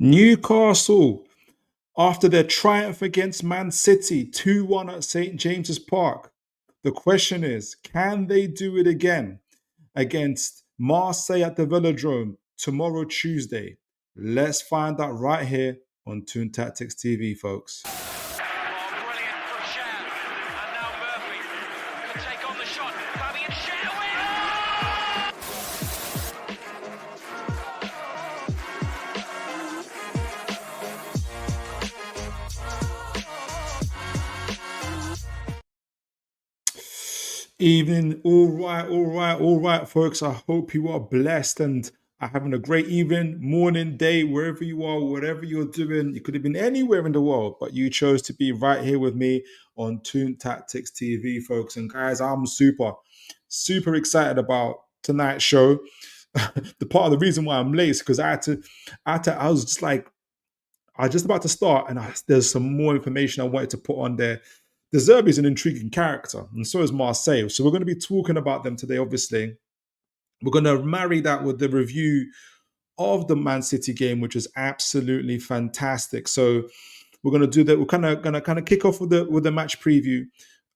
Newcastle, after their triumph against Man City 2-1 at St. James's Park, the question is, can they do it again against Marseille at the Velodrome tomorrow, Tuesday? Let's find out right here on Toon Tactics TV, folks. Oh, brilliant from Shane. And now Murphy can take on the shot. Fabian Shane Evening, all right, folks. I hope you are blessed and are having a great evening, morning, day, wherever you are, whatever you're doing. You could have been anywhere in the world, but you chose to be right here with me on Toon Tactics TV, folks. And guys, I'm super excited about tonight's show. The part of the reason why I'm late is because I was just like, I was just about to start, and there's some more information I wanted to put on there. De Zerbi is an intriguing character, and so is Marseille. So we're going to be talking about them today, obviously. We're going to marry that with the review of the Man City game, which is absolutely fantastic. So we're going to do that. We're going to kick off with the match preview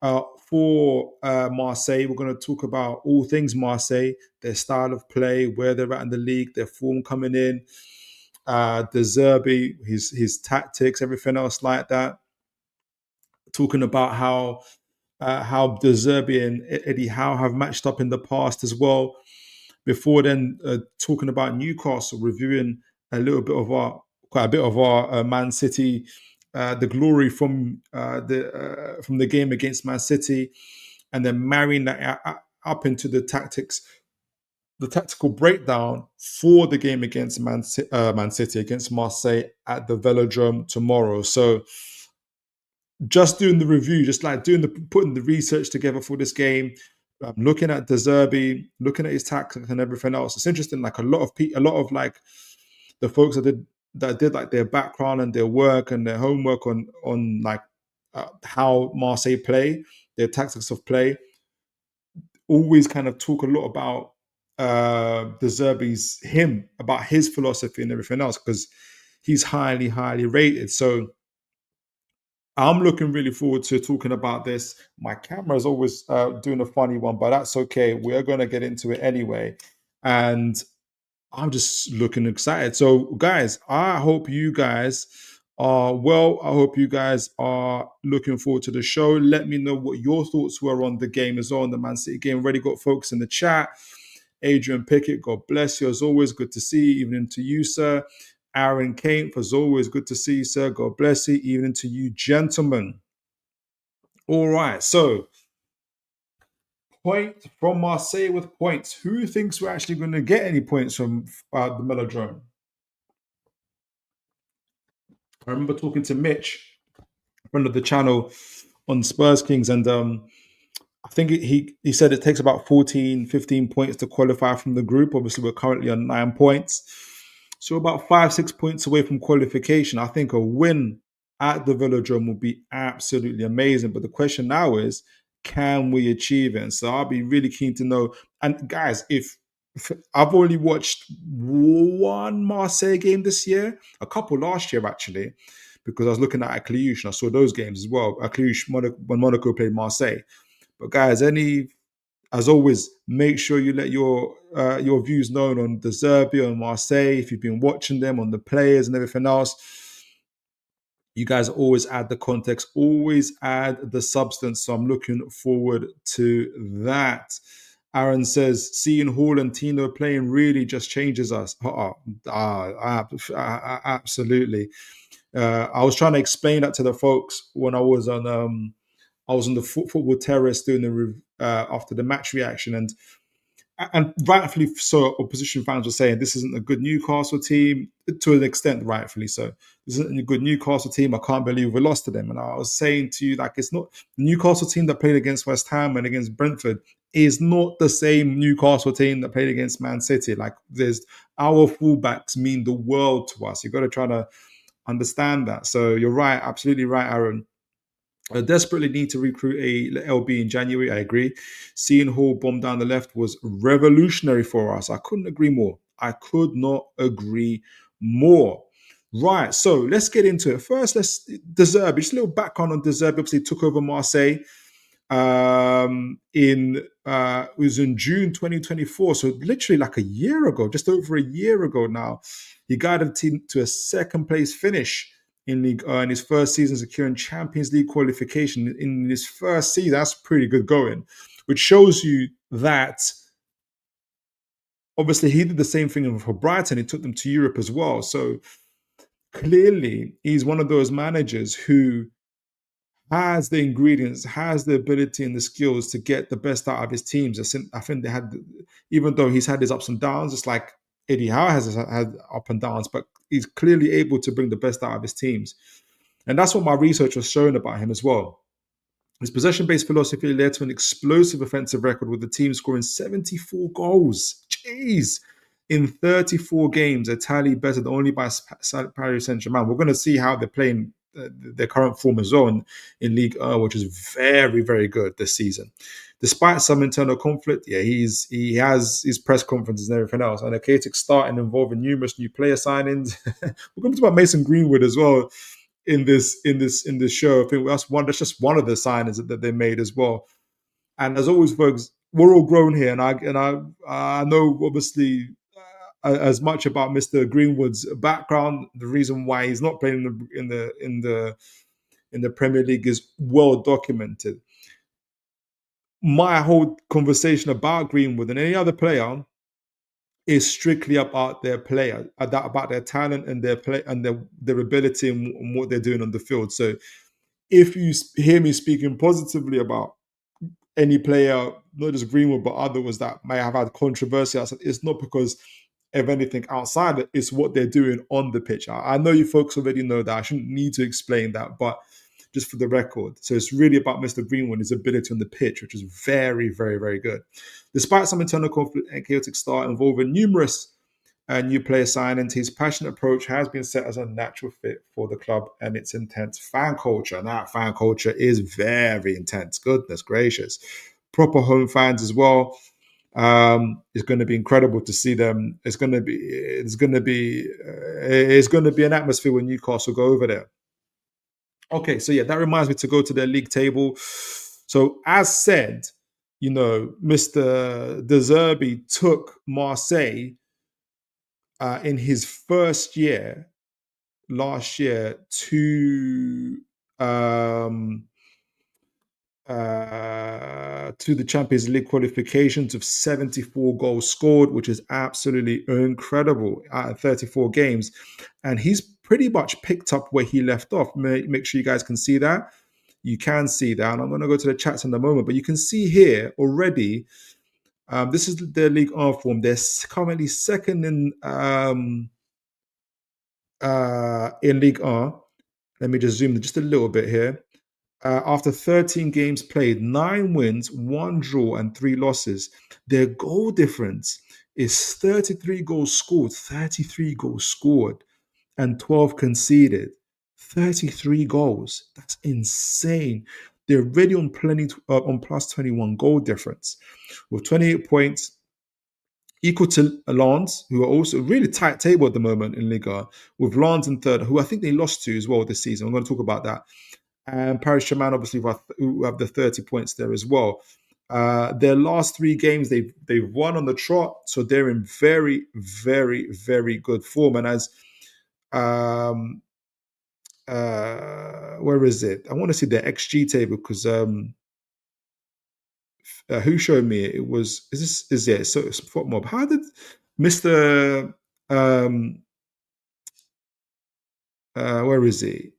for Marseille. We're going to talk about all things Marseille, their style of play, where they're at in the league, their form coming in, De Zerbi, his tactics, everything else like that. Talking about how De Zerbi and Eddie Howe have matched up in the past as well. Before then, talking about Newcastle, reviewing quite a bit of our Man City, the glory from the game against Man City, and then marrying that up into the tactical breakdown for the game against Man City against Marseille at the Velodrome tomorrow. So just doing the review, just like putting the research together for this game, looking at De Zerbi, looking at his tactics and everything else. It's interesting. Like a lot of like the folks that did like their background and their work and their homework on like how Marseille play, their tactics of play, always kind of talk a lot about De Zerbi's about his philosophy and everything else because he's highly rated. So I'm looking really forward to talking about this. My camera is always doing a funny one, but that's okay. We're going to get into it anyway. And I'm just looking excited. So, guys, I hope you guys are well. I hope you guys are looking forward to the show. Let me know what your thoughts were on the game as well, on the Man City game. Already got folks in the chat. Adrian Pickett, God bless you. As always, good to see you. Evening to you, sir. Aaron Kane, as always, good to see you, sir. God bless you. Evening to you, gentlemen. All right, so point from Marseille with points. Who thinks we're actually going to get any points from the Velodrome? I remember talking to Mitch, friend of the channel, on Spurs Kings, and I think he said it takes about 14, 15 points to qualify from the group. Obviously, we're currently on 9 points. So about 5-6 points away from qualification. I think a win at the Velodrome would be absolutely amazing. But the question now is, can we achieve it? And so I'll be really keen to know. And guys, if I've only watched one Marseille game this year, a couple last year actually, because I was looking at Cluj and I saw those games as well. Cluj, when Monaco played Marseille. But guys, as always, make sure you let your views known on De Zerbi, on Marseille, if you've been watching them, on the players and everything else. You guys always add the context, always add the substance. So I'm looking forward to that. Aaron says, seeing Hall and Tino playing really just changes us. Absolutely. I was trying to explain that to the folks when I was on the football terrace doing the after the match reaction, and rightfully so, opposition fans were saying this isn't a good Newcastle team, to an extent, rightfully so. This isn't a good Newcastle team. I can't believe we lost to them. And I was saying to you, like, it's not the Newcastle team that played against West Ham and against Brentford is not the same Newcastle team that played against Man City. Like, our fullbacks mean the world to us. You've got to try to understand that. So you're right, absolutely right, Aaron. I desperately need to recruit a LB in January. I agree. Seeing Hall bomb down the left was revolutionary for us. I couldn't agree more. I could not agree more. Right, so let's get into it. First, let's De Zerbi. Just a little background on De Zerbi. Obviously, took over Marseille in it was in June 2024, so literally like a year ago, just over a year ago now. He guided the team to a second place finish in league in his first season, securing Champions League qualification in his first season. That's pretty good going, which shows you that obviously he did the same thing for Brighton. He took them to Europe as well. So clearly, he's one of those managers who has the ingredients, has the ability and the skills to get the best out of his teams. I think they had, even though he's had his ups and downs, it's like Eddie Howe has had up and downs, but he's clearly able to bring the best out of his teams. And that's what my research was showing about him as well. His possession-based philosophy led to an explosive offensive record with the team scoring 74 goals. Jeez. In 34 games, a tally bettered only by Paris Saint-Germain. We're going to see how they're playing their current form as well in Ligue 1, which is very, very good this season. Despite some internal conflict, he has his press conferences and everything else. And a chaotic start and involving numerous new player signings. We're going to talk about Mason Greenwood as well in this show. I think that's just one of the signings that they made as well. And as always, folks, we're all grown here, and I know obviously as much about Mr. Greenwood's background. The reason why he's not playing in the Premier League is well documented. My whole conversation about Greenwood and any other player is strictly about their player, about their talent and their play and their ability and what they're doing on the field. So if you hear me speaking positively about any player, not just Greenwood, but others that may have had controversy outside, it's not because of anything outside it, it's what they're doing on the pitch. I know you folks already know that. I shouldn't need to explain that, but just for the record. So it's really about Mr. Greenwood, his ability on the pitch, which is very, very, very good. Despite some internal conflict and chaotic start involving numerous new player signings, his passionate approach has been set as a natural fit for the club and its intense fan culture. And that fan culture is very intense. Goodness gracious. Proper home fans as well. It's going to be incredible to see them. It's going to be an atmosphere when Newcastle go over there. Okay, so yeah, that reminds me to go to their league table. So as said, Mr. De Zerbi took Marseille in his first year last year to the Champions League qualifications of 74 goals scored, which is absolutely incredible out of 34 games. And he's pretty much picked up where he left off. Make sure you guys can see that. You can see that. And I'm going to go to the chats in a moment, but you can see here already, this is their League 1 form. They're currently second in League 1. Let me just zoom just a little bit here. After 13 games played, 9 wins, 1 draw, and 3 losses. Their goal difference is 33 goals scored, and 12 conceded. 33 goals. That's insane. They're already on plus 21 goal difference with 28 points, equal to Lens, who are also really tight table at the moment in Liga, with Lens in third, who I think they lost to as well this season. I'm going to talk about that. And Paris Saint-Germain, obviously, who have the 30 points there as well. Their last 3 games, they've won on the trot, so they're in very, very, very good form. And as where is it? I want to see their XG table because who showed me it? It was so it's FotMob. How did Mr. Where is he?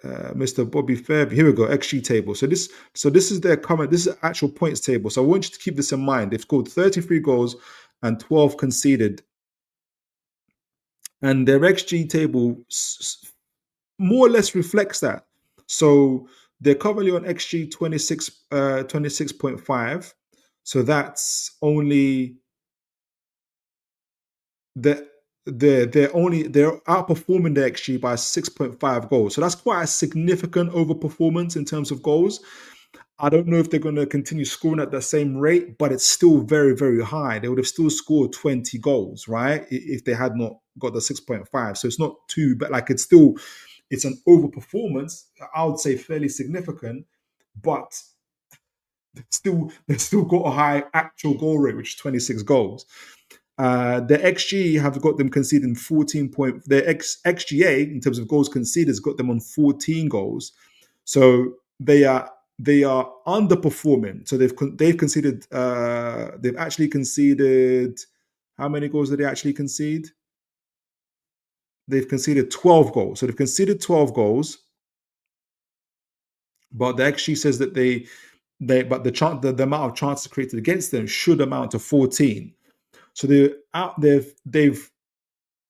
Mr. Bobby Fairby. Here we go. XG table. So this is their current. This is actual points table. So I want you to keep this in mind. They've scored 33 goals and 12 conceded, and their XG table more or less reflects that. So they're currently on XG 26.5. So that's only they're outperforming the XG by 6.5 goals. So that's quite a significant overperformance in terms of goals. I don't know if they're going to continue scoring at the same rate, but it's still very, very high. They would have still scored 20 goals, right? If they had not got the 6.5. So it's not too, but like it's an overperformance. I would say fairly significant, but they've still got a high actual goal rate, which is 26 goals. Their XG have got them conceding 14 point. Their XGA in terms of goals conceded has got them on 14 goals. So they are underperforming. So they've conceded. They've actually conceded. How many goals did they actually concede? They've conceded 12 goals. So they've conceded 12 goals, but the XG says that but the amount of chances created against them should amount to 14. So they've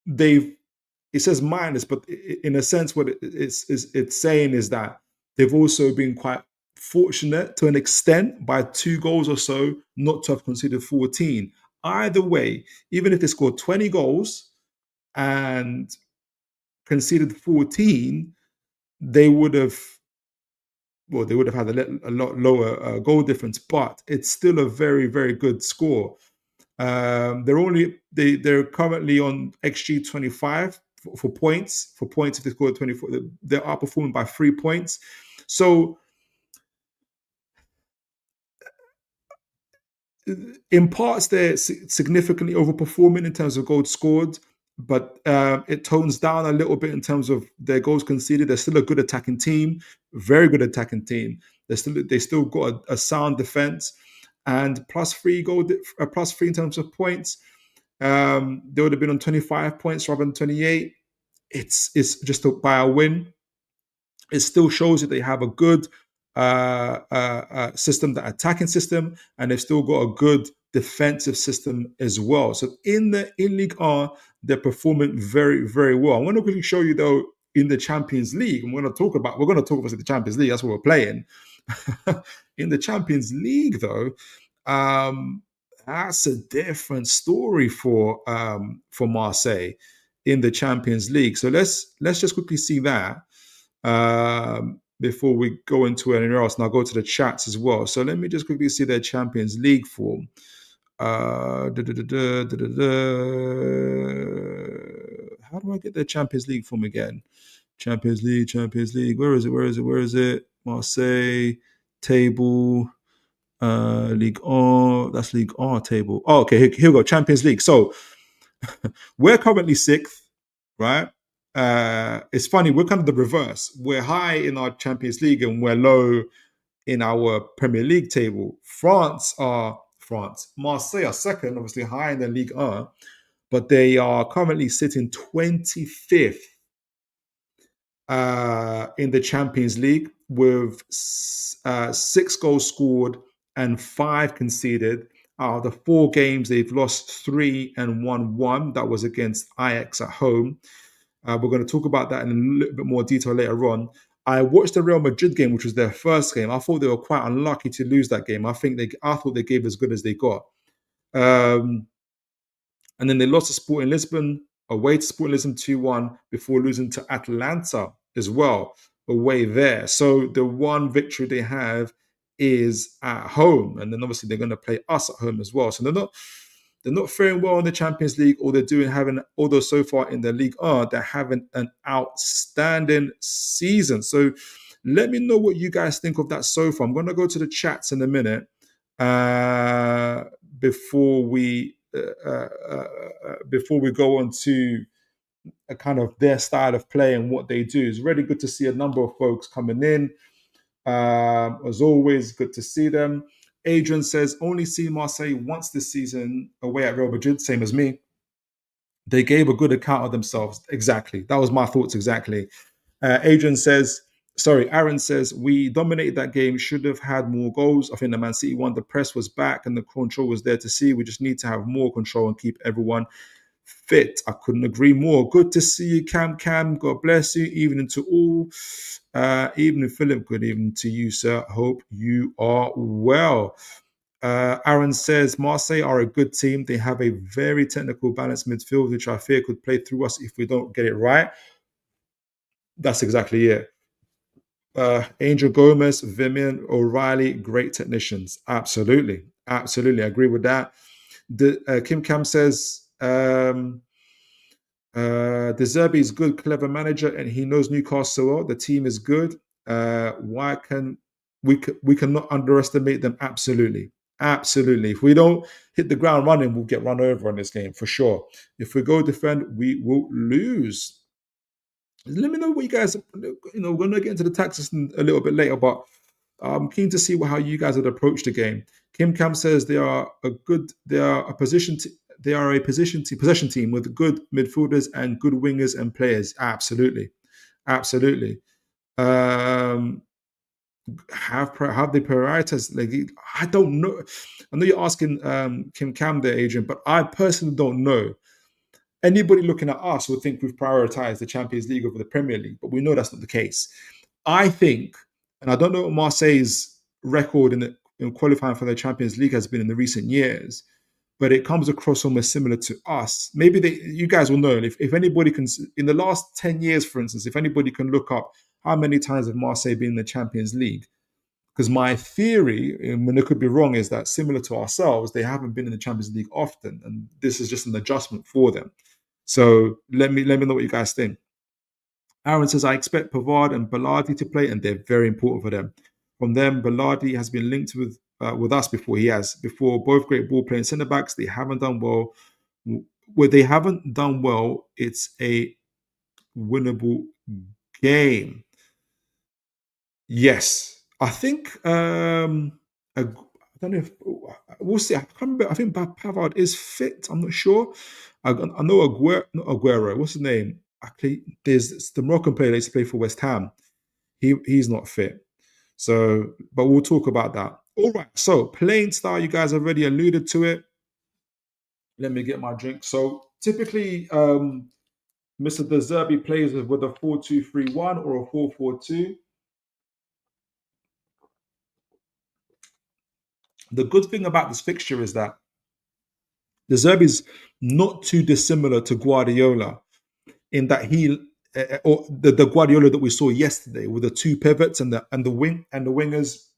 it says minus, but in a sense, what it's saying is that they've also been quite fortunate to an extent by 2 goals or so not to have conceded 14. Either way, even if they scored 20 goals and conceded 14, they would have had a lot lower goal difference, but it's still a very, very good score. They're currently on XG 25 for points. For points, if they score 24, they're outperforming by 3 points. So in parts, they're significantly overperforming in terms of goals scored, but it tones down a little bit in terms of their goals conceded. They're still a good attacking team, very good attacking team. They still got a sound defense, and +3 in terms of points. They would have been on 25 points rather than 28. It's just by a win. It still shows that they have a good system, the attacking system, and they've still got a good defensive system as well. So in League R, they're performing very, very well. I want to quickly show you though in the Champions League. We're going to talk about the Champions League. That's what we're playing. In the Champions League, though, that's a different story for Marseille in the Champions League. So let's just quickly see that before we go into anything else, and I'll go to the chats as well. So let me just quickly see their Champions League form. How do I get their Champions League form again? Champions League. Where is it? Marseille table. League R. That's League R table. Oh, okay, here we go. Champions League. So we're currently 6th, right? It's funny, we're kind of the reverse. We're high in our Champions League and we're low in our Premier League table. Marseille are second, obviously high in the League 1, but they are currently sitting 25th in the Champions League with 6 goals scored and 5 conceded. Out of the 4 games, they've lost 3 and won 1. That was against Ajax at home. We're going to talk about that in a little bit more detail later on. I watched the Real Madrid game, which was their first game. I thought they were quite unlucky to lose that game. I thought they gave as good as they got. And then they lost to Sporting Lisbon, away to Sporting Lisbon 2-1 before losing to Atlanta as well, away there. So the one victory they have is at home. And then obviously they're going to play us at home as well. So they're not faring well in the Champions League, although so far in the League R, they're having an outstanding season. So let me know what you guys think of that so far. I'm going to go to the chats in a minute before we go on to a kind of their style of play and what they do. It's really good to see a number of folks coming in. As always, good to see them. Adrian says, only seen Marseille once this season away at Real Madrid, same as me. They gave a good account of themselves. Exactly. That was my thoughts exactly. Aaron says, we dominated that game, should have had more goals. I think the Man City one, the press was back and the control was there to see. We just need to have more control and keep everyone fit. I couldn't agree more. Good to see you, Cam. God bless you. Evening to all. Evening, Philip. Good evening to you, sir. Hope you are well. Aaron says, Marseille are a good team. They have a very technical, balanced midfield, which I fear could play through us if we don't get it right. That's exactly it. Angel Gomez, Vimian, O'Reilly, great technicians. Absolutely. Absolutely. I agree with that. Kim Cam says, De Zerbi is good, clever manager, and he knows Newcastle well. The team is good. Why can we cannot underestimate them? Absolutely, absolutely. If we don't hit the ground running, we'll get run over in this game for sure. If we go defend, we will lose. Let me know what you guys. We're going to get into the tactics a little bit later, but I'm keen to see how you guys would approach the game. Kim Cam says they are a good. They are a position. They are a possession team with good midfielders and good wingers and players. Absolutely, absolutely. Um, have they prioritized? Like, I don't know. I know you're asking Kim Cam, the agent, but I personally don't know. Anybody looking at us would think we've prioritized the Champions League over the Premier League, but we know that's not the case. I think, and I don't know what Marseille's record in qualifying for the Champions League has been in the recent years, but it comes across almost similar to us. Maybe you guys will know. If anybody can, in the last 10 years, for instance, if anybody can look up how many times have Marseille been in the Champions League, because my theory, and it could be wrong, is that similar to ourselves, they haven't been in the Champions League often, and this is just an adjustment for them. So let me know what you guys think. Aaron says, I expect Pavard and Bellardi to play, and they're very important for them. From them, Bellardi has been linked with us before. He has before, both great ball playing centre backs. They haven't done well. Where they haven't done well, it's a winnable game. Yes, I think. I don't know if we'll see. I can't remember. I think Pavard is fit. I'm not sure. I know Aguero. Not Aguero. What's his name? Actually, there's the Moroccan player that used to play for West Ham. He's not fit. So, but we'll talk about that. All right. So, playing style. You guys already alluded to it. Let me get my drink. So, typically, Mr. De Zerbi plays with a 4-2-3-1 or a 4-4-2. The good thing about this fixture is that De Zerbi is not too dissimilar to Guardiola in that or the Guardiola that we saw yesterday with the two pivots and the wingers,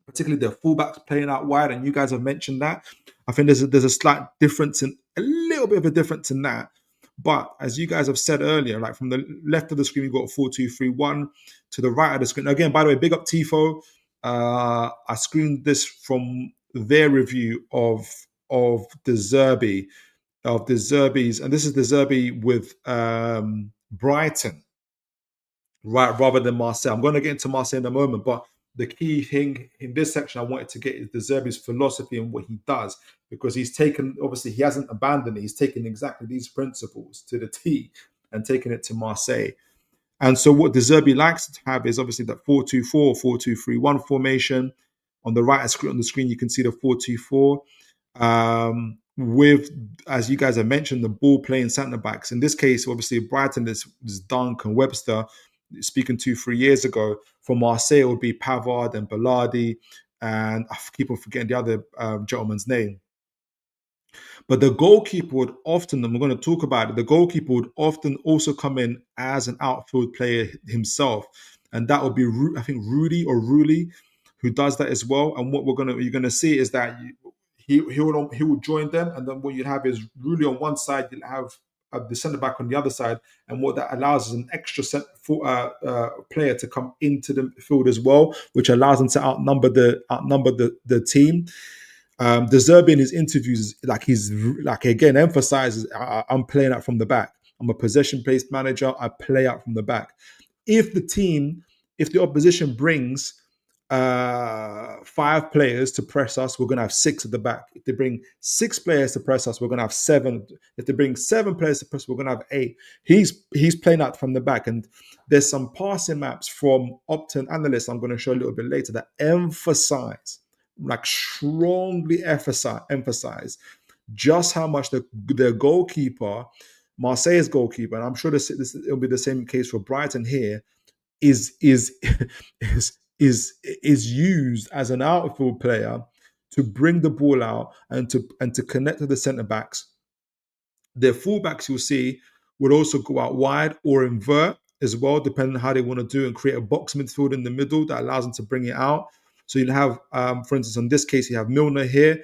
particularly the fullbacks playing out wide, and you guys have mentioned that. I think there's a slight difference in a little bit of a difference in that. But as you guys have said earlier, like from the left of the screen, you've got a 4-2-3-1. To the right of the screen, again, by the way, big up Tifo. I screened this from their review of the Zerbi, and this is the Zerbi with Brighton, right, rather than Marseille. I'm going to get into Marseille in a moment, but the key thing in this section I wanted to get is De Zerbi's philosophy and what he does, because he's taken, obviously, he hasn't abandoned it. He's taken exactly these principles to the T and taken it to Marseille. And so what De Zerbi likes to have is obviously that 4-2-4, 4-2-3-1 formation. On the right on the screen, you can see the 4-2-4. With, as you guys have mentioned, the ball playing centre backs. In this case, obviously, Brighton is Dunk and Webster. Speaking 2-3 years ago, for Marseille, it would be Pavard and Bellardi, and I keep on forgetting the other gentleman's name. But the goalkeeper would often, and we're going to talk about it, the goalkeeper would often also come in as an outfield player himself. And that would be, I think, Rudy or Ruli, who does that as well. And what you're gonna see is that he will join them, and then what you'd have is Ruli on one side, you'll have the centre back on the other side, and what that allows is an extra player to come into the field as well, which allows them to outnumber the team. De Zerbi in his interviews, he's again emphasizes, I'm playing out from the back. I'm a possession-based manager. I play out from the back. If the opposition brings 5 players to press us, we're going to have 6 at the back. If they bring 6 players to press us, we're going to have 7. If they bring 7 players to press, we're going to have 8. He's playing out from the back, and there's some passing maps from Opton analysts I'm going to show a little bit later that emphasize, strongly emphasize just how much the goalkeeper, Marseille's goalkeeper, and I'm sure this it'll be the same case for Brighton here, is used as an outfield player to bring the ball out and to connect to the centre backs. Their fullbacks, you'll see, would also go out wide or invert, as well, depending on how they want to do and create a box midfield in the middle that allows them to bring it out. So you'll have, for instance, in this case, you have Milner here.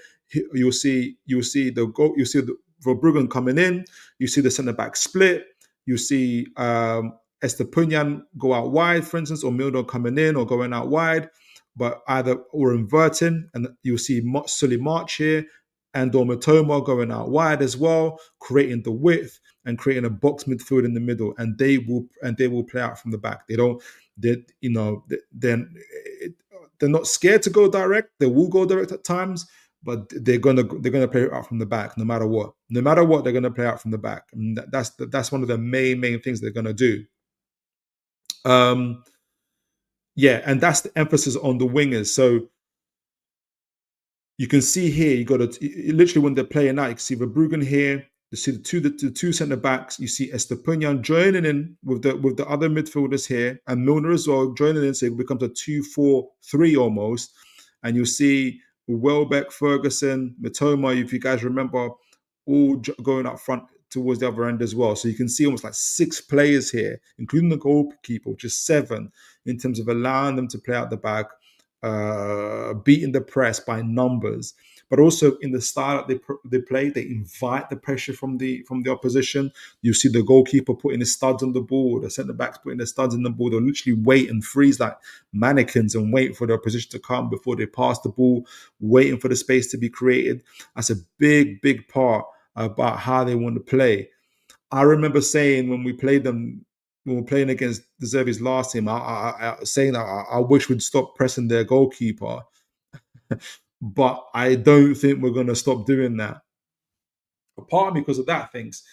You'll see the goal. You see the Verbruggen coming in. You see the centre back split. You see Estepunian go out wide, for instance, or Milner coming in or going out wide, but either or inverting, and you'll see Sully March here and or Matoma going out wide as well, creating the width and creating a box midfield in the middle, and they will play out from the back. They're not scared to go direct. They will go direct at times, but they're gonna play it out from the back no matter what. No matter what, they're gonna play out from the back. And that's one of the main things they're gonna do. Yeah, and that's the emphasis on the wingers. So you can see here, you got to literally when they're playing out, you can see Verbruggen here. You see the two centre backs. You see Estepunian joining in with the other midfielders here, and Milner as well joining in. So it becomes a 2-4-3 almost. And you see Welbeck, Ferguson, Matoma, if you guys remember, all going up front towards the other end as well. So you can see almost like 6 players here, including the goalkeeper, which is 7, in terms of allowing them to play out the back, beating the press by numbers, but also in the style that they play, they invite the pressure from the opposition. You see the goalkeeper putting his studs on the ball, the centre backs putting their studs on the ball. They'll literally wait and freeze like mannequins and wait for the opposition to come before they pass the ball, waiting for the space to be created. That's a big part about how they want to play. I remember saying when we played them, when we were playing against the Zerbi's last team, I saying that I wish we'd stop pressing their goalkeeper. But I don't think we're going to stop doing that. Partly because of that, thinks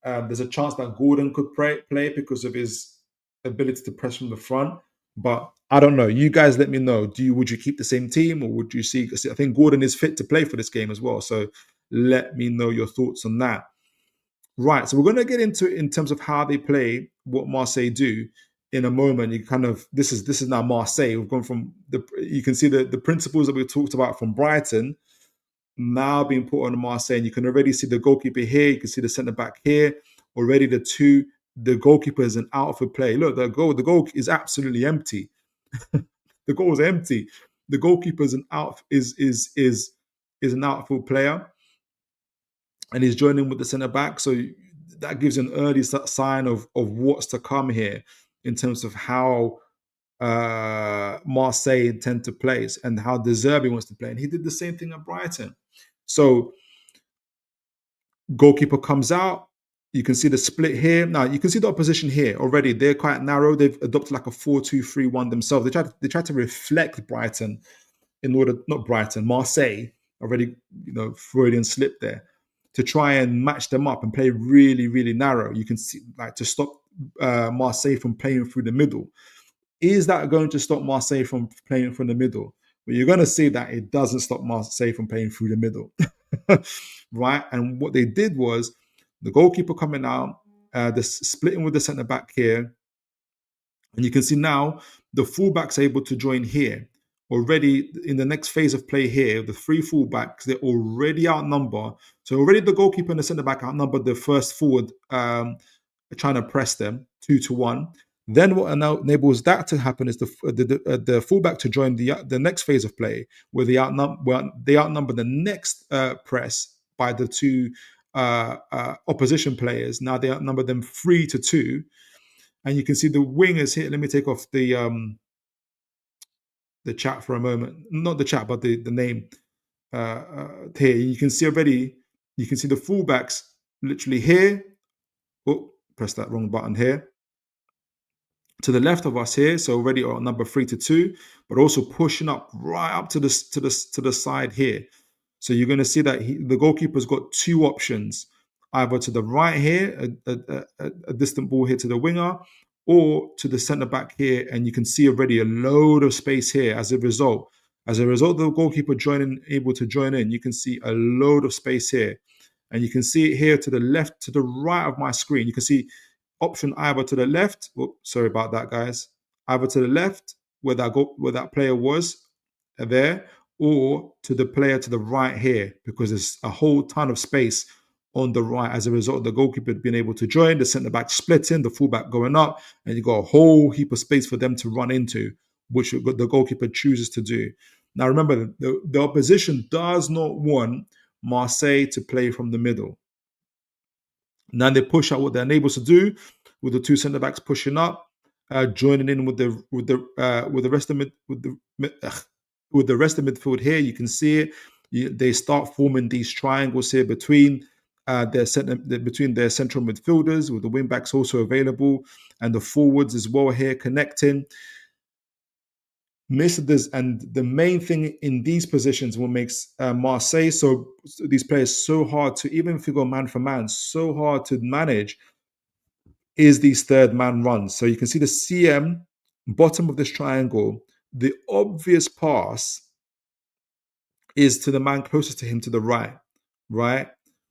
there's a chance that Gordon could play because of his ability to press from the front. But I don't know. You guys let me know. Would you keep the same team, or would you see? I think Gordon is fit to play for this game as well. So let me know your thoughts on that. Right. So we're going to get into it in terms of how they play, what Marseille do in a moment. You kind of this is now Marseille. We've gone from you can see the principles that we talked about from Brighton now being put on Marseille, and you can already see the goalkeeper here. You can see the centre back here. Already the goalkeeper is an outfield play. Look, the goal is absolutely empty. The goal is empty. The goalkeeper is an outfield player, and he's joining with the centre back. So that gives an early sign of what's to come here in terms of how Marseille intend to play and how De Zerbi wants to play. And he did the same thing at Brighton. So goalkeeper comes out. You can see the split here. Now you can see the opposition here already. They're quite narrow. They've adopted like a 4-2-3-1 themselves. They tried to reflect Brighton Marseille already, Freudian slip there, to try and match them up and play really narrow. You can see like to stop Marseille from playing through the middle. Is that going to stop Marseille from playing from the middle? Well, you're going to see that it doesn't stop Marseille from playing through the middle. Right? And what they did was the goalkeeper coming out, splitting with the centre back here. And you can see now the fullback's able to join here. Already in the next phase of play here, the 3 fullbacks, they're already outnumbered. So already the goalkeeper and the centre back outnumbered the first forward, trying to press them 2-1. Then what enables that to happen is the fullback to join the next phase of play, where they outnumber the next press by the 2 opposition players. Now they outnumber them 3-2, and you can see the wingers here. Let me take off the chat for a moment. Not the chat, but the name here. You can see already. You can see the fullbacks literally here. Oh, press that wrong button here. To the left of us here, so already on number 3-2, but also pushing up right up to the side here. So you're going to see that the goalkeeper's got 2 options, either to the right here, a distant ball here to the winger, or to the centre back here, and you can see already a load of space here as a result. As a result, the goalkeeper able to join in, you can see a load of space here, and you can see it here to the left, to the right of my screen. You can see option either to the left. Oh, sorry about that, guys. Either to the left where that player was there, or to the player to the right here, because there's a whole ton of space on the right as a result of the goalkeeper being able to join, the centre back splitting, the fullback going up, and you've got a whole heap of space for them to run into, which the goalkeeper chooses to do. Now, remember, the opposition does not want Marseille to play from the middle. Now they push out what they're unable to do, with the two centre backs pushing up, joining in with the rest of the rest of midfield here. You can see it. They start forming these triangles here between between their central midfielders, with the wing backs also available, and the forwards as well here connecting. And the main thing in these positions, what makes Marseille these players so hard to, even if you go man for man, so hard to manage, is these third man runs. So you can see the CM bottom of this triangle. The obvious pass is to the man closest to him to the right,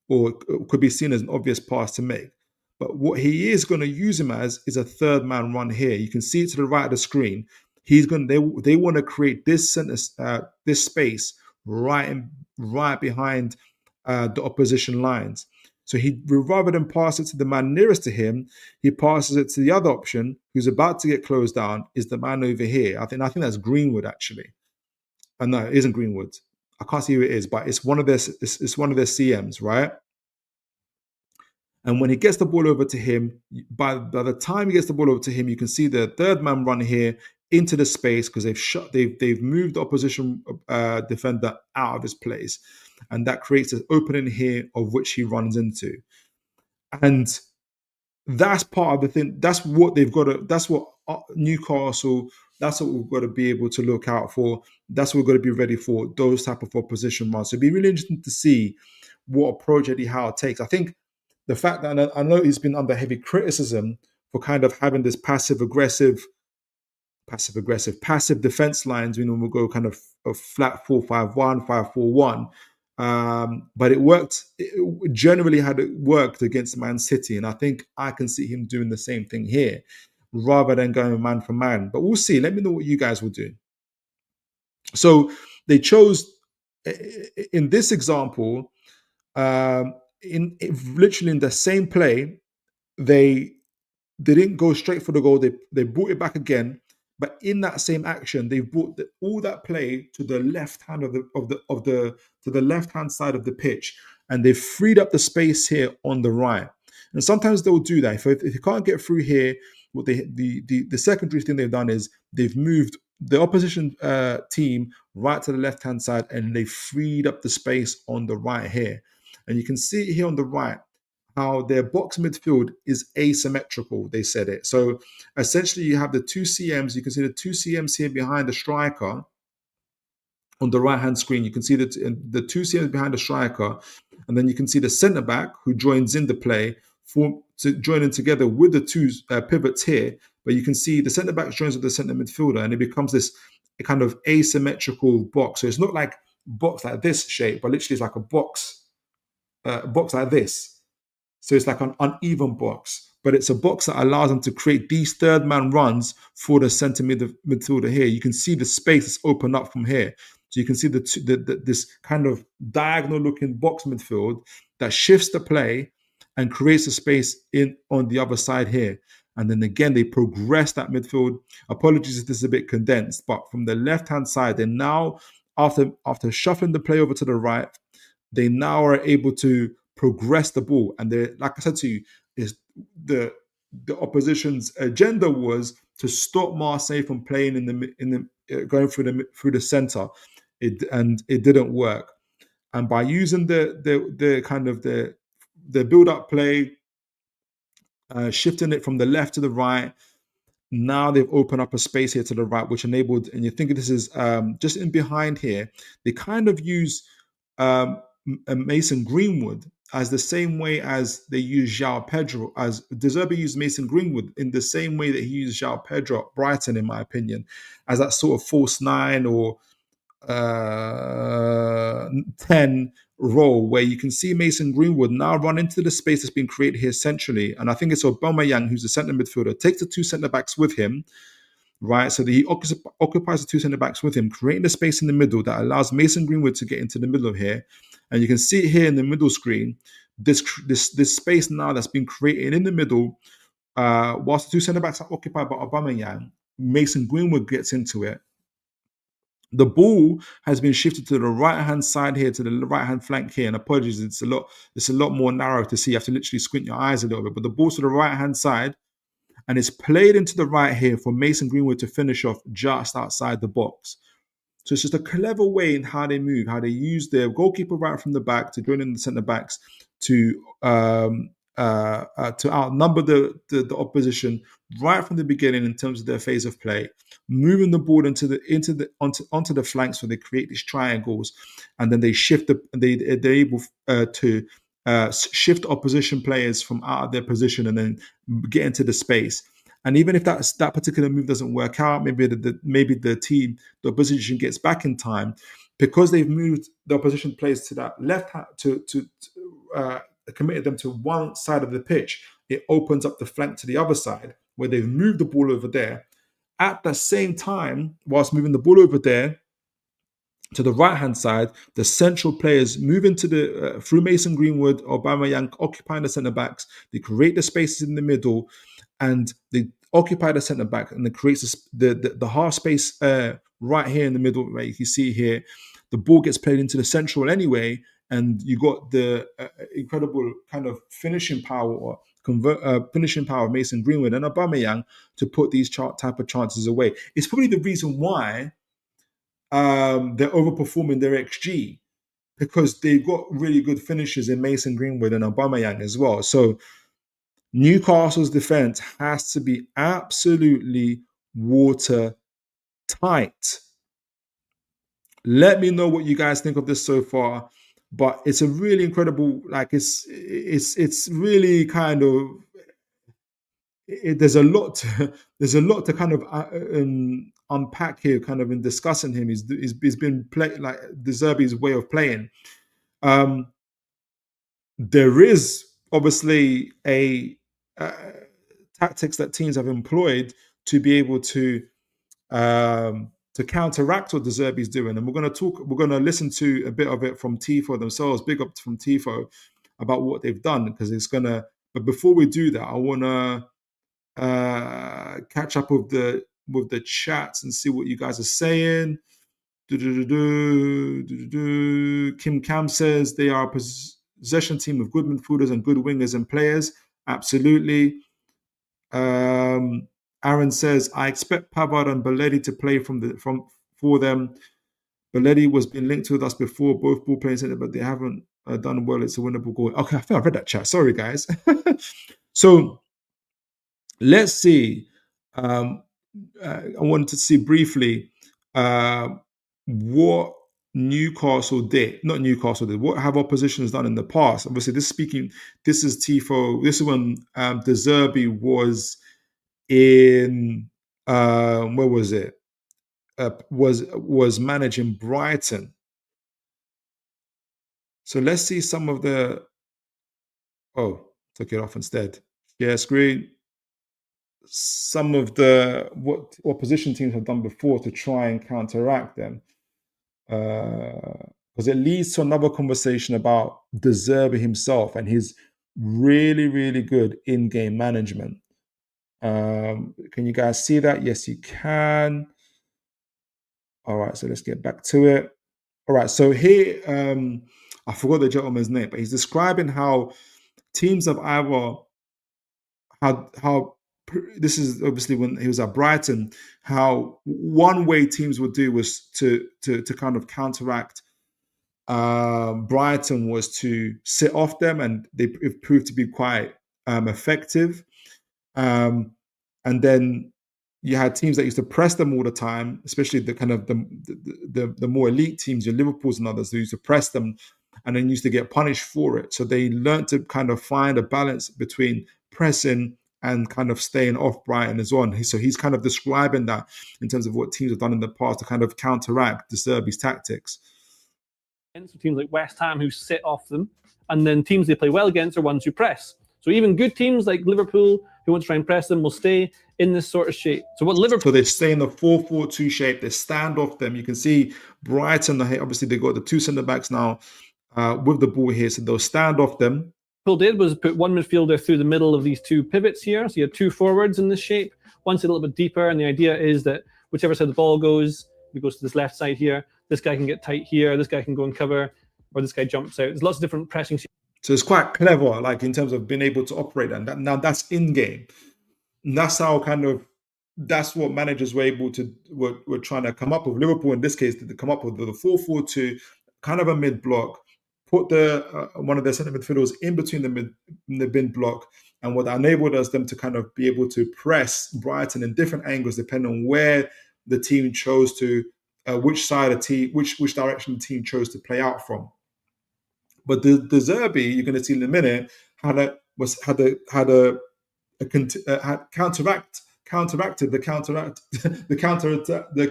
or it could be seen as an obvious pass to make. But what he is going to use him as is a third man run here. You can see it to the right of the screen. They want to create this space right behind the opposition lines. So rather than pass it to the man nearest to him, he passes it to the other option, who's about to get closed down, is the man over here. I think that's Greenwood, actually. No, it isn't Greenwood. I can't see who it is, but it's one of their CMs, right? And when he gets the ball over to him, by the time he gets the ball over to him, you can see the third man run here into the space, because they've moved the opposition defender out of his place, and that creates an opening here of which he runs into. And that's part of the thing. That's what they've got to. That's what Newcastle. That's what we've got to be able to look out for. That's what we've got to be ready for, those type of opposition runs. So it'd be really interesting to see what approach Eddie Howe takes. I think the fact that I know he's been under heavy criticism for kind of having this passive defense lines, we'll go kind of a flat 4-5-1, 5-4-1. But it worked. It generally had it worked against Man City, and I think I can see him doing the same thing here, rather than going man for man. But we'll see. Let me know what you guys will do. So they chose, in this example, literally in the same play, they didn't go straight for the goal. They brought it back again, but in that same action, they brought all that play to the left hand to the left hand side of the pitch, and they freed up the space here on the right. And sometimes they'll do that. If you can't get through here, what the secondary thing they've done is they've moved the opposition team right to the left hand side, and they freed up the space on the right here. And you can see here on the right how their box midfield is asymmetrical, they said it. So essentially you have the two CMs. You can see the two CMs here behind the striker on the right-hand screen. You can see the two CMs behind the striker, and then you can see the centre-back who joins in the play, joining together with the two pivots here. But you can see the centre-back joins with the centre midfielder, and it becomes this kind of asymmetrical box. So it's not like box like this shape, but literally it's like a box like this. So it's like an uneven box, but it's a box that allows them to create these third man runs for the centre midfielder here. You can see the space that's opened up from here. So you can see this kind of diagonal looking box midfield that shifts the play and creates a space on the other side here. And then again, they progress that midfield. Apologies if this is a bit condensed, but from the left-hand side, they now, after shuffling the play over to the right, they now are able to progress the ball. And like I said to you, is the opposition's agenda was to stop Marseille from playing going through the center. It didn't work. And by using the kind of the build-up play, shifting it from the left to the right, now they've opened up a space here to the right, which enabled, and you think this is just in behind here, they kind of use Mason Greenwood as the same way as they use João Pedro, as De Zerbi used Mason Greenwood in the same way that he used João Pedro at Brighton, in my opinion, as that sort of false 9 or 10 role, where you can see Mason Greenwood now run into the space that's been created here centrally. And I think it's Aubameyang, who's the centre midfielder, takes the two centre backs with him, right? So that he occupies the two centre backs with him, creating the space in the middle that allows Mason Greenwood to get into the middle of here. And you can see it here in the middle screen. this space now that's been created in the middle, whilst the two centre backs are occupied by Aubameyang, Mason Greenwood gets into it. The ball has been shifted to the right-hand side here, to the right-hand flank here. And apologies, it's a lot more narrow to see. You have to literally squint your eyes a little bit. But the ball's to the right-hand side, and it's played into the right here for Mason Greenwood to finish off just outside the box. So it's just a clever way in how they move, how they use their goalkeeper right from the back to join in the centre backs to outnumber the opposition right from the beginning in terms of their phase of play, moving the ball onto the flanks where they create these triangles, and then they're able to shift opposition players from out of their position and then get into the space. And even if that particular move doesn't work out, maybe the opposition gets back in time, because they've moved the opposition players to that left hand to committed them to one side of the pitch. It opens up the flank to the other side where they've moved the ball over there. At the same time, whilst moving the ball over there to the right-hand side, the central players move into through Mason Greenwood, Aubameyang occupying the centre-backs. They create the spaces in the middle, and they occupy the centre back, and it creates the half space right here in the middle. Right, you can see here, the ball gets played into the central anyway, and you got the incredible kind of finishing power or finishing power of Mason Greenwood and Aubameyang to put these type of chances away. It's probably the reason why they're overperforming their XG, because they've got really good finishers in Mason Greenwood and Aubameyang as well. So Newcastle's defense has to be absolutely watertight. Let me know what you guys think of this so far. But it's a really incredible, like it's really kind of, there's a lot to kind of unpack here, kind of in discussing him. He's been like De Zerbi's way of playing. There is obviously a tactics that teams have employed to be able to counteract what De Zerbi's doing, and we're going to listen to a bit of it from Tifo themselves. Big up from Tifo about what they've done, because it's gonna. But before we do that, I want to catch up with the chats and see what you guys are saying. Kim Cam says they are a possession team with good midfielders and good wingers and players. Absolutely. Aaron says, I expect Pavard and Belletti to play for them. Belletti was being linked with us before, both ball playing center, but they haven't done well. It's a winnable goal. Okay, I think I read that chat. Sorry, guys. So let's see. I wanted to see briefly what Newcastle did. Not Newcastle did. What have oppositions done in the past? Obviously, this is Tifo. This is when De Zerbi was in where was it? Was managing Brighton. So let's see some of the. Oh, took it off instead. Share screen. Some of what opposition teams have done before to try and counteract them, because it leads to another conversation about De Zerbi himself and his really, really good in-game management. Can you guys see that? Yes, you can. All right, so let's get back to it. All right, so here, I forgot the gentleman's name, but he's describing how teams have either how this is obviously when he was at Brighton, how one way teams would do was to kind of counteract Brighton was to sit off them, and it proved to be quite effective. And then you had teams that used to press them all the time, especially the kind of the more elite teams, your Liverpools and others, who used to press them and then used to get punished for it. So they learned to kind of find a balance between pressing and kind of staying off Brighton as well. So he's kind of describing that in terms of what teams have done in the past to kind of counteract De Zerbi's tactics. Teams like West Ham who sit off them, and then teams they play well against are ones who press. So even good teams like Liverpool who want to try and press them will stay in this sort of shape. So they stay in the 4-4-2 shape. They stand off them. You can see Brighton, obviously they got the two centre backs now with the ball here, so they'll stand off them. Liverpool did was put one midfielder through the middle of these two pivots here. So you had two forwards in this shape, one side a little bit deeper, and the idea is that whichever side the ball goes, it goes to this left side here. This guy can get tight here. This guy can go and cover, or this guy jumps out. There's lots of different pressing. So it's quite clever, like in terms of being able to operate that. Now that's in game. And that's how that's what managers were able to were trying to come up with. Liverpool in this case to come up with the 4-4-2, kind of a mid block, put the one of their centre midfielders in between the mid block, and what enabled them to kind of be able to press Brighton in different angles depending on where the team chose to, which direction the team chose to play out from. But the Zerbi, you're going to see in a minute, had counteracted the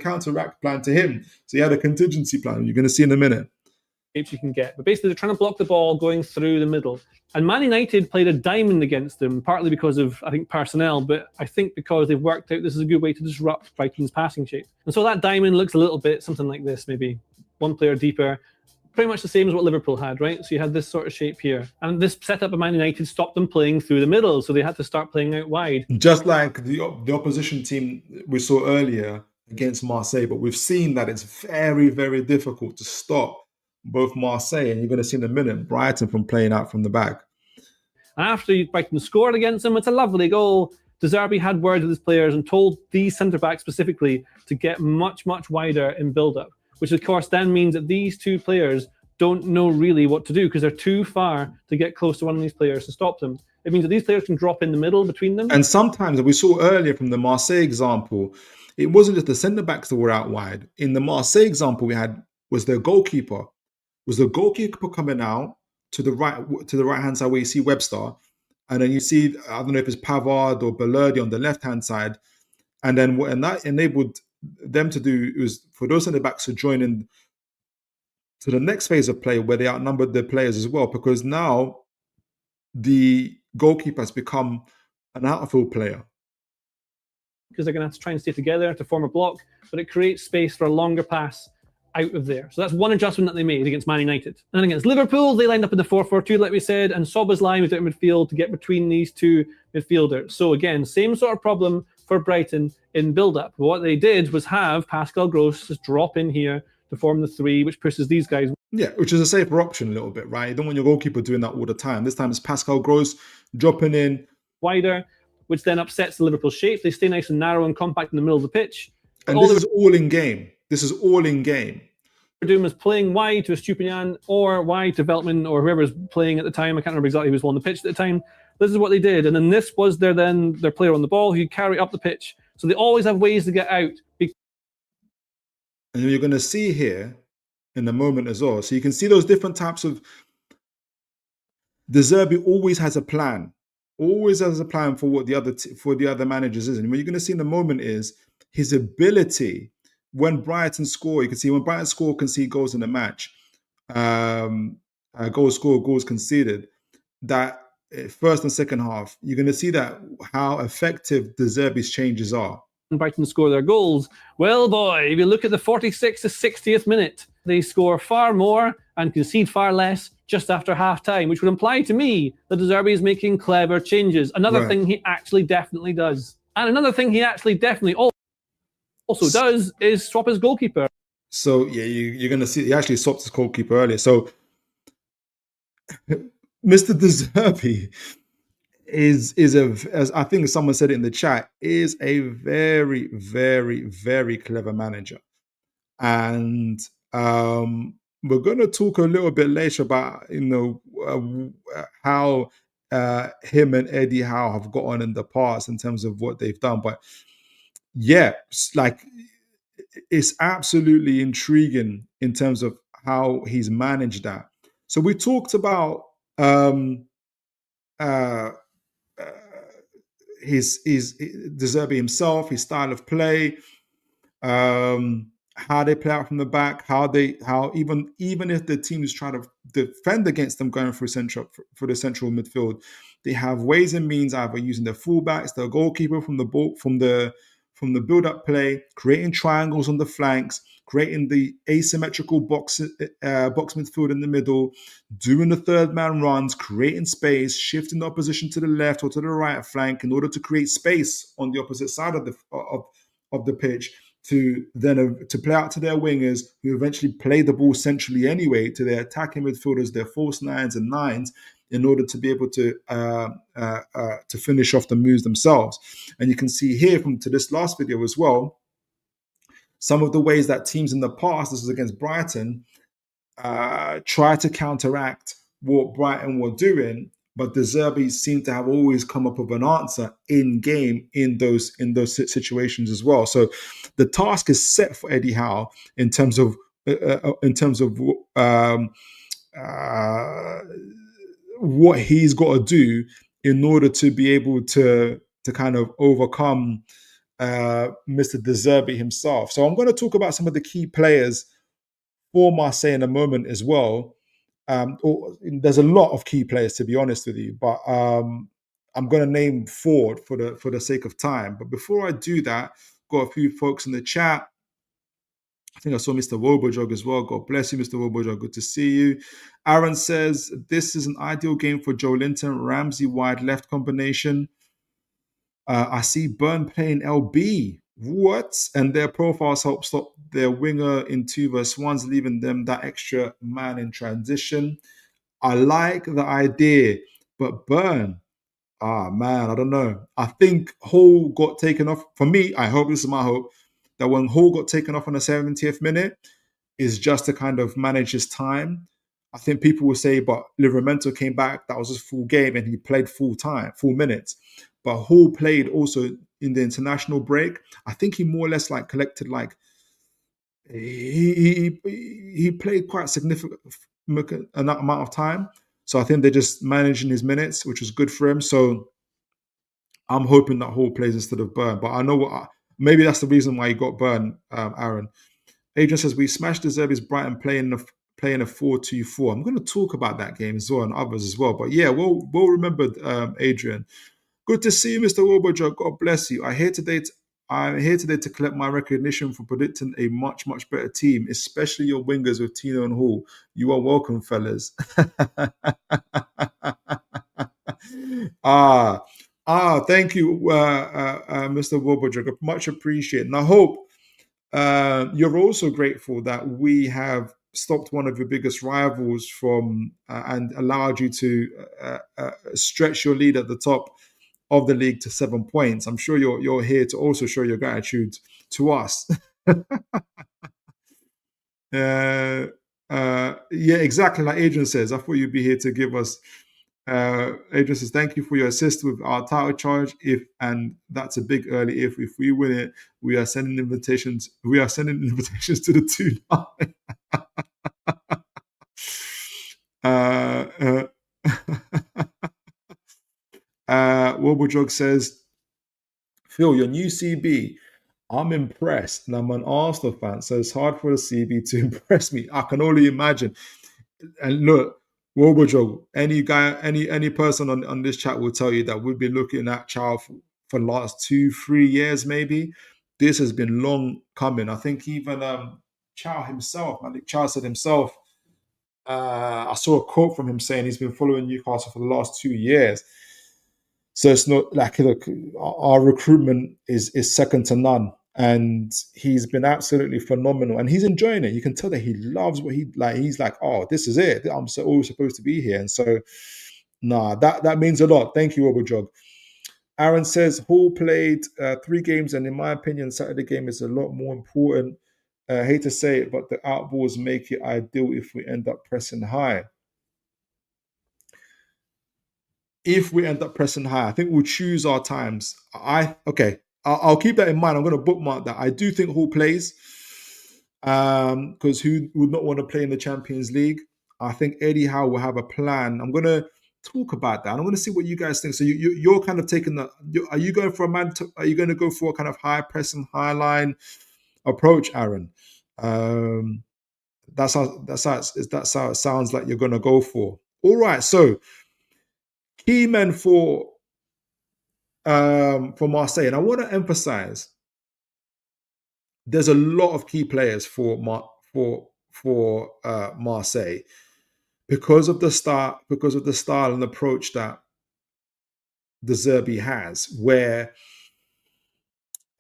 counteract plan to him. So he had a contingency plan. You're going to see in a minute. You can get, but basically they're trying to block the ball going through the middle. And Man United played a diamond against them, partly because of, I think, personnel, but I think because they've worked out this is a good way to disrupt Brighton's passing shape. And so that diamond looks a little bit something like this, maybe one player deeper, pretty much the same as what Liverpool had, right? So you had this sort of shape here. And this setup of Man United stopped them playing through the middle, so they had to start playing out wide. Just like the opposition team we saw earlier against Marseille, but we've seen that it's very, very difficult to stop both Marseille, and you're going to see in a minute, Brighton from playing out from the back. After Brighton scored against them, it's a lovely goal. De Zerbi had words with his players and told these centre-backs specifically to get much, much wider in build-up, which of course then means that these two players don't know really what to do because they're too far to get close to one of these players to stop them. It means that these players can drop in the middle between them. And sometimes, we saw earlier from the Marseille example, it wasn't just the centre-backs that were out wide. In the Marseille example we had was the goalkeeper coming out to the right-hand side where you see Webster, and then you see, I don't know if it's Pavard or Bellerdi on the left-hand side, and that enabled them to do was for those centre-backs to join in to the next phase of play where they outnumbered their players as well, because now the goalkeeper has become an outfield player. Because they're going to have to try and stay together to form a block, but it creates space for a longer pass out of there. So that's one adjustment that they made against Man United. And then against Liverpool, they lined up in the 4-4-2, like we said, and Szoboszlai was out in midfield to get between these two midfielders. So again, same sort of problem for Brighton in build-up. What they did was have Pascal Gross just drop in here to form the three, which pushes these guys. Yeah, which is a safer option a little bit, right? You don't want your goalkeeper doing that all the time. This time it's Pascal Gross dropping in wider, which then upsets the Liverpool shape. They stay nice and narrow and compact in the middle of the pitch. And this is all in game. This is all in game. They're doing is playing wide to a Stupinian or wide to Veltman or whoever's playing at the time. I can't remember exactly who was on the pitch at the time. This is what they did. And then this was their player on the ball who carry up the pitch. So they always have ways to get out. And you're going to see here in a moment as well. So you can see those different types of... De Zerbi always has a plan. Always has a plan for what the other managers is. And what you're going to see in a moment is his ability. When Brighton score, you can see when Brighton score, concede goals in the match, goals scored, goals conceded, that first and second half, you're going to see that how effective De Zerbi's changes are. Brighton score their goals. Well, boy, if you look at the 46th to 60th minute, they score far more and concede far less just after half-time, which would imply to me that De Zerbi is making clever changes. Another thing he actually definitely does. And another thing he actually definitely also does is swap his goalkeeper. So yeah, you're going to see he actually swapped his goalkeeper earlier. So Mr. De Zerbi is as I think someone said it in the chat, is a very, very, very clever manager. And we're going to talk a little bit later about how him and Eddie Howe have got on in the past in terms of what they've done. But yeah, like it's absolutely intriguing in terms of how he's managed that. So we talked about his De Zerbi himself, his style of play, how they play out from the back, how even if the team is trying to defend against them going through the central midfield, they have ways and means either using their fullbacks, their goalkeeper from the from the build-up play, creating triangles on the flanks, creating the asymmetrical box midfield in the middle, doing the third man runs, creating space, shifting the opposition to the left or to the right flank in order to create space on the opposite side of the pitch to then to play out to their wingers, who eventually play the ball centrally anyway to their attacking midfielders, their false nines and nines, in order to be able to finish off the moves themselves. And you can see here to this last video as well, some of the ways that teams in the past, this was against Brighton, try to counteract what Brighton were doing, but the Zerbies seem to have always come up with an answer in game in those situations as well. So the task is set for Eddie Howe in terms of what he's got to do in order to be able to kind of overcome Mr. De Zerbi himself. So I'm going to talk about some of the key players for Marseille in a moment as well. There's a lot of key players, to be honest with you, but I'm going to name 4 for the sake of time. But before I do that, got a few folks in the chat. I think I saw Mr. Wobojog as well. God bless you, Mr. Wobojog. Good to see you. Aaron says, this is an ideal game for Joe Linton. Ramsey wide left combination. I see Burn playing LB. What? And their profiles help stop their winger in 2v1s, leaving them that extra man in transition. I like the idea, but Burn, man, I don't know. I think Hall got taken off. For me, I hope, this is my hope, that when Hall got taken off on the 70th minute is just to kind of manage his time. I think people will say, but Livramento came back, that was his full game, and he played full minutes. But Hall played also in the international break. I think he more or less like collected he played quite significant amount of time. So I think they're just managing his minutes, which was good for him. So I'm hoping that Hall plays instead of Burn. But I know maybe that's the reason why he got Burn, Aaron. Adrian says, we smashed the Zerbi's Brighton playing a 4-2-4. I'm going to talk about that game as well and others as well. But yeah, we'll remember Adrian. Good to see you, Mr. Wobojog. God bless you. I'm here today to collect my recognition for predicting a much, much better team, especially your wingers with Tino and Hall. You are welcome, fellas. Thank you, Mr. Wobojog. Much appreciated. And I hope you're also grateful that we have stopped one of your biggest rivals from and allowed you to stretch your lead at the top of the league to 7 points. I'm sure you're here to also show your gratitude to us. Yeah, exactly like Adrian says. I thought you'd be here to give us. Adrian says, thank you for your assist with our title charge. And that's a big early if. If we win it, we are sending invitations. We are sending invitations to the 2-9. Wobojog says, Phil, your new CB, I'm impressed, and I'm an Arsenal fan, so it's hard for the CB to impress me. I can only imagine. And look, Wobojog, any person on this chat will tell you that we've been looking at Chow for the last 2-3 years, maybe. This has been long coming. I think even Chow himself, I think Chow said himself, I saw a quote from him saying he's been following Newcastle for the last 2 years. So it's not like, look, our recruitment is second to none. And he's been absolutely phenomenal. And he's enjoying it. You can tell that he loves what he like. He's like, oh, this is it. I'm always supposed to be here. And so, that means a lot. Thank you, Obojog. Aaron says, Hall played 3 games. And in my opinion, Saturday game is a lot more important. I hate to say it, but the outballs make it ideal if we end up pressing high. If we end up pressing high, I think we'll choose our times. I'll keep that in mind. I'm going to bookmark that. I do think Hall plays because who would not want to play in the Champions League? I think Eddie Howe will have a plan. I'm going to talk about that. I'm going to see what you guys think. So you're kind of taking the. Are you going for are you going to go for a kind of high pressing, high line approach, Aaron? That's how it sounds like you're going to go for. All right, so. Key men for Marseille, and I want to emphasize there's a lot of key players for Marseille because of the style and approach that De Zerbi has, where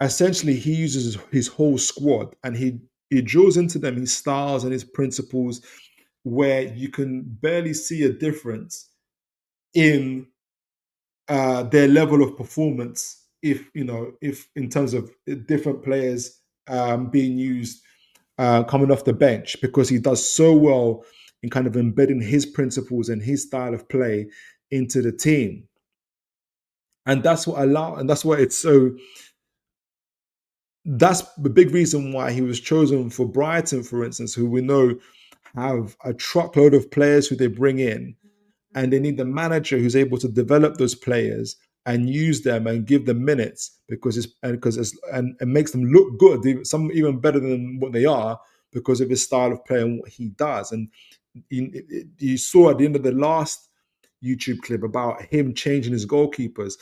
essentially he uses his whole squad and he drills into them his styles and his principles, where you can barely see a difference in their level of performance if in terms of different players being used coming off the bench, because he does so well in kind of embedding his principles and his style of play into the team. And that's what it's so that's the big reason why he was chosen for Brighton, for instance, who we know have a truckload of players who they bring in, and they need the manager who's able to develop those players and use them and give them minutes, and makes them look good, some even better than what they are, because of his style of play and what he does. And you saw at the end of the last YouTube clip about him changing his goalkeepers.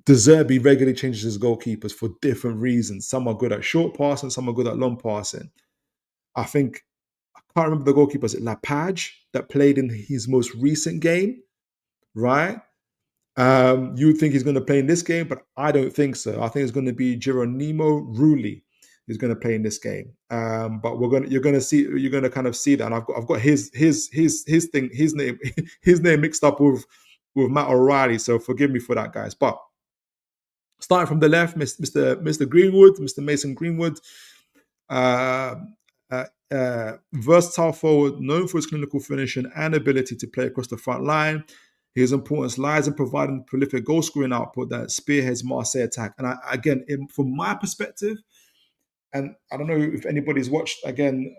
De Zerbi regularly changes his goalkeepers for different reasons. Some are good at short passing, some are good at long passing. I think, I can't remember the goalkeeper, is it Lapage that played in his most recent game, right? You would think he's going to play in this game, but I don't think so. I think it's going to be Geronimo Rulli who's going to play in this game. But you're going to kind of see that. And I've got his thing, his name, his name mixed up with Matt O'Reilly. So forgive me for that, guys. But starting from the left, Mr. Greenwood, Mr. Mason Greenwood, versatile forward, known for his clinical finishing and ability to play across the front line. His importance lies in providing prolific goal-scoring output that spearheads Marseille attack. And from my perspective, and I don't know if anybody's watched, again,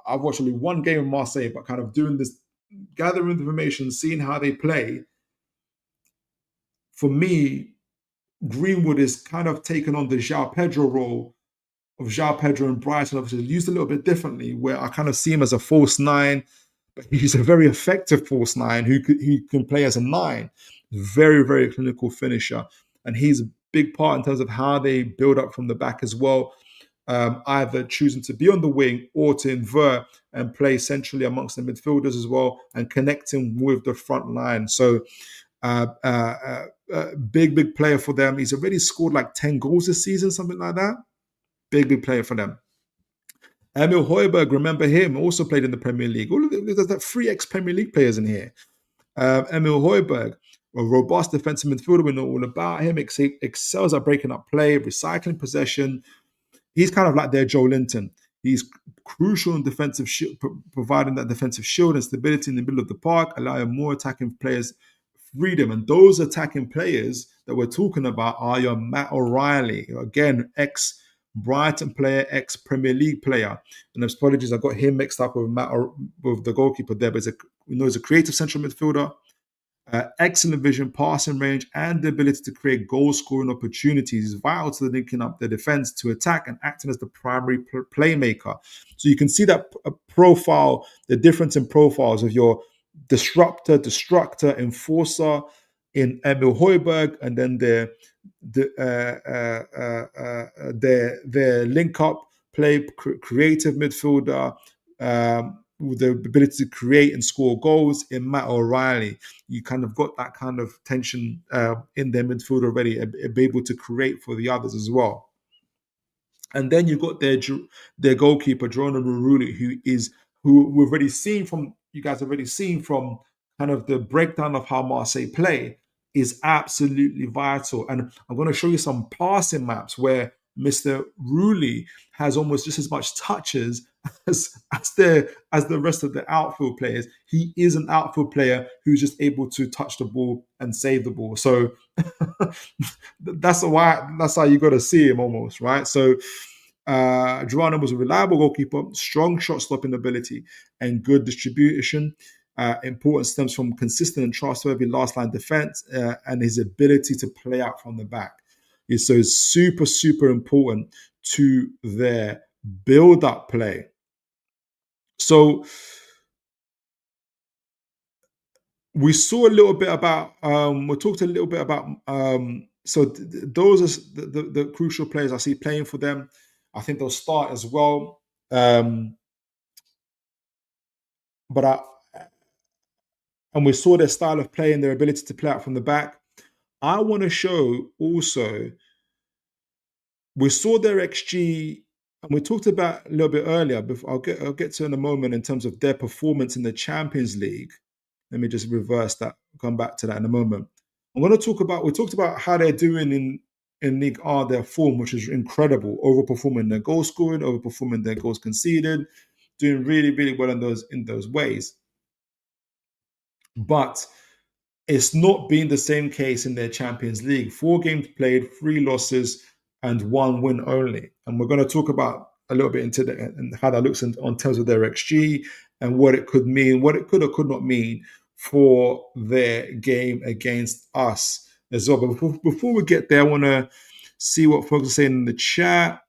I've watched only one game in Marseille, but kind of doing this, gathering information, seeing how they play, for me, Greenwood is kind of taken on the João Pedro role of João Pedro and Brighton. Obviously used a little bit differently, where I kind of see him as a false nine, but he's a very effective false nine who can play as a nine. Very, very clinical finisher. And he's a big part in terms of how they build up from the back as well, either choosing to be on the wing or to invert and play centrally amongst the midfielders as well and connecting with the front line. So big player for them. He's already scored like 10 goals this season, something like that. Big player for them. Emil Højbjerg, remember him, also played in the Premier League. There's that 3 ex-Premier League players in here. Emil Højbjerg, a robust defensive midfielder, we know all about him, excels at breaking up play, recycling possession. He's kind of like their Joe Linton. He's crucial in defensive providing that defensive shield and stability in the middle of the park, allowing more attacking players freedom. And those attacking players that we're talking about are your Matt O'Reilly, again, ex-Brighton player, ex-Premier League player. And apologies, I got him mixed up with with the goalkeeper there, but he's a creative central midfielder, excellent vision, passing range, and the ability to create goal-scoring opportunities is vital to linking up the defense to attack and acting as the primary playmaker. So you can see that profile, the difference in profiles of your disruptor, destructor, enforcer in Emil Højbjerg, and then their link-up play, creative midfielder, with the ability to create and score goals in Matt O'Reilly. You kind of got that kind of tension in their midfield already, be able to create for the others as well. And then you've got their goalkeeper, Geronimo Rulli, who we've already seen from, you guys have already seen from kind of the breakdown of how Marseille play, is absolutely vital. And I'm going to show you some passing maps where Mr. Rulli has almost just as much touches as the rest of the outfield players. He is an outfield player who's just able to touch the ball and save the ball. So that's how you got to see him almost, right? So Geronimo was a reliable goalkeeper, strong shot stopping ability, and good distribution. Importance stems from consistent and trustworthy last line defense and his ability to play out from the back. So super, super important to their build-up play. So we saw a little bit about, we talked a little bit about, those are the crucial players I see playing for them. I think they'll start as well. But and we saw their style of play and their ability to play out from the back. I want to show also, we saw their XG, and we talked about a little bit earlier. Before I'll get to in a moment in terms of their performance in the Champions League. Let me just reverse that. Come back to that in a moment. I'm going to talk about. We talked about how they're doing in League R, their form, which is incredible, overperforming their goal scoring, overperforming their goals conceded, doing really, really well in those ways. But it's not been the same case in their Champions League. 4 games played, 3 losses, and 1 win only. And we're going to talk about a little bit into and how that looks on terms of their XG and what it could mean, what it could or could not mean for their game against us as well. But before we get there, I want to see what folks are saying in the chat.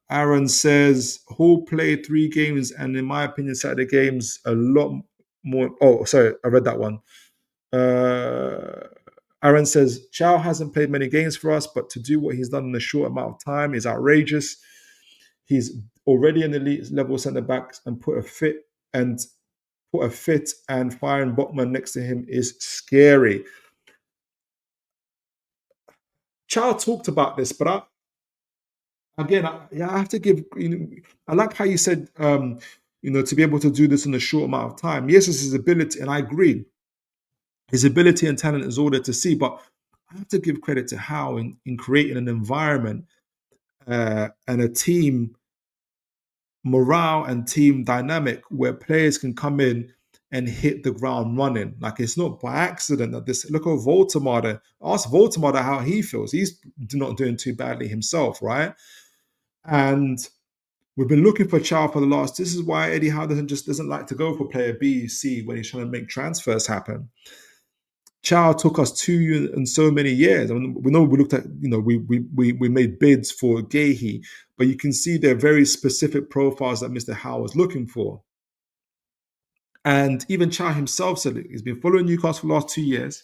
Aaron says Hall played 3 games, and in my opinion, Saturday games a lot more. Oh, sorry, I read that one. Aaron says Chow hasn't played many games for us, but to do what he's done in a short amount of time is outrageous. He's already an elite level centre back, and put a fit and firing Botman next to him is scary. Chow talked about this, but I have to give. I like how you said, to be able to do this in a short amount of time. Yes, it's his ability, and I agree. His ability and talent is all there to see, but I have to give credit to Howe in creating an environment and a team morale and team dynamic where players can come in and hit the ground running. Like, it's not by accident that this. Look at Voldemort. Ask Voldemort how he feels. He's not doing too badly himself, right? And we've been looking for Chow for the last. This is why Eddie Howe doesn't like to go for player B, C when he's trying to make transfers happen. Chow took us 2 and so many years. I mean, we know we looked at, we made bids for Gahey, but you can see they're very specific profiles that Mr. Howe was looking for. And even Chow himself said it. He's been following Newcastle for the last 2 years.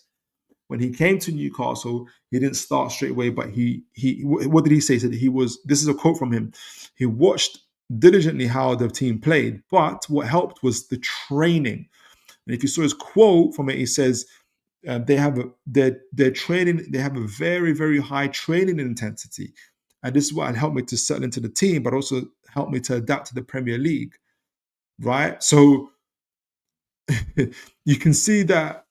When he came to Newcastle, he didn't start straight away, but he what did he say? He said he was, this is a quote from him, he watched diligently how the team played, but what helped was the training. And if you saw his quote from it, he says they have their training, they have a very, very high training intensity. And this is what helped me to settle into the team, but also helped me to adapt to the Premier League, right? So you can see that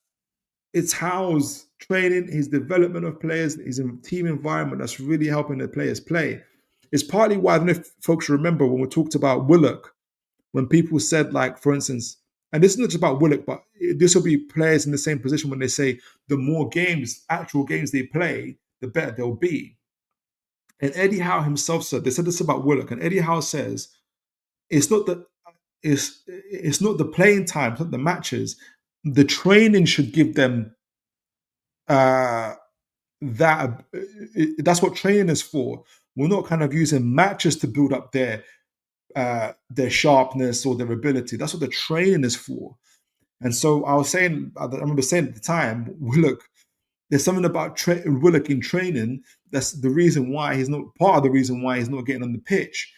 it's Howe's training, his development of players, his team environment that's really helping the players play. It's partly why, I don't know if folks remember when we talked about Willock, when people said, like, for instance, and this is not just about Willock, but this will be players in the same position when they say the more games, actual games they play, the better they'll be. And Eddie Howe himself said, they said this about Willock, and Eddie Howe says, it's not the playing time, it's not the matches. The training should give them that's what training is for. We're not kind of using matches to build up their sharpness or their ability. That's what the training is for. And so I remember saying at the time, Willock, there's something about Willock in training that's the reason why he's not part of the reason why he's not getting on the pitch.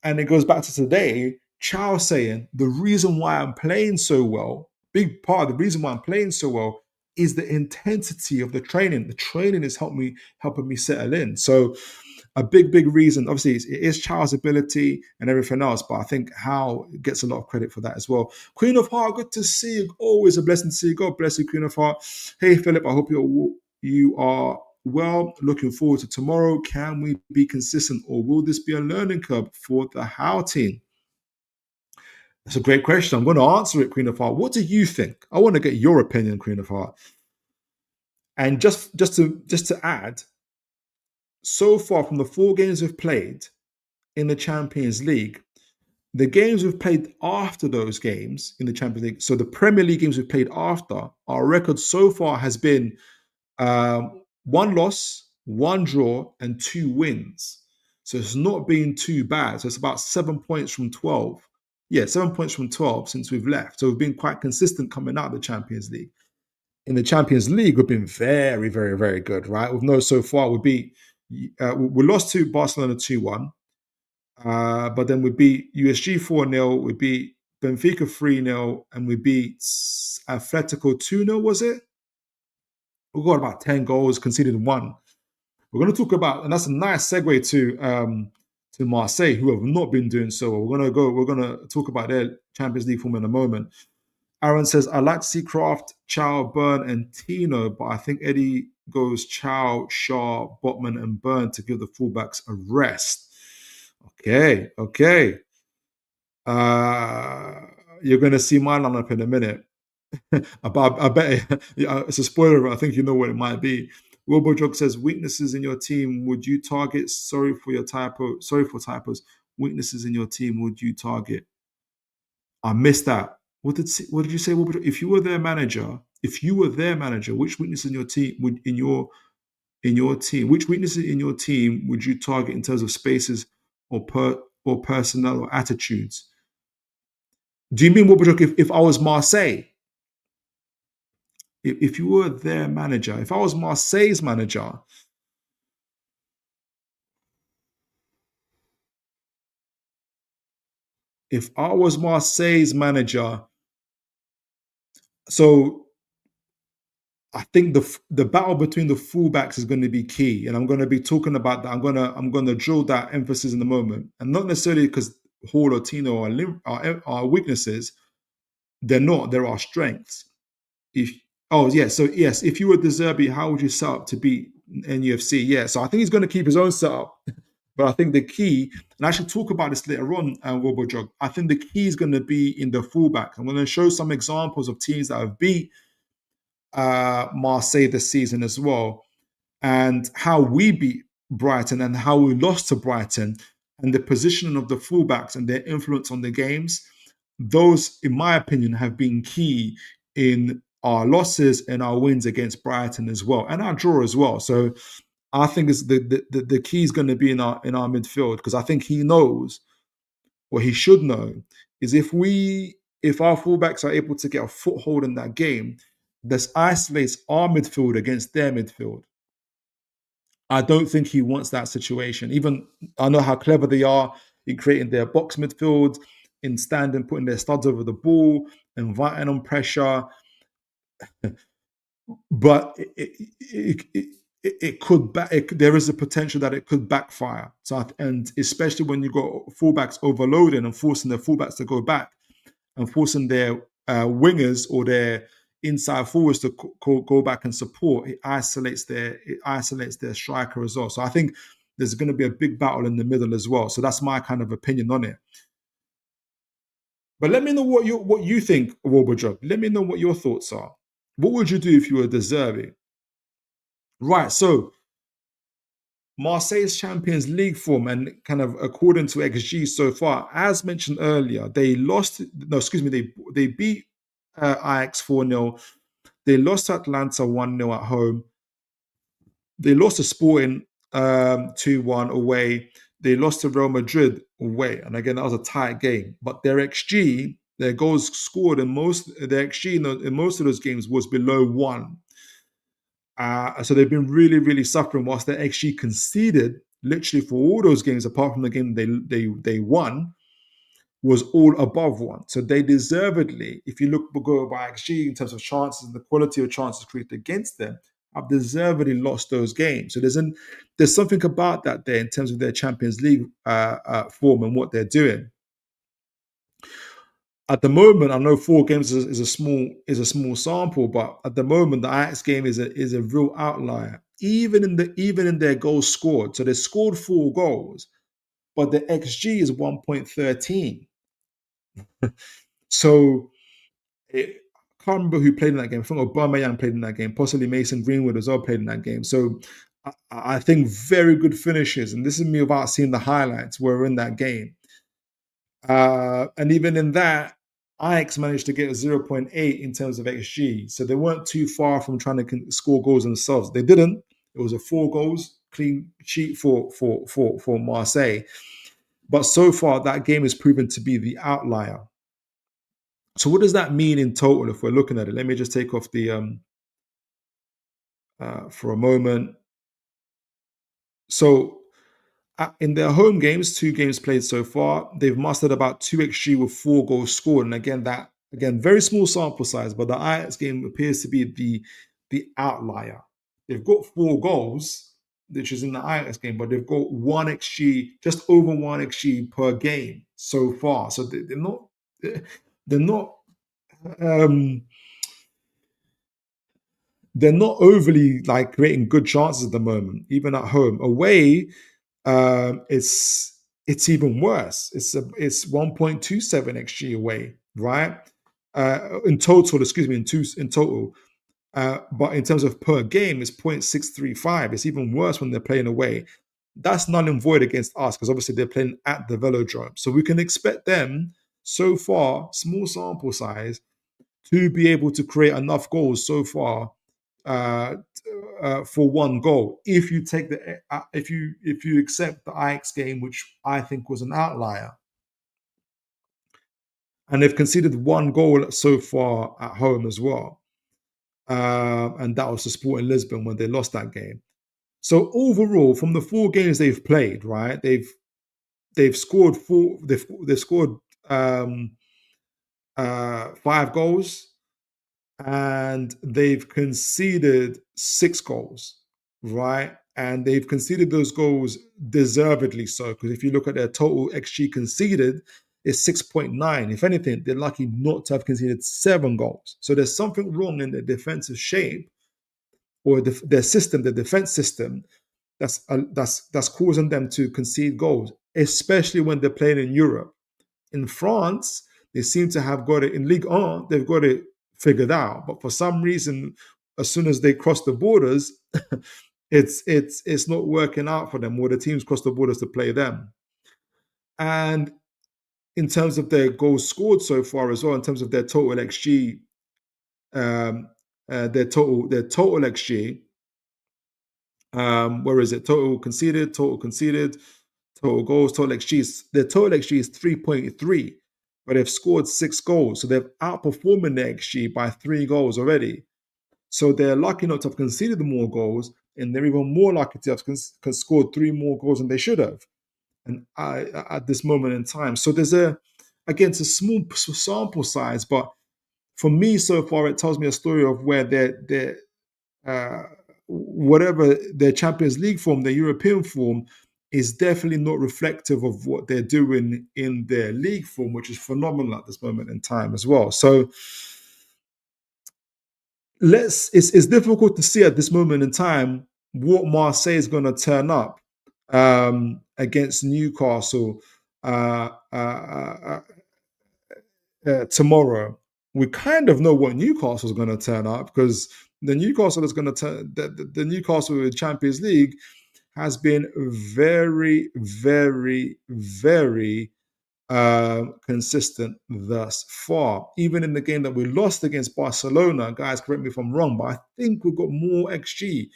And it goes back to today, Chow saying the reason why I'm playing so well, big part of the reason why I'm playing so well is the intensity of the training. The training is helping me settle in. So a big reason, obviously, it is Chow's ability and everything else, but I think Howe gets a lot of credit for that as well. Queen of Heart, good to see you. Always a blessing to see you. God bless you, Queen of Heart. Hey, Philip, I hope you are well. Looking forward to tomorrow. Can we be consistent, or will this be a learning curve for the Howe team? That's a great question. I'm going to answer it, Queen of Heart. What do you think? I want to get your opinion, Queen of Heart. And just to add, so far from the 4 games we've played in the Champions League, the games we've played after those games in the Champions League, so the Premier League games we've played after, our record so far has been 1 loss, 1 draw, and 2 wins. So it's not been too bad. So it's about 7 points from 12. Yeah, 7 points from 12 since we've left. So we've been quite consistent coming out of the Champions League. in the Champions League, we've been very, very, very good, right? We've known so far we lost to Barcelona 2-1, but then we beat USG 4-0, we beat Benfica 3-0, and we beat Atletico 2-0, was it? We got about 10 goals, conceded one. We're going to talk about, and that's a nice segue to Marseille, who have not been doing so well. We're going to talk about their Champions League form in a moment. Aaron says, I like to see Kraft, Chow, Burn, and Tino, but I think Eddie goes Chow, Shaw, Botman, and Burn to give the fullbacks a rest. Okay. You're going to see my lineup in a minute. I bet it's a spoiler. I think you know what it might be. RoboJog says, weaknesses in your team, would you target? Sorry for typos. Weaknesses in your team, would you target? I missed that. What did you say? If you were their manager, which weaknesses in your team would which weaknesses in your team would you target in terms of spaces or personnel or attitudes? Do you mean if I was Marseille? If you were their manager, if I was Marseille's manager, so I think the battle between the fullbacks is going to be key, and I'm going to be talking about that. I'm going to drill that emphasis in a moment, and not necessarily because Hall or Tino are weaknesses. They're not. There are strengths. If you were De Zerbi, how would you set up to beat NUFC? Yeah, so I think he's going to keep his own setup, but I think the key, and I should talk about this later on, RoboJog. I think the key is going to be in the fullback. I'm going to show some examples of teams that have beat Marseille this season as well, and how we beat Brighton and how we lost to Brighton, and the positioning of the fullbacks and their influence on the games. Those, in my opinion, have been key in our losses and our wins against Brighton as well, and our draw as well. So I think it's the key is going to be in our midfield, because I think he knows, or he should know, is if our fullbacks are able to get a foothold in that game, this isolates our midfield against their midfield. I don't think he wants that situation. Even I know how clever they are in creating their box midfield, in standing, putting their studs over the ball, inviting on pressure. But there is a potential that it could backfire. So, and especially when you got fullbacks overloading and forcing their fullbacks to go back and forcing their wingers or their inside forwards to go back and support, it isolates their striker as well. So I think there's going to be a big battle in the middle as well. So that's my kind of opinion on it. But let me know what you think, RoboJog. Let me know what your thoughts are. What would you do if you were De Zerbi? Right, so Marseille's Champions League form, and kind of according to XG so far, as mentioned earlier, they beat Ajax 4-0. They lost to Atlanta 1-0 at home. They lost to Sporting 2-1 away. They lost to Real Madrid away. And again, that was a tight game. But their XG, their goals scored in most of those games was below 1. So they've been really, really suffering, whilst their XG conceded, literally for all those games, apart from the game they won, was all above 1. So they deservedly, if you go by XG in terms of chances and the quality of chances created against them, have deservedly lost those games. So there's something about that there in terms of their Champions League form and what they're doing. At the moment, I know 4 games is a small sample, but at the moment the Ajax game is a real outlier. Even in their goals scored, so they scored 4 goals, but the XG is 1.13. So I can't remember who played in that game. I think Aubameyang played in that game. Possibly Mason Greenwood as well played in that game. So I think very good finishes, and this is me without seeing the highlights, were in that game. And even in that, Ajax managed to get a 0.8 in terms of XG. So they weren't too far from trying to score goals themselves. They didn't. It was a 4 goals clean sheet for Marseille. But so far, that game has proven to be the outlier. So what does that mean in total if we're looking at it? Let me just take off the for a moment. So in their home games, 2 games played so far, they've mustered about 2 XG with 4 goals scored. And again, very small sample size, but the Ajax game appears to be the outlier. They've got 4 goals, which is in the Ajax game, but they've got 1 XG, just over 1 XG per game so far. So they're not they're not overly like creating good chances at the moment, even at home. Away, it's even worse. It's 1.27 xG away, right? In total, excuse me, in total. But in terms of per game, it's 0.635. It's even worse when they're playing away. That's null and void against us because obviously they're playing at the Velodrome. So we can expect them so far, small sample size, to be able to create enough goals so far uh, for 1 goal. If you take if you accept the Ajax game, which I think was an outlier, and they've conceded 1 goal so far at home as well, and that was to Sporting Lisbon when they lost that game. So overall, from the 4 games they've played, right, they've scored 4. They've scored 5 goals. And they've conceded 6 goals, right? And they've conceded those goals deservedly so, because if you look at their total XG conceded, it's 6.9. If anything, they're lucky not to have conceded 7 goals. So there's something wrong in their defensive shape or their system, the defense system, that's causing them to concede goals, especially when they're playing in Europe. In France, they seem to have got it in Ligue 1, they've got it figured out. But for some reason, as soon as they cross the borders, it's not working out for them, or the teams cross the borders to play them. And in terms of their goals scored so far as well, in terms of their total XG, their total XG, where is it? Total conceded, total goals, total XG. Their total XG is 3.3. But they've scored 6 goals. So they've outperformed their XG by 3 goals already. So they're lucky not to have conceded more goals, and they're even more lucky to have scored 3 more goals than they should have. And at this moment in time. So there's it's a small sample size, but for me so far, it tells me a story of where they're whatever their Champions League form, their European form, is definitely not reflective of what they're doing in their league form, which is phenomenal at this moment in time as well. So it's difficult to see at this moment in time what Marseille is going to turn up against Newcastle tomorrow. We kind of know what Newcastle is going to turn up, because the Newcastle is going to turn the Newcastle in the Champions League has been very, very, very consistent thus far. Even in the game that we lost against Barcelona, guys, correct me if I'm wrong, but I think we've got more XG,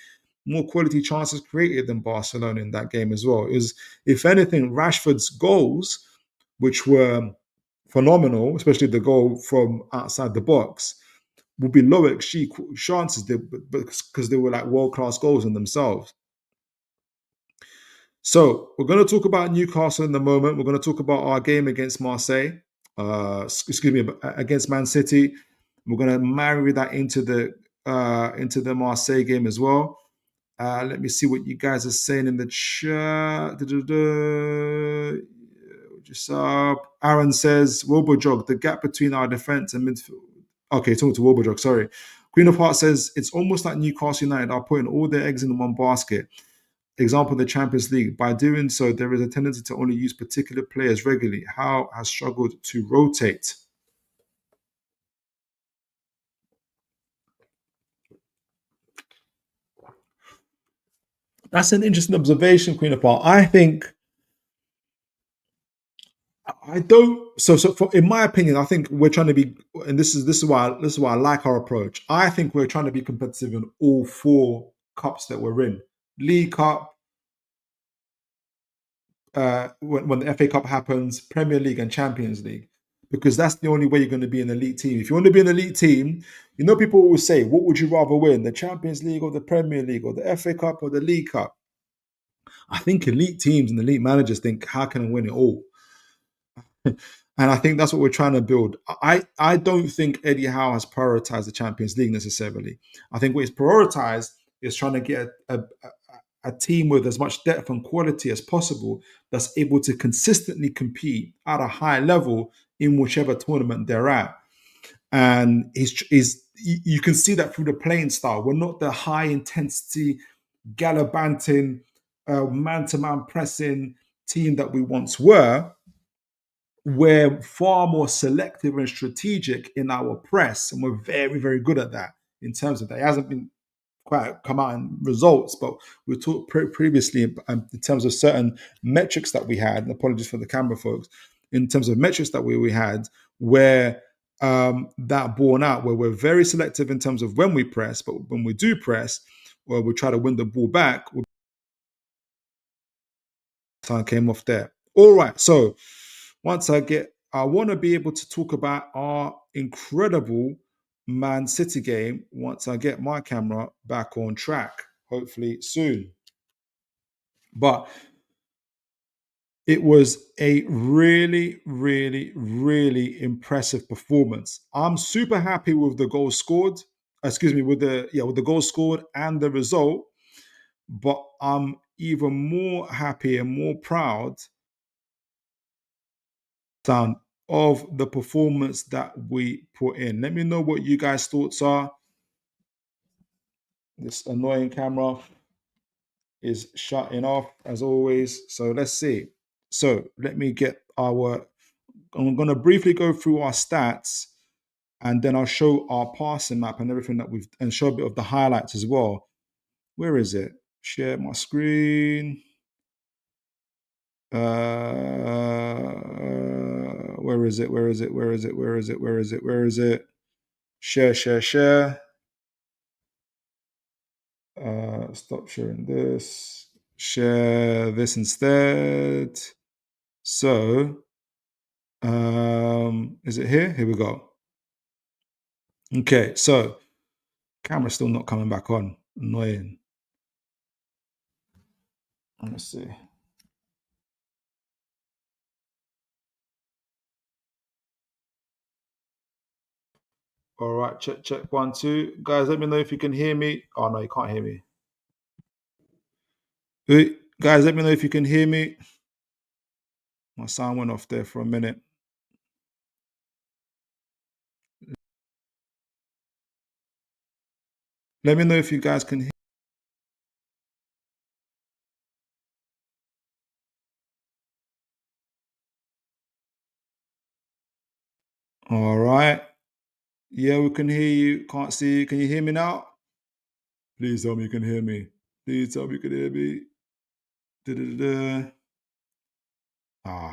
more quality chances created than Barcelona in that game as well. Is, if anything, Rashford's goals, which were phenomenal, especially the goal from outside the box, would be lower XG chances because they were like world-class goals in themselves. So we're going to talk about Newcastle in a moment. We're going to talk about our game against Marseille, against Man City. We're going to marry that into the Marseille game as well. Let me see what you guys are saying in the chat. Just Aaron says, Wobojog, the gap between our defense and midfield. Okay, talking to Wobojog, sorry. Queen of Hearts says, it's almost like Newcastle United are putting all their eggs in one basket. Example, the Champions League. By doing so, there is a tendency to only use particular players regularly. Howe has struggled to rotate. That's an interesting observation, Queen of Hearts. I think I don't. In my opinion, I think we're trying to be, and this is why I like our approach. I think we're trying to be competitive in all 4 cups that we're in: League Cup, when the FA Cup happens, Premier League, and Champions League. because that's the only way you're going to be an elite team. If you want to be an elite team, you know, people always say, what would you rather win, the Champions League or the Premier League or the FA Cup or the League Cup? I think elite teams and elite managers think, how can I win it all? And I think that's what we're trying to build. I don't think Eddie Howe has prioritized the Champions League necessarily. I think what he's prioritized is trying to get a team with as much depth and quality as possible that's able to consistently compete at a high level in whichever tournament they're at. And you can see that through the playing style. We're not the high intensity, gallivanting, man-to-man pressing team that we once were. We're far more selective and strategic in our press, and we're very, very good at that in terms of that. It hasn't been quite come out in results, but we talked previously in terms of certain metrics that we had, and apologies for the camera folks, in terms of metrics that we had, where that borne out, where we're very selective in terms of when we press, but when we do press, well, we try to win the ball back. Time came off there. All right, so once I want to be able to talk about our incredible Man City game once I get my camera back on track, hopefully soon. But it was a really, really, really impressive performance. I'm super happy with the goal scored. With the goal scored and the result. But I'm even more happy and more proud of the performance that we put in. Let me know what you guys' thoughts are. This annoying camera is shutting off as always. So let's see. So let me get I'm going to briefly go through our stats, and then I'll show our passing map and everything that and show a bit of the highlights as well. Where is it? Share my screen. Where is it? Where is it? Where is it? Where is it? Where is it? Where is it? Share. Stop sharing this. Share this instead. So, is it here? Here we go. Okay, so camera's still not coming back on. Annoying. Let's see. All right, check 1, 2. Guys, let me know if you can hear me. Oh, no, you can't hear me. Hey, guys, let me know if you can hear me. My sound went off there for a minute. Let me know if you guys can hear. All right. Yeah, we can hear you. Can't see you. Can you hear me now? Please tell me you can hear me. Please tell me you can hear me. Da-da-da-da.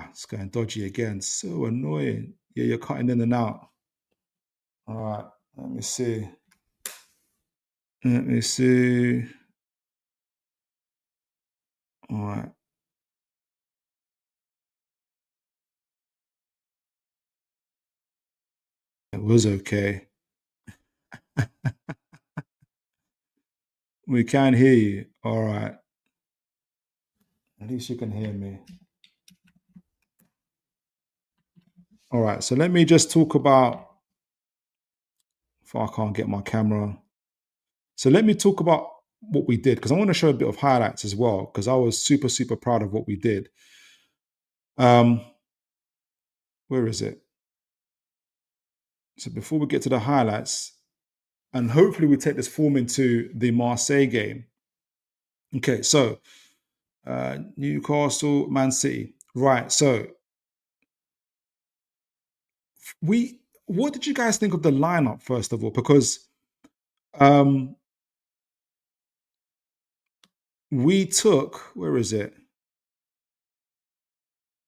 It's going dodgy again. So annoying. Yeah, you're cutting in and out. All right. Let me see. All right. It was okay. We can hear you. All right. At least you can hear me. All right. So let me just talk about, if I can't get my camera. So let me talk about what we did, because I want to show a bit of highlights as well, because I was super, super proud of what we did. Where is it? So before we get to the highlights, and hopefully we take this form into the Marseille game. Okay, so Newcastle, Man City. Right, so what did you guys think of the lineup, first of all? Because we took, where is it?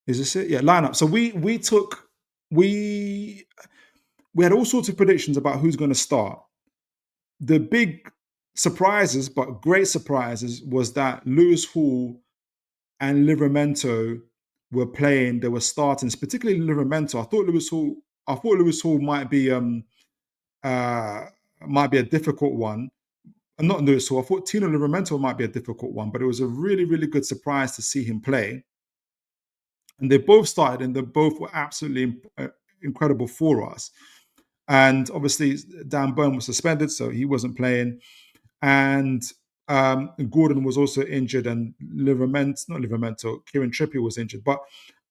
Is this it? Yeah, lineup. So we had all sorts of predictions about who's going to start. The big surprises, but great surprises, was that Lewis Hall and Livramento were playing. They were starting, particularly Livramento. I thought Lewis Hall I thought Lewis Hall might be a difficult one. And not Lewis Hall. I thought Tino Livramento might be a difficult one, but it was a really, really good surprise to see him play. And they both started, and they both were absolutely incredible for us. And obviously, Dan Burn was suspended, so he wasn't playing. And Gordon was also injured, and Kieran Trippier was injured. But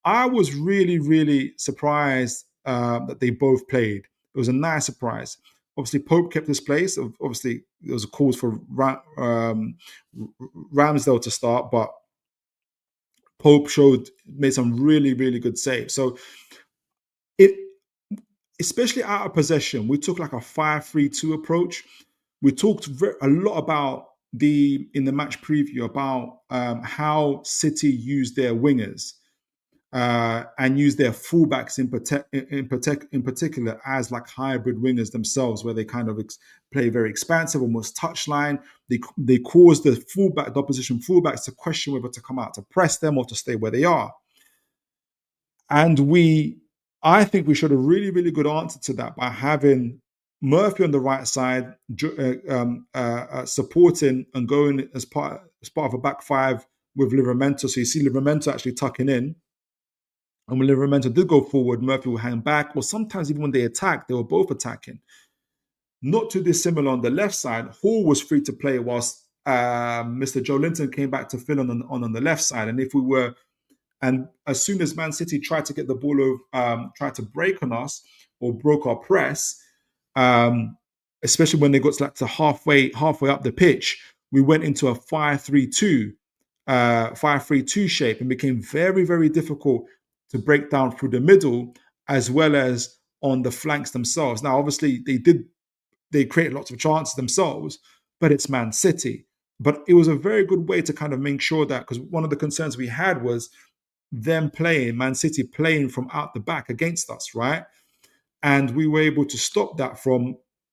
I was really, really surprised that they both played. It was a nice surprise. Obviously, Pope kept his place. Obviously, there was a call for Ramsdale to start, but Pope made some really, really good saves. So especially out of possession, we took like a 5-3-2 approach. We talked a lot about in the match preview about how City used their wingers and use their fullbacks in particular as like hybrid wingers themselves, where they kind of play very expansive, almost touchline. They cause the opposition fullbacks to question whether to come out to press them or to stay where they are. And I think we showed a really, really good answer to that by having Murphy on the right side, supporting and going as part of a back five with Livramento. So you see Livramento actually tucking in. And when Livramento did go forward, Murphy will hang back. Or sometimes even when they attacked, they were both attacking. Not too dissimilar on the left side. Hall was free to play whilst Mr. Joe Linton came back to fill on the left side. And as soon as Man City tried to get the ball over, tried to break on us or broke our press, especially when they got to halfway up the pitch, we went into a 5-3-2 shape and became very, very difficult to break down through the middle as well as on the flanks themselves. Now, obviously, they created lots of chances themselves, but it's Man City. But it was a very good way to kind of make sure that, because one of the concerns we had was them Man City playing from out the back against us, right? And we were able to stop that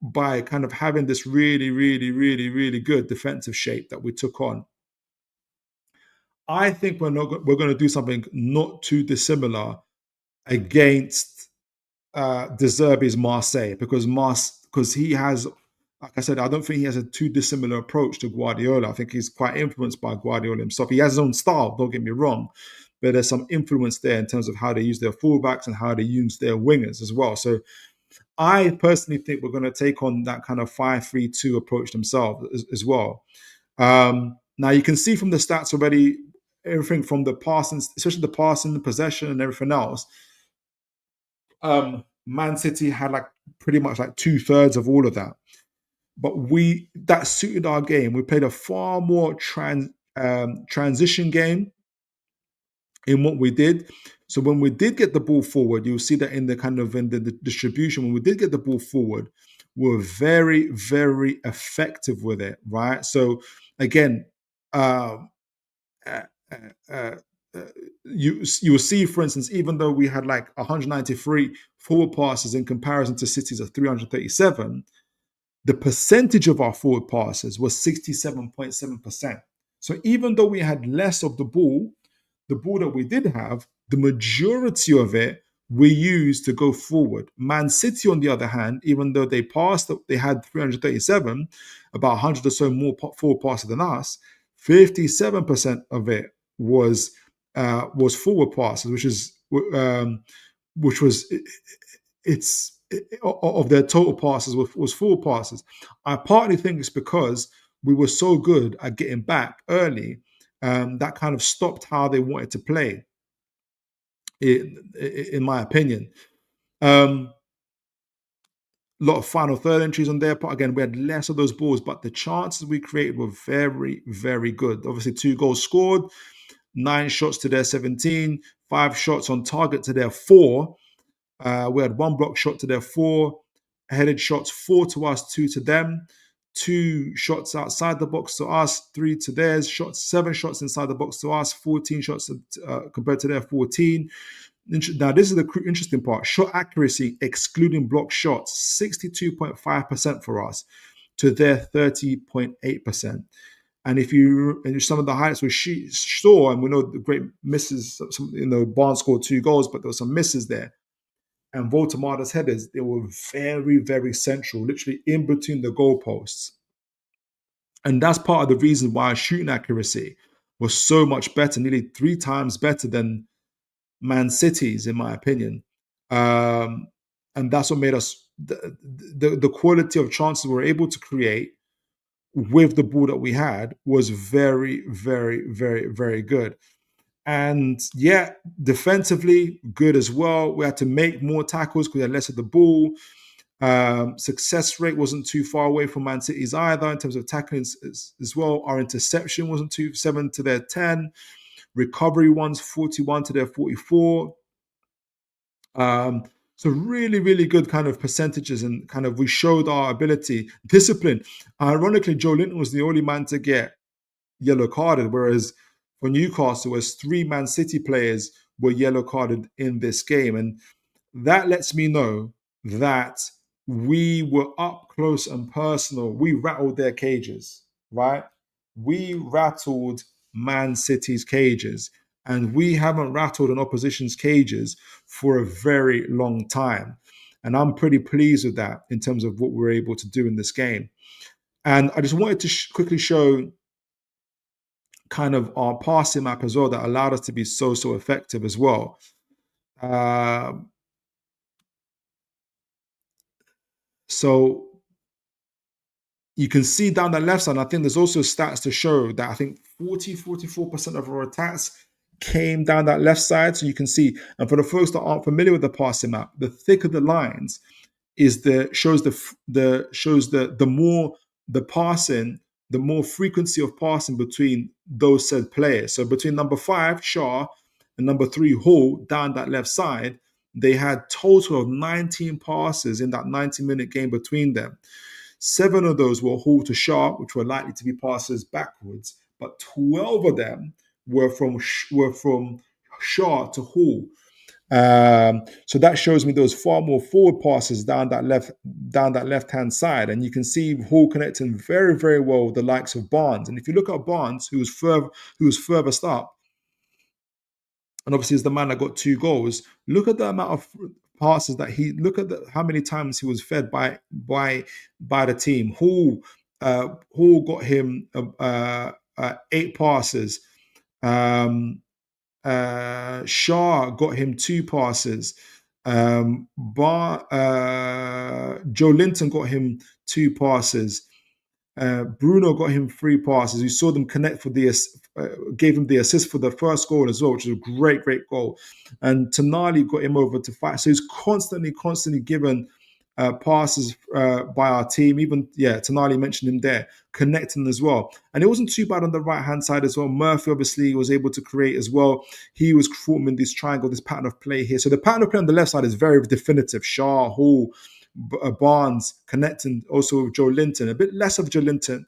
by kind of having this really, really, really, really good defensive shape that we took on. I think we're going to do something not too dissimilar against De Zerbi's Marseille, because he has, like I said, I don't think he has a too dissimilar approach to Guardiola. I think he's quite influenced by Guardiola himself. He has his own style, don't get me wrong, but there's some influence there in terms of how they use their fullbacks and how they use their wingers as well. So I personally think we're going to take on that kind of 5-3-2 approach themselves as well. Now you can see from the stats already, everything from the passing, especially the passing, the possession and everything else. Man City had like pretty much like 2/3 of all of that. But that suited our game. We played a far more transition game in what we did. So when we did get the ball forward, you'll see that in the distribution, when we did get the ball forward, we were very, very effective with it, right? So again, you will see, for instance, even though we had like 193 forward passes in comparison to City's of 337, the percentage of our forward passes was 67.7%. So even though we had less of the ball that we did have, the majority of it we used to go forward. Man City, on the other hand, even though they had 337, about 100 or so more forward passes than us, 57% of it was forward passes, which was of their total passes was forward passes. I partly think it's because we were so good at getting back early, that kind of stopped how they wanted to play, in my opinion. A lot of final third entries on their part. Again, we had less of those balls, but the chances we created were very, very good. Obviously, 2 goals scored, 9 shots to their 17, 5 shots on target to their 4. We had 1 block shot to their 4, headed shots 4 to us, 2 to them, 2 shots outside the box to us, 3 to theirs, 7 shots inside the box to us, 14 shots compared to their 14. Now, this is the interesting part. Shot accuracy, excluding block shots, 62.5% for us to their 30.8%. And some of the highlights we saw, and we know the great misses, Barnes scored 2 goals, but there were some misses there. and Voltemada's headers, they were very, very central, literally in between the goalposts. And that's part of the reason why shooting accuracy was so much better, nearly 3 times better than Man City's, in my opinion. And that's what made us the quality of chances we were able to create with the ball that we had was very, very, very, very good. And yeah, defensively, good as well. We had to make more tackles because we had less of the ball. Success rate wasn't too far away from Man City's either in terms of tackling as well. Our interception wasn't too 7 to their 10. Recovery ones 41 to their 44. So really, really good kind of percentages, and kind of we showed our ability, discipline. Ironically, Joe Linton was the only man to get yellow carded, whereas for Newcastle, as 3 Man City players were yellow carded in this game. And that lets me know that we were up close and personal. We rattled their cages, right? We rattled Man City's cages, and we haven't rattled an opposition's cages for a very long time. And I'm pretty pleased with that in terms of what we're able to do in this game. And I just wanted to quickly show kind of our passing map as well that allowed us to be so effective as well. So you can see down the left side, I think there's also stats to show that I think 44% of our attacks came down that left side. So you can see, and for the folks that aren't familiar with the passing map, the thicker the lines is shows the more the passing, the more frequency of passing between those said players. So between number 5, Shaw, and number 3, Hall, down that left side, they had total of 19 passes in that 90-minute game between them. 7 of those were Hall to Shaw, which were likely to be passes backwards, but 12 of them were from Shaw to Hall. So that shows me there was far more forward passes down that left-hand side, and you can see Hall connecting very, very well with the likes of Barnes. And if you look at Barnes, who was furthest up, and obviously is the man that got 2 goals. Look at the amount of passes that how many times he was fed by the team. Hall got him 8 passes. Shaw got him 2 passes. Joe Linton got him 2 passes. Bruno got him 3 passes. You saw them connect for gave him the assist for the first goal as well, which is a great goal. And Tonali got him over to 5. So he's constantly given passes by our team. Even, Tonali mentioned him there, connecting as well. And it wasn't too bad on the right-hand side as well. Murphy obviously was able to create as well. He was forming this triangle, this pattern of play here. So the pattern of play on the left side is very definitive. Shaw, Hall, Barnes connecting also with Joe Linton. A bit less of Joe Linton,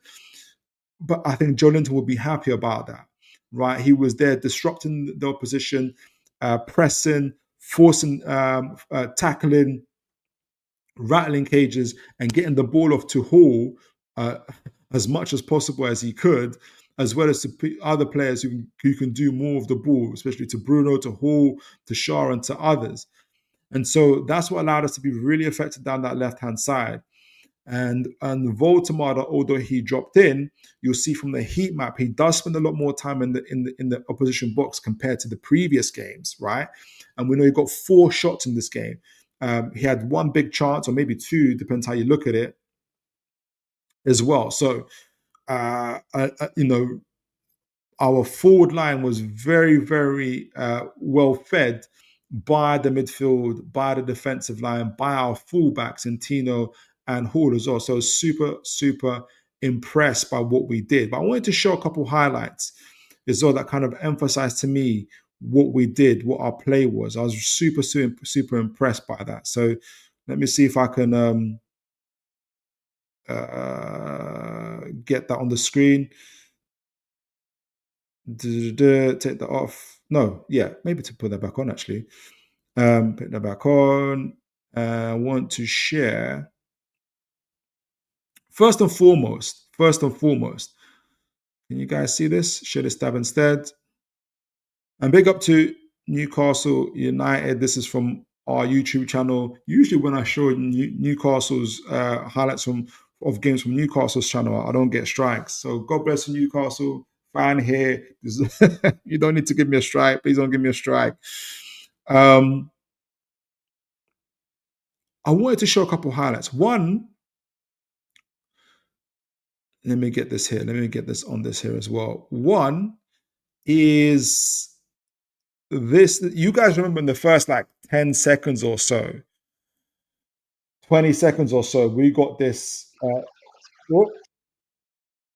but I think Joe Linton would be happy about that, right? He was there disrupting the opposition, pressing, forcing, tackling, rattling cages, and getting the ball off to Hall as much as possible as he could, as well as to other players who can do more of the ball, especially to Bruno, to Hall, to Shaw, and to others. And so that's what allowed us to be really effective down that left-hand side. And Voltemada, although he dropped in, you'll see from the heat map, he does spend a lot more time in the opposition box compared to the previous games, right? And we know he got 4 shots in this game. He had 1 big chance, or maybe 2, depends how you look at it, as well. So, our forward line was very, very well fed by the midfield, by the defensive line, by our fullbacks in Tino and Hall as well. So super impressed by what we did. But I wanted to show a couple highlights as well that kind of emphasized to me what we did, what our play was. I was super impressed by that. So let me see if I can get that on the screen. Take that off. No, maybe to put that back on actually. Put that back on. I want to share. First and foremost, can you guys see this? Share this tab instead. And big up to Newcastle United. This is from our YouTube channel. Usually when I show Newcastle's highlights of games from Newcastle's channel, I don't get strikes. So God bless Newcastle fan here. You don't need to give me a strike. Please don't give me a strike. I wanted to show a couple highlights. One, let me get this here. Let me get this on this here as well. One is this. You guys remember in the first like 10 seconds or so, 20 seconds or so, we got this.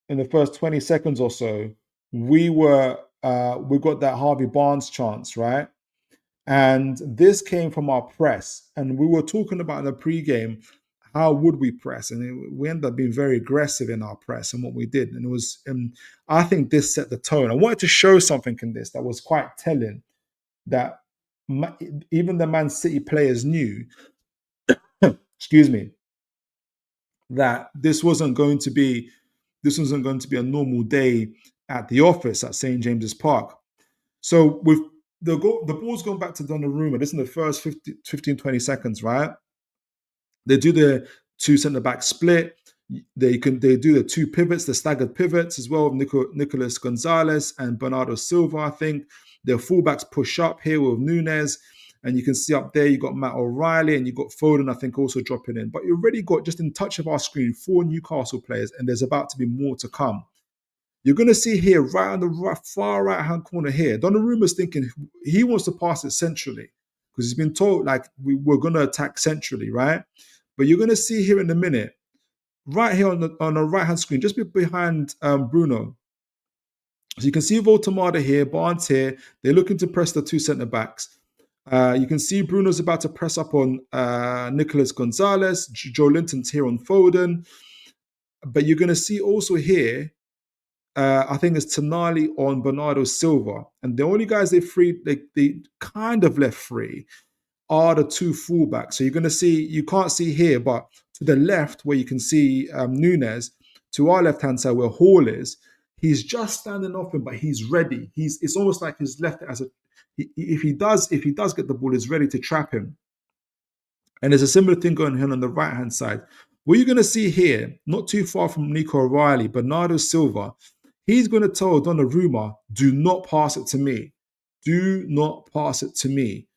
In the first 20 seconds or so, we got that Harvey Barnes chance, right? And this came from our press. And we were talking about in the pregame, how would we press? And we ended up being very aggressive in our press and what we did. And it was, I think this set the tone. I wanted to show something in this that was quite telling, that even the Man City players knew, excuse me, that this wasn't going to be a normal day at the office at St. James's Park. So with the ball's going back to Donnarumma. This is in the first 15, 20 seconds, right? They do the two centre-back split. They do the two pivots, the staggered pivots as well, Nicolas Gonzalez and Bernardo Silva, I think. Their fullbacks push up here with Nunes. And you can see up there, you got Matt O'Reilly and you got Foden, I think, also dropping in. But you already got, just in touch of our screen, 4 Newcastle players, and there's about to be more to come. You're going to see here, right on the far right-hand corner here, Donnarumma's thinking he wants to pass it centrally because he's been told, like, we're going to attack centrally, right? But you're going to see here in a minute, right here on the right-hand screen, just behind Bruno. So you can see Voltemada here, Barnes here. They're looking to press the 2 centre-backs. You can see Bruno's about to press up on Nicolas Gonzalez. Joe Linton's here on Foden. But you're going to see also here, I think it's Tonali on Bernardo Silva. And the only guys they kind of left free are the 2 fullbacks. So you're going to see, you can't see here, but to the left where you can see Nunes, to our left-hand side where Hall is, he's just standing off him, but he's ready. It's almost like he's left it as a, if he does get the ball, he's ready to trap him. And there's a similar thing going on the right-hand side. What you're going to see here, not too far from Nico O'Reilly, Bernardo Silva, he's going to tell Donnarumma, do not pass it to me. Do not pass it to me.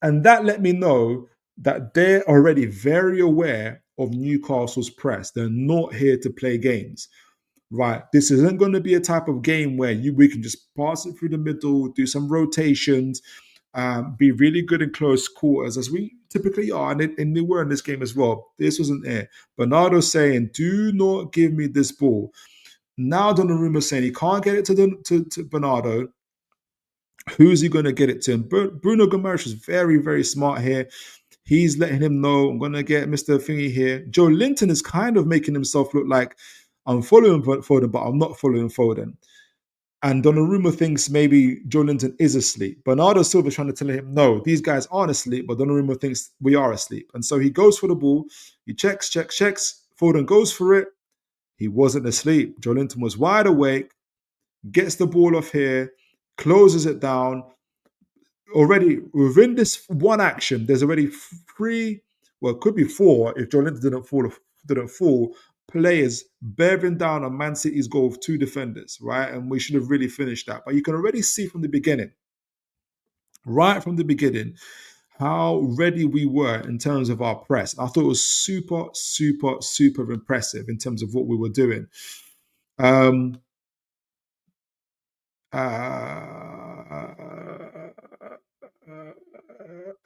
And that let me know that they're already very aware of Newcastle's press. They're not here to play games. Right, this isn't going to be a type of game where we can just pass it through the middle, do some rotations, be really good in close quarters, as we typically are, and they were in this game as well. This wasn't there. Bernardo's saying, do not give me this ball. Now Donnarumma's saying he can't get it to Bernardo. Who's he going to get it to? And Bruno Gomes is very, very smart here. He's letting him know, I'm going to get Mr. Thingy here. Joe Linton is kind of making himself look like, I'm following Foden, but I'm not following Foden. And Donnarumma thinks maybe Joe Linton is asleep. Bernardo Silva is trying to tell him, no, these guys aren't asleep, but Donnarumma thinks we are asleep. And so he goes for the ball. He checks. Foden goes for it. He wasn't asleep. Joe Linton was wide awake, gets the ball off here, closes it down. Already within this one action, there's already 3, well, it could be 4 if Joe Linton didn't fall, players bearing down on Man City's goal with 2 defenders, right? And we should have really finished that. But you can already see from the beginning, right from the beginning, how ready we were in terms of our press. I thought it was super, super, super impressive in terms of what we were doing.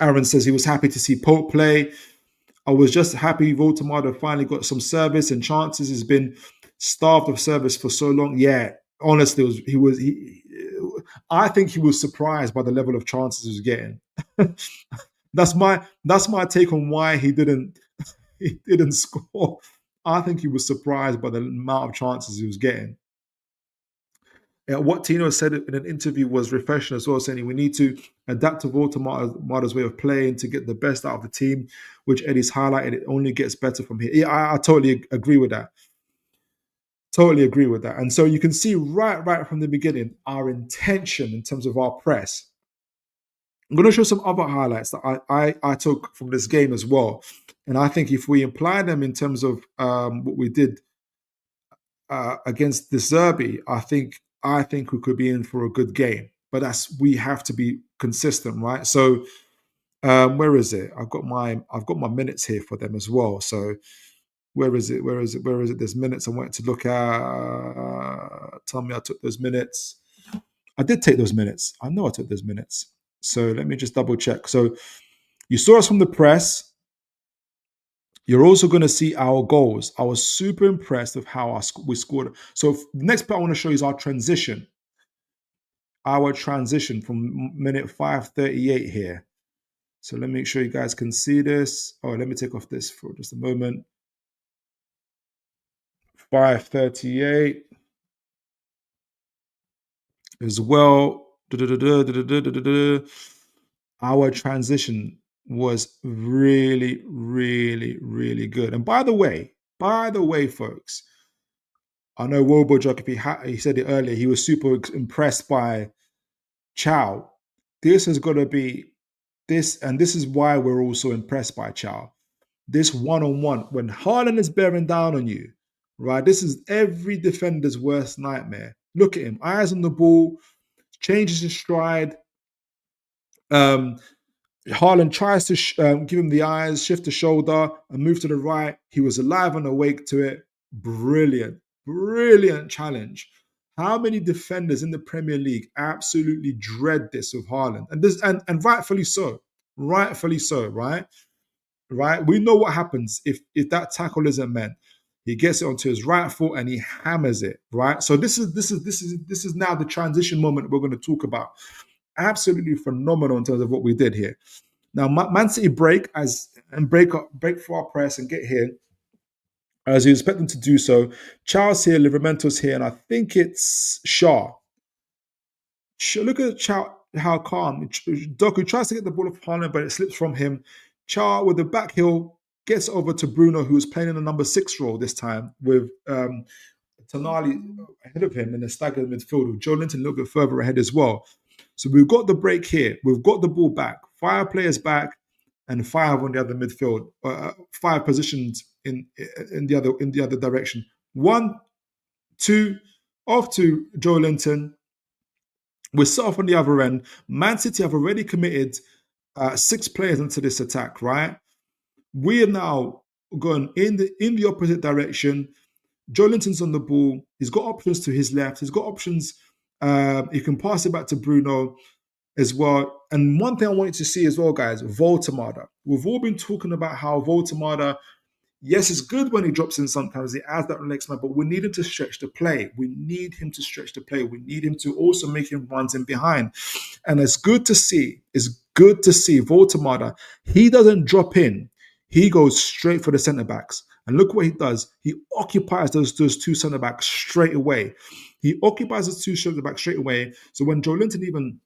Aaron says he was happy to see Pope play. I was just happy Voltemada finally got some service and chances. He's been starved of service for so long. Yeah, honestly, I think he was surprised by the level of chances he was getting. That's my take on why he didn't score. I think he was surprised by the amount of chances he was getting. What Tino said in an interview was refreshing as well, saying we need to adapt to Voltemada's way of playing to get the best out of the team, which Eddie's highlighted. It only gets better from here. Yeah, I totally agree with that. Totally agree with that. And so you can see right from the beginning, our intention in terms of our press I'm going to show some other highlights that I took from this game as well. And I think if we apply them in terms of what we did against the Zerbi, I think we could be in for a good game. But we have to be consistent, right? So where is it? I've got my minutes here for them as well. So where is it? Where is it? Where is it? There's minutes I wanted to look at. Tell me I took those minutes. I did take those minutes. I know I took those minutes. So let me just double check. So you saw us from the press. You're also going to see our goals. I was super impressed with how we scored. So the next part I want to show you is our transition. Our transition from minute 5:38 here. So let me make sure you guys can see this. Oh, let me take off this for just a moment. 5:38 as well. Our transition was really, really, really good. And by the way, folks, I know Wobojock, if he said it earlier, he was super impressed by Chow. This has got to be this, and this is why we're also impressed by Chow. This one-on-one, when Haaland is bearing down on you, right? This is every defender's worst nightmare. Look at him, eyes on the ball, changes his stride. Haaland tries to give him the eyes, shift the shoulder, and move to the right. He was alive and awake to it. Brilliant, brilliant challenge. How many defenders in the Premier League absolutely dread this with Haaland? And rightfully so. Rightfully so, right? Right? We know what happens if that tackle isn't meant. He gets it onto his right foot and he hammers it, right? So this is now the transition moment we're going to talk about. Absolutely phenomenal in terms of what we did here. Now, Man City break for our press and get here as you expect them to do so. Charles here, Livramento's here, and I think it's Shaw. Look at Chow, how calm. Doku tries to get the ball off Haaland, but it slips from him. Chow with the back heel gets over to Bruno, who is playing in the number 6 role this time with Tonali ahead of him in the staggered midfield with Joe Linton a little bit further ahead as well. So we've got the break here. We've got the ball back. 5 players back and 5 on the other midfield. 5 positions in the other direction. 1, 2, off to Joe Linton. We're set off on the other end. Man City have already committed 6 players into this attack, right? We are now going in the opposite direction. Joe Linton's on the ball. He's got options to his left. He's got options. He can pass it back to Bruno as well. And one thing I wanted to see as well, guys, Voltemada. We've all been talking about how Voltemada, yes, it's good when he drops in sometimes. He adds that next man, but we need him to stretch the play. We need him to stretch the play. We need him to also make him runs in behind. And it's good to see Voltemada. He doesn't drop in. He goes straight for the centre-backs. And look what he does. He occupies those 2 centre-backs straight away. He occupies those 2 centre-backs straight away. So when Joe Linton even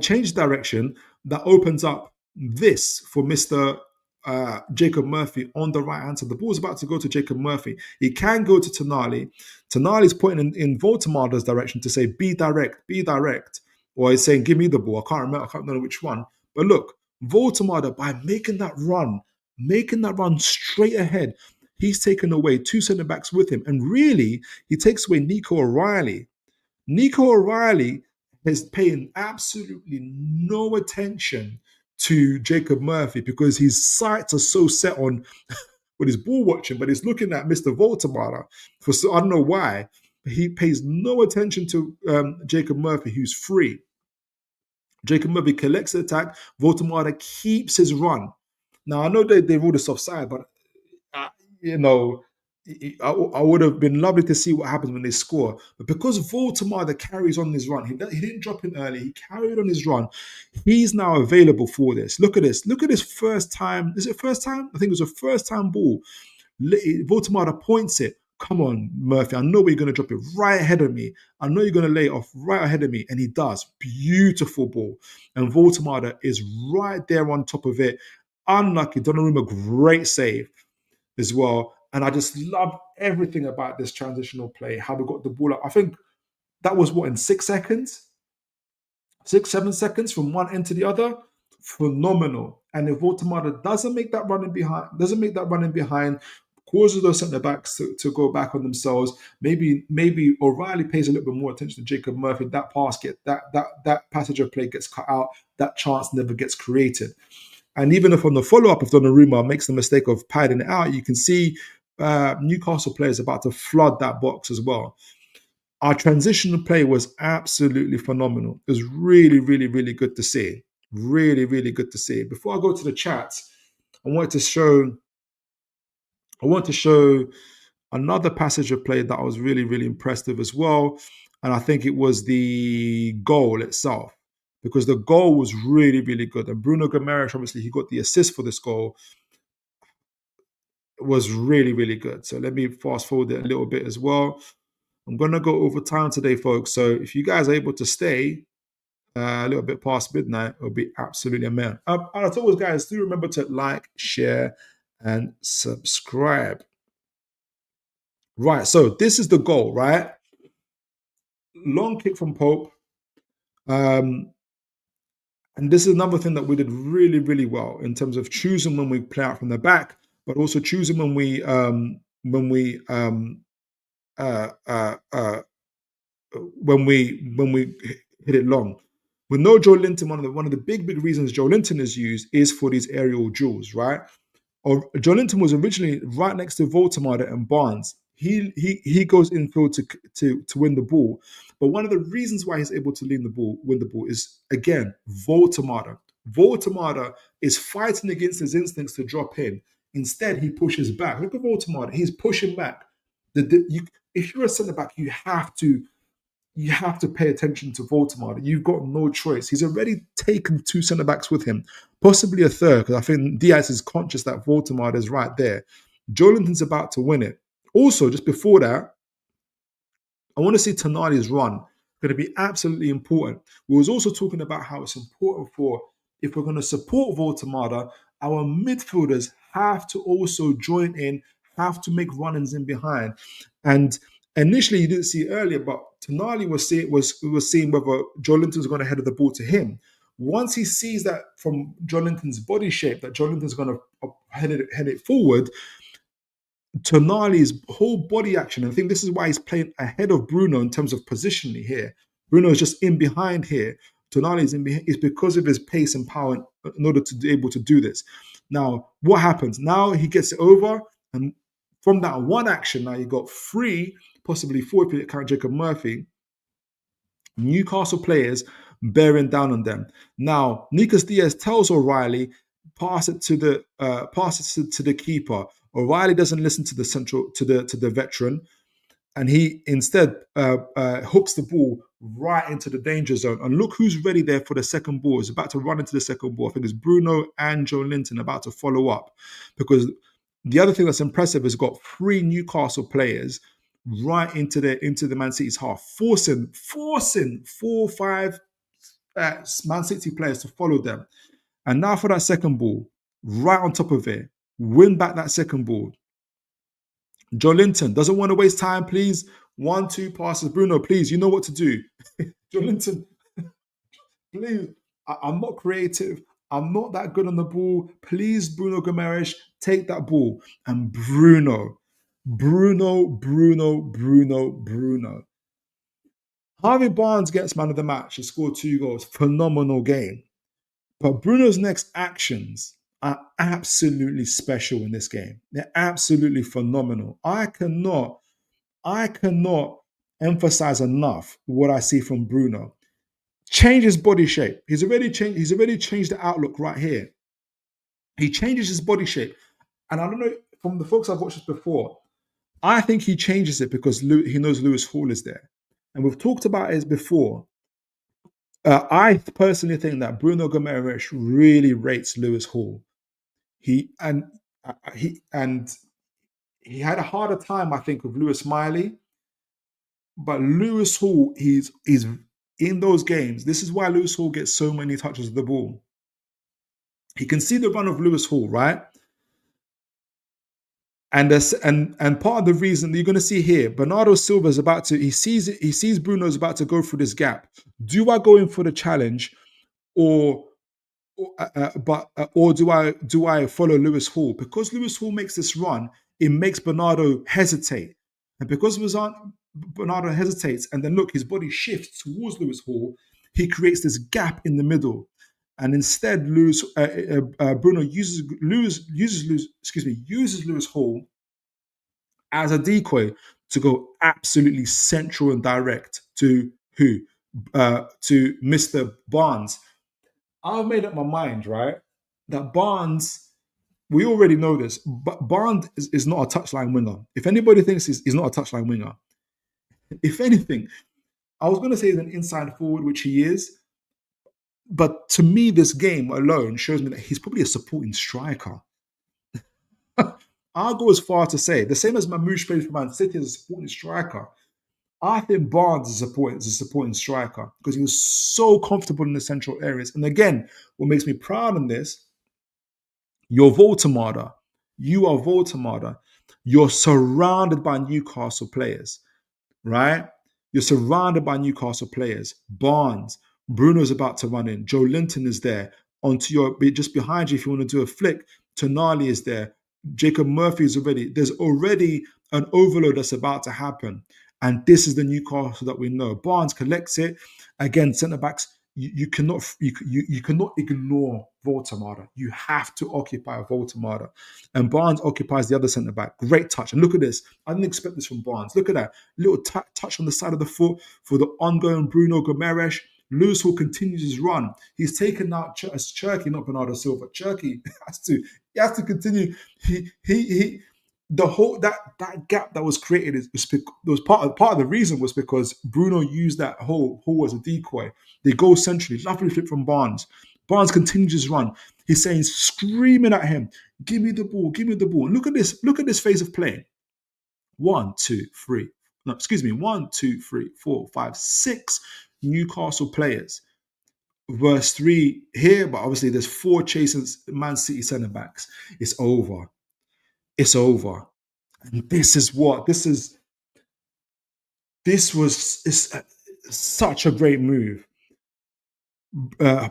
changes direction, that opens up this for Mr. Jacob Murphy on the right hand side. The ball's about to go to Jacob Murphy. He can go to Tonali. Tonali's pointing in Voltemada's direction to say, be direct. Or he's saying, give me the ball. I can't remember which one. But look, Voltemada, by making that run straight ahead, he's taken away 2 centre-backs with him. And really, he takes away Nico O'Reilly. Nico O'Reilly is paying absolutely no attention to Jacob Murphy because his sights are so set on with his ball watching, but he's looking at Mr. Voltemada. I don't know why. He pays no attention to Jacob Murphy, who's free. Jacob Murphy collects the attack. Voltemada keeps his run. Now, I know they ruled us offside, but, I would have been lovely to see what happens when they score. But because Voltemada carries on his run, he didn't drop in early. He carried on his run. He's now available for this. Look at this. Look at his first time. Is it first time? I think it was a first-time ball. Voltemada points it. Come on, Murphy. I know you're going to drop it right ahead of me. I know you're going to lay it off right ahead of me. And he does. Beautiful ball. And Voltemada is right there on top of it. Unlucky. Donnarumma, great save as well. And I just love everything about this transitional play, how we got the ball up. I think that was in 6 seconds? 6, 7 seconds from one end to the other, phenomenal. And if Votamada doesn't make that running behind, causes those centre backs to go back on themselves. Maybe O'Reilly pays a little bit more attention to Jacob Murphy. That that passage of play gets cut out. That chance never gets created. And even if on the follow-up, if Donnarumma makes the mistake of padding it out, you can see Newcastle players about to flood that box as well. Our transitional play was absolutely phenomenal. It was really, really, really good to see. Really, really good to see. Before I go to the chats, I want to show another passage of play that I was really, really impressed with as well. And I think it was the goal itself, because the goal was really, really good. And Bruno Guimaraes, obviously, he got the assist for this goal. It was really, really good. So let me fast forward it a little bit as well. I'm going to go over time today, folks. So if you guys are able to stay a little bit past midnight, it'll be absolutely amazing. And as always, guys, do remember to like, share, and subscribe. Right, so this is the goal, right? Long kick from Pope. And this is another thing that we did really, really well in terms of choosing when we play out from the back, but also choosing when we hit it long. We know Joe Linton, one of the big reasons Joe Linton is used is for these aerial duels, right? Or Joe Linton was originally right next to Votamada and Barnes. He goes infield to win the ball. But one of the reasons why he's able to win the ball is, again, Votamada. Votamada is fighting against his instincts to drop in. Instead, he pushes back. Look at Votamada. He's pushing back. If you're a centre back, you have to pay attention to Votamada. You've got no choice. He's already taken 2 centre backs with him, possibly a third, because I think Diaz is conscious that Votamada is right there. Joelinton's about to win it. Also, just before that, I want to see Tonali's run. Going to be absolutely important. We was also talking about how it's important if we're going to support Votamada, our midfielders have to also join in, have to make run-ins in behind. And initially, you didn't see it earlier, but Tonali was seeing whether Joelinton was going to head the ball to him. Once he sees that from Joelinton's body shape, that Joelinton's going to head it forward, Tonali's whole body action, and I think this is why he's playing ahead of Bruno in terms of positionally here. Bruno is just in behind here. Tonali is in behind, is because of his pace and power in order to be able to do this. Now, what happens? Now he gets it over, and from that one action, now you got 3, possibly 4 if you count Jacob Murphy, Newcastle players bearing down on them. Now, Nicolas Diaz tells O'Reilly, pass it to the keeper. O'Reilly doesn't listen to the veteran, and he instead hooks the ball right into the danger zone. And look who's ready there for the second ball. He's about to run into the second ball. I think it's Bruno and Joe Linton about to follow up, because the other thing that's impressive is got 3 Newcastle players right into the Man City's half, forcing 4-5 Man City players to follow them. And now for that second ball, right on top of it, win back that second ball. Joe Linton doesn't want to waste time, please. 1-2 passes. Bruno, please, you know what to do. Joe Linton, please. I'm not creative. I'm not that good on the ball. Please, Bruno Guimaraes, take that ball. And Bruno. Harvey Barnes gets man of the match. He scored 2 goals. Phenomenal game. But Bruno's next actions are absolutely special in this game. They're absolutely phenomenal. I cannot emphasize enough what I see from Bruno. Change his body shape. He's already changed the outlook right here. He changes his body shape. And I don't know, from the folks I've watched this before, I think he changes it because he knows Lewis Hall is there. And we've talked about it before. I personally think that Bruno Guimaraes really rates Lewis Hall. He had a harder time, I think, with Lewis Miley. But Lewis Hall, he's in those games. This is why Lewis Hall gets so many touches of the ball. He can see the run of Lewis Hall, right? And part of the reason you're going to see here, Bernardo Silva is about to. He sees Bruno's about to go through this gap. Do I go in for the challenge, or or do I follow Lewis Hall? Because Lewis Hall makes this run, it makes Bernardo hesitate, and because Bernardo hesitates, and then look, his body shifts towards Lewis Hall. He creates this gap in the middle, and instead, Bruno uses Lewis Hall as a decoy to go absolutely central and direct to who? To Mr. Barnes. I've made up my mind, right? That Barnes, we already know this, but Barnes is not a touchline winger. If anybody thinks he's not a touchline winger, if anything, I was going to say he's an inside forward, which he is. But to me, this game alone shows me that he's probably a supporting striker. I'll go as far to say, the same as Mamouche plays for Man City as a supporting striker, I think Barnes is a supporting striker because he was so comfortable in the central areas. And again, what makes me proud in this, you're Voltemada. You are Voltemada. You're surrounded by Newcastle players, right? You're surrounded by Newcastle players. Barnes, Bruno's about to run in. Joe Linton is there. Onto your just behind you, if you want to do a flick, Tonali is there. Jacob Murphy is already. There's already an overload that's about to happen. And this is the Newcastle that we know. Barnes collects it. Again, centre backs, you cannot ignore Voltemada. You have to occupy Voltemada. And Barnes occupies the other centre back. Great touch. And look at this. I didn't expect this from Barnes. Look at that. Little touch on the side of the foot for the ongoing Bruno Gomes. Lewis Hall continues his run. He's taken out Cherky, not Bernardo Silva. Cherky has to continue. The whole that gap that was created was part of the reason was because Bruno used that hole as a decoy. They go centrally, lovely flip from Barnes. Barnes continues his run. He's saying, screaming at him, "Give me the ball, give me the ball." Look at this phase of play. 1, 2, 3. No, excuse me. 1, 2, 3, 4, 5, 6 Newcastle players. Verse 3 here, but obviously there's 4 chasing Man City centre backs. It's over. It's over. And this was such a great move.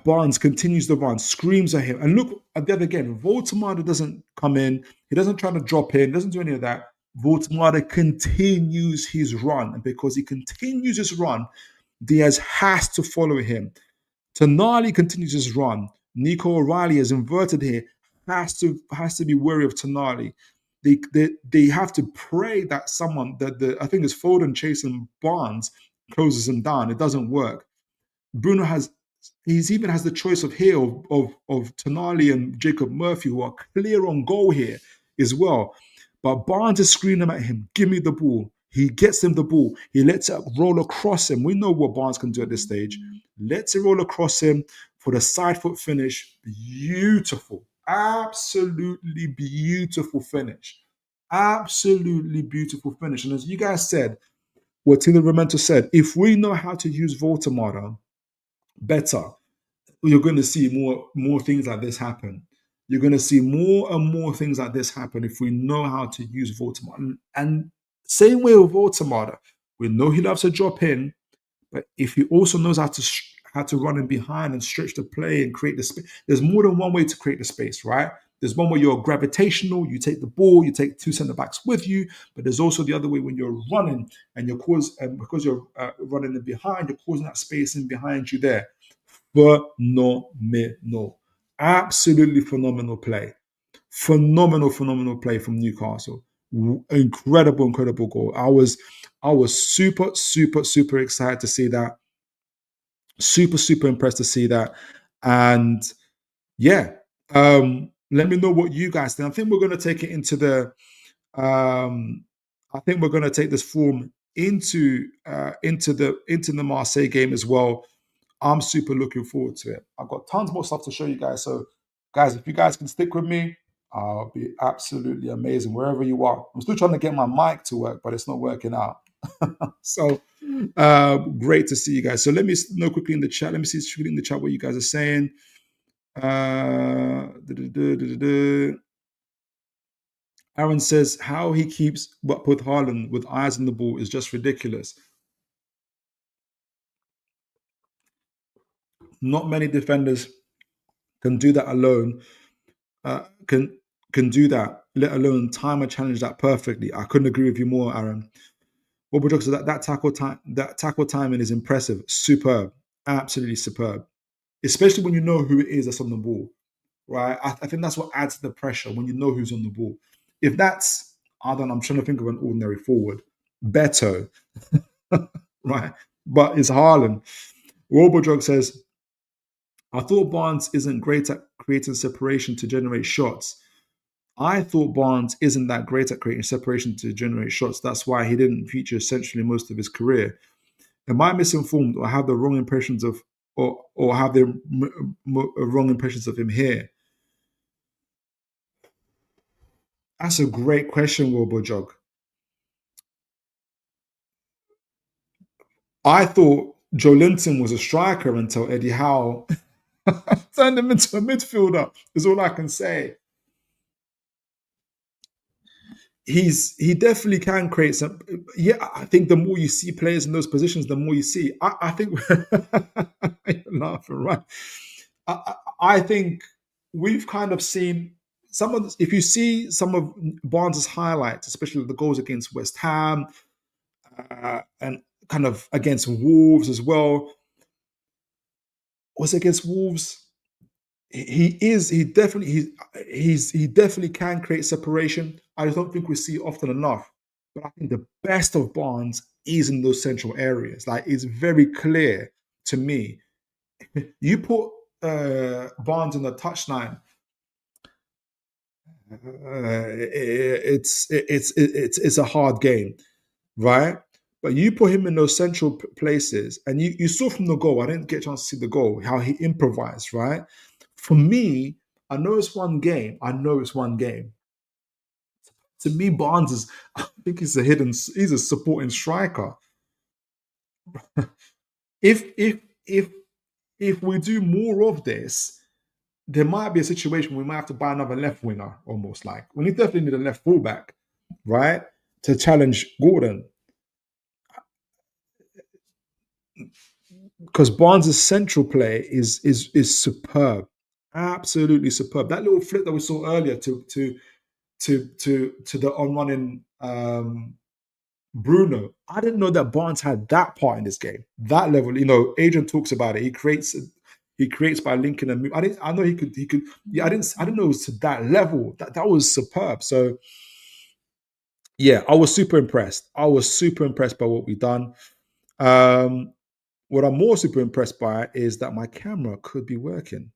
Barnes continues the run, screams at him. And look at that again. Voltemada doesn't come in. He doesn't try to drop in, doesn't do any of that. Voltemada continues his run. And because he continues his run, Diaz has to follow him. Tonali continues his run. Nico O'Reilly is inverted here. Has to be wary of Tonali. They have to pray that someone I think it's Foden chasing Barnes closes him down. It doesn't work. Bruno even has the choice of Tonali and Jacob Murphy, who are clear on goal here as well. But Barnes is screaming at him, "Give me the ball." He gets him the ball. He lets it roll across him. We know what Barnes can do at this stage. Lets it roll across him for the side foot finish. Beautiful. Absolutely beautiful finish. Absolutely beautiful finish. And as you guys said, what Tino Romento said, if we know how to use Voltemada better, you're going to see more things like this happen. You're going to see more and more things like this happen if we know how to use Voltemada. And same way with Voltemada, we know he loves to drop in, but if he also knows how to run in behind and stretch the play and create the space, there's more than one way to create the space, right? There's one where you're gravitational, you take the ball, you take 2 centre backs with you, but there's also the other way when you're running and because you're running in behind, you're causing that space in behind you there. Phenomenal. Absolutely phenomenal play. Phenomenal play from Newcastle. Incredible goal. I was super excited to see that. Super impressed to see that. And yeah, let me know what you guys think. I think we're going to take it into the I think we're going to take this form into the Marseille game as well. I'm super looking forward to it. I've got tons more stuff to show you guys. So guys, if you guys can stick with me, I'll be absolutely amazing wherever you are. I'm still trying to get my mic to work, but it's not working out. So great to see you guys. So let me know quickly in the chat. Let me see in the chat what you guys are saying. Aaron says how he keeps up with Haaland with eyes on the ball is just ridiculous. Not many defenders can do that alone. Can do that, let alone time a challenge that perfectly. I couldn't agree with you more, Aaron. What so that tackle timing is impressive, superb, absolutely superb. Especially when you know who it is that's on the ball, right? I think that's what adds the pressure when you know who's on the ball. If that's, I don't know, I'm trying to think of an ordinary forward, Beto, right? But it's Haaland. Robodrug says, I thought Barnes isn't great at creating separation to generate shots. I thought Barnes isn't that great at creating separation to generate shots. That's why he didn't feature centrally most of his career. Am I misinformed or have the wrong impressions of, or have the wrong impressions of him here? That's a great question, Robojog. I thought Joe Linton was a striker until Eddie Howe turned him into a midfielder, is all I can say. He definitely can create some. Yeah, I think the more you see players in those positions, the more you see. I think you're laughing, right? I think we've kind of seen some of. If you see some of Barnes's highlights, especially the goals against West Ham and kind of against Wolves as well. Was it against Wolves? He definitely can create separation. I just don't think we see it often enough. But I think the best of Barnes is in those central areas. Like it's very clear to me. You put Barnes in the touchline, it's a hard game, right? But you put him in those central places, and you saw from the goal. I didn't get a chance to see the goal. How he improvised, right? For me, I know it's one game. To me, Barnes is, I think he's a supporting striker. If if we do more of this, there might be a situation we might have to buy another left winger, almost like we definitely need a left fullback, right, to challenge Gordon. Because Barnes' central play is superb, absolutely superb. That little flip that we saw earlier to the on running Bruno. I didn't know that Barnes had that part in this game, that level. You know, Adrian talks about it. He creates by linking and move. I know he could. Yeah, I didn't know it was to that level. That was superb. So yeah, I was super impressed. I was super impressed by what we've done. What I'm more super impressed by is that my camera could be working.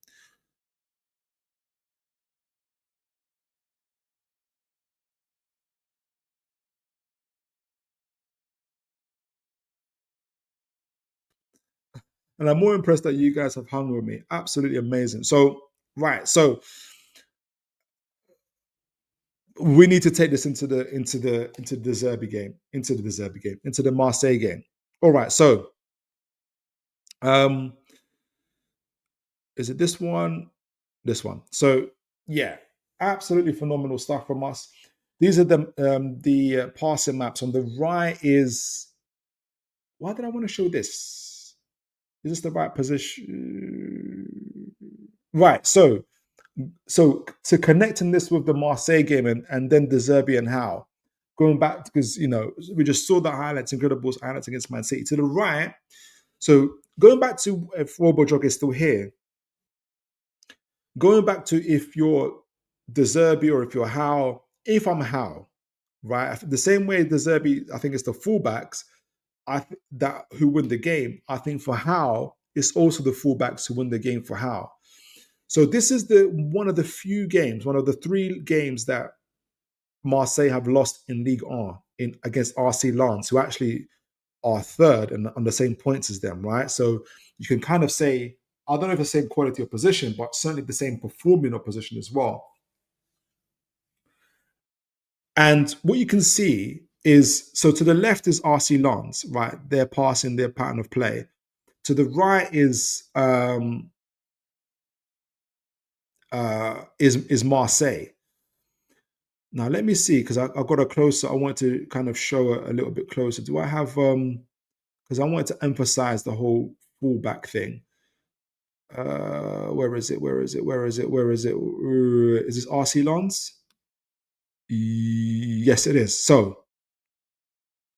And I'm more impressed that you guys have hung with me. Absolutely amazing. So, right. So we need to take this into the Derby game, into the Marseille game. All right. So is it this one? This one. So yeah, absolutely phenomenal stuff from us. These are the passing maps. On the right is, why did I want to show this? Is this the right position? Right. So to connecting this with the Marseille game and then the Derby and Howe, going back because we just saw the highlights, incredible highlights against Man City. To the right, so going back to if Robojog is still here, going back to if you're De Zerbi or if you're Howe, if I'm Howe, right? The same way De Zerbi, I think it's the fullbacks that who win the game. I think for Howe, it's also the fullbacks who win the game for Howe. So this is one of the few games, one of the 3 games that Marseille have lost in Ligue 1 against RC Lens, who actually are third and on the same points as them, right? So you can kind of say, I don't know if the same quality of position, but certainly the same performing opposition as well. And what you can see is, so to the left is RC Lens, right? They're passing their pattern of play. To the right is Marseille. Now let me see, because I got a closer. I want to kind of show a little bit closer. Do I have because I wanted to emphasize the whole fullback thing. Where is it? Where is it? Where is it? Where is it? Is this RC Lons? Yes, it is. So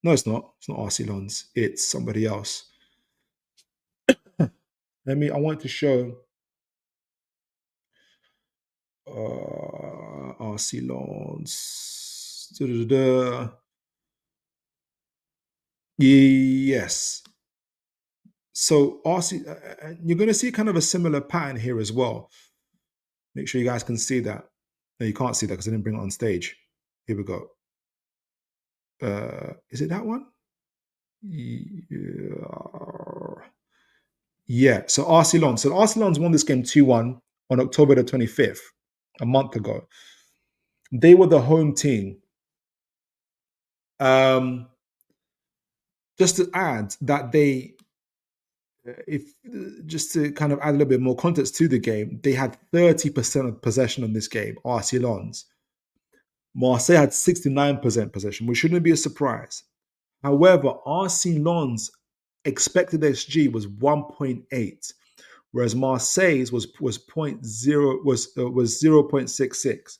no, it's not. It's not RC Lons. It's somebody else. I want to show RC Lons. Yes. So RC, you're going to see kind of a similar pattern here as well. Make sure you guys can see that. No, you can't see that because I didn't bring it on stage. Here we go. Is it that one? Yeah. So RC Lons. So RC Lons won this game 2-1 on October the 25th, a month ago. They were the home team. Just to add that just to kind of add a little bit more context to the game, they had 30% of possession on this game, RC Lons. Marseille had 69% possession, which shouldn't be a surprise. However, RC Lons expected XG was 1.8, whereas Marseille's was 0.66.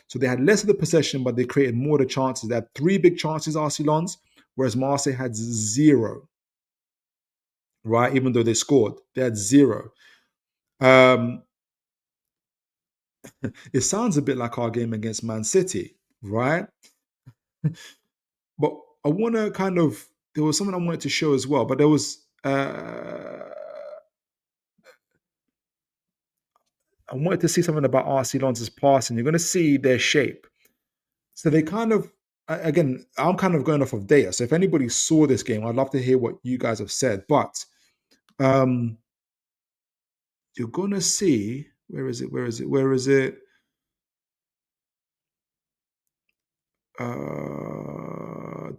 So they had less of the possession, but they created more of the chances. They had 3 big chances, RC Lons, whereas Marseille had 0. Right, even though they scored, they had 0. It sounds a bit like our game against Man City, right? But I want to there was something I wanted to show as well, but there was I wanted to see something about RC Lons' passing. You're going to see their shape. So they again, I'm kind of going off of data. So if anybody saw this game, I'd love to hear what you guys have said. But you're going to see, where is it?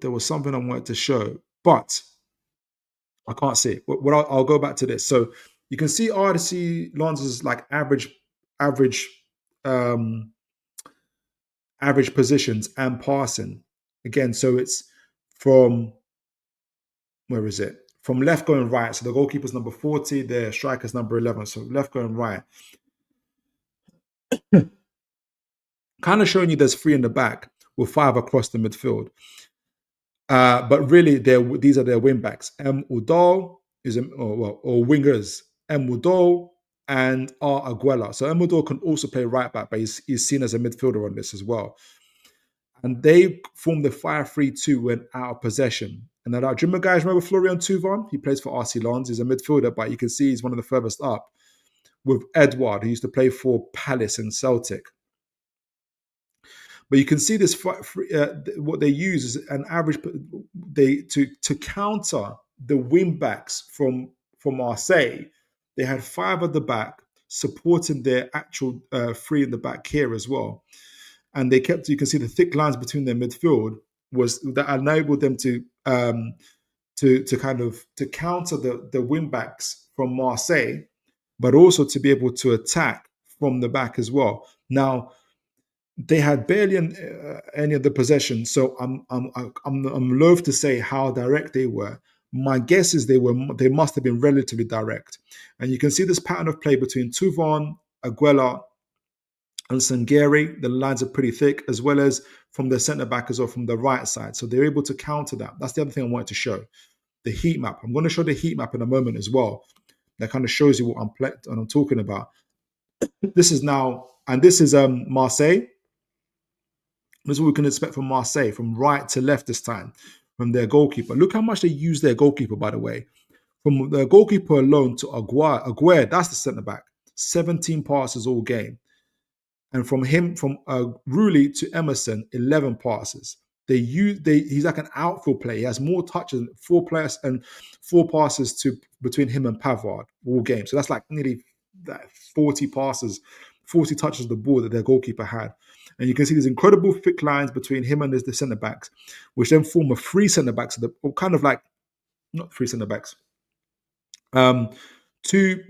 There was something I wanted to show, but I can't see it. I'll go back to this. So you can see RC Lons' like average positions and passing. Again, so it's from, where is it? From left going right. So the goalkeeper's number 40, the striker's number 11. So left going right. Kind of showing you there's 3 in the back with 5 across the midfield. But really, these are their wing backs. M. Udall or wingers. M. Udall and R. Aguela. So M. Udall can also play right back, but he's seen as a midfielder on this as well. And they formed the 5-3-2 when out of possession. And then, do you remember Florian Thauvin? He plays for RC Lons. He's a midfielder, but you can see he's one of the furthest up. With Edouard, who used to play for Palace and Celtic. But you can see this. What they use is an average. To counter the wing backs from Marseille. They had 5 at the back supporting their actual 3 in the back here as well, and they kept. You can see the thick lines between their midfield that enabled them to counter the wing backs from Marseille, but also to be able to attack from the back as well. Now, they had barely any of the possession, so I'm loath to say how direct they were. My guess is they must have been relatively direct, and you can see this pattern of play between Thauvin, Aguela, and Sangeri. The lines are pretty thick, as well as from the centre back as well from the right side. So they're able to counter that. That's the other thing I wanted to show. The heat map. I'm going to show the heat map in a moment as well. That kind of shows you what I'm talking about. This is Marseille. This is what we can expect from Marseille, from right to left this time, from their goalkeeper. Look how much they use their goalkeeper, by the way. From the goalkeeper alone to Aguirre, that's the centre back. 17 passes all game. And from Rulli to Emerson, 11 passes. He's like an outfield player. He has more touches, 4 passes between him and Pavard all game. So that's like nearly 40 passes, 40 touches of the ball that their goalkeeper had. And you can see these incredible thick lines between him and the centre backs, which then form a 3 centre backs, kind of like, not 3 centre backs. 2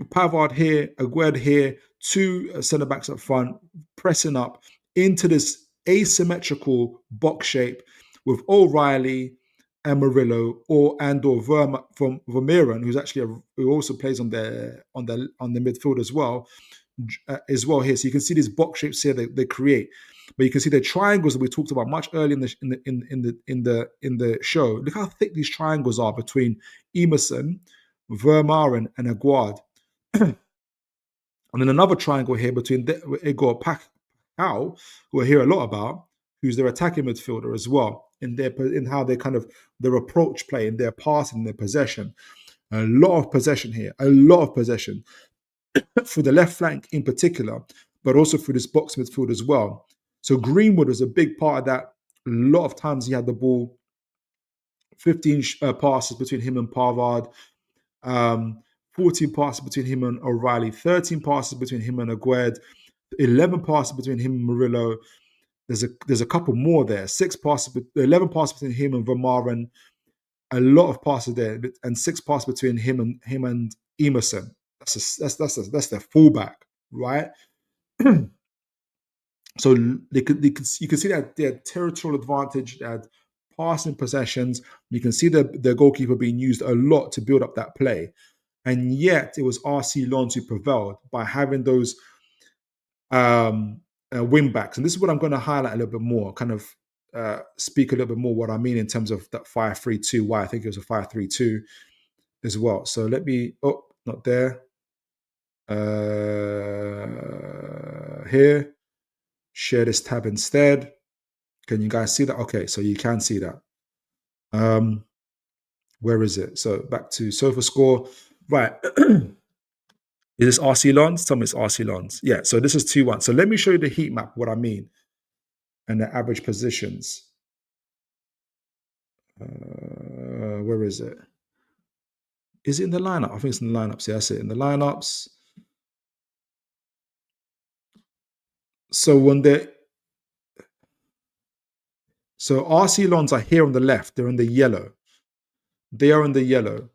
Pavard here, Aguerd here, 2 centre backs up front, pressing up into this asymmetrical box shape with O'Reilly and Murillo or Vermeeren, who's actually who also plays on the midfield as well here. So you can see these box shapes here they create, but you can see the triangles that we talked about much earlier in the show. Look how thick these triangles are between Emerson, Vermaelen, and Aguad. And then another triangle here between Igor Pacquiao, who I hear a lot about, who's their attacking midfielder as well, in how they kind of their approach play, in their passing, their possession. A lot of possession here, a lot of possession for the left flank in particular, but also for this box midfield as well. So Greenwood was a big part of that. A lot of times he had the ball, 15 passes between him and Pavard, 14 passes between him and O'Reilly, 13 passes between him and Agued, 11 passes between him and Murillo. There's a couple more there. 11 passes between him and Vermaelen. A lot of passes there, and 6 passes between him and Emerson. That's their fullback, right? So you can see that they had territorial advantage, they had passing possessions. You can see the goalkeeper being used a lot to build up that play. And yet it was RC Lens who prevailed by having those wing backs. And this is what I'm going to highlight a little bit more, kind of speak a little bit more what I mean in terms of that 5-3-2, why I think it was a 5-3-2 as well. So let me, not there. Here, share this tab instead. Can you guys see that? Okay, so you can see that. Where is it? So back to SofaScore. Right. Is this RC Lens? Tell me it's RC Lens. Yeah, so this is 2-1. So let me show you the heat map, what I mean, and the average positions. Where is it? Is it in the lineup? I think it's in the lineups. Yeah, that's it, in the lineups. So so RC Lens are here on the left. They're in the yellow. They are in the yellow.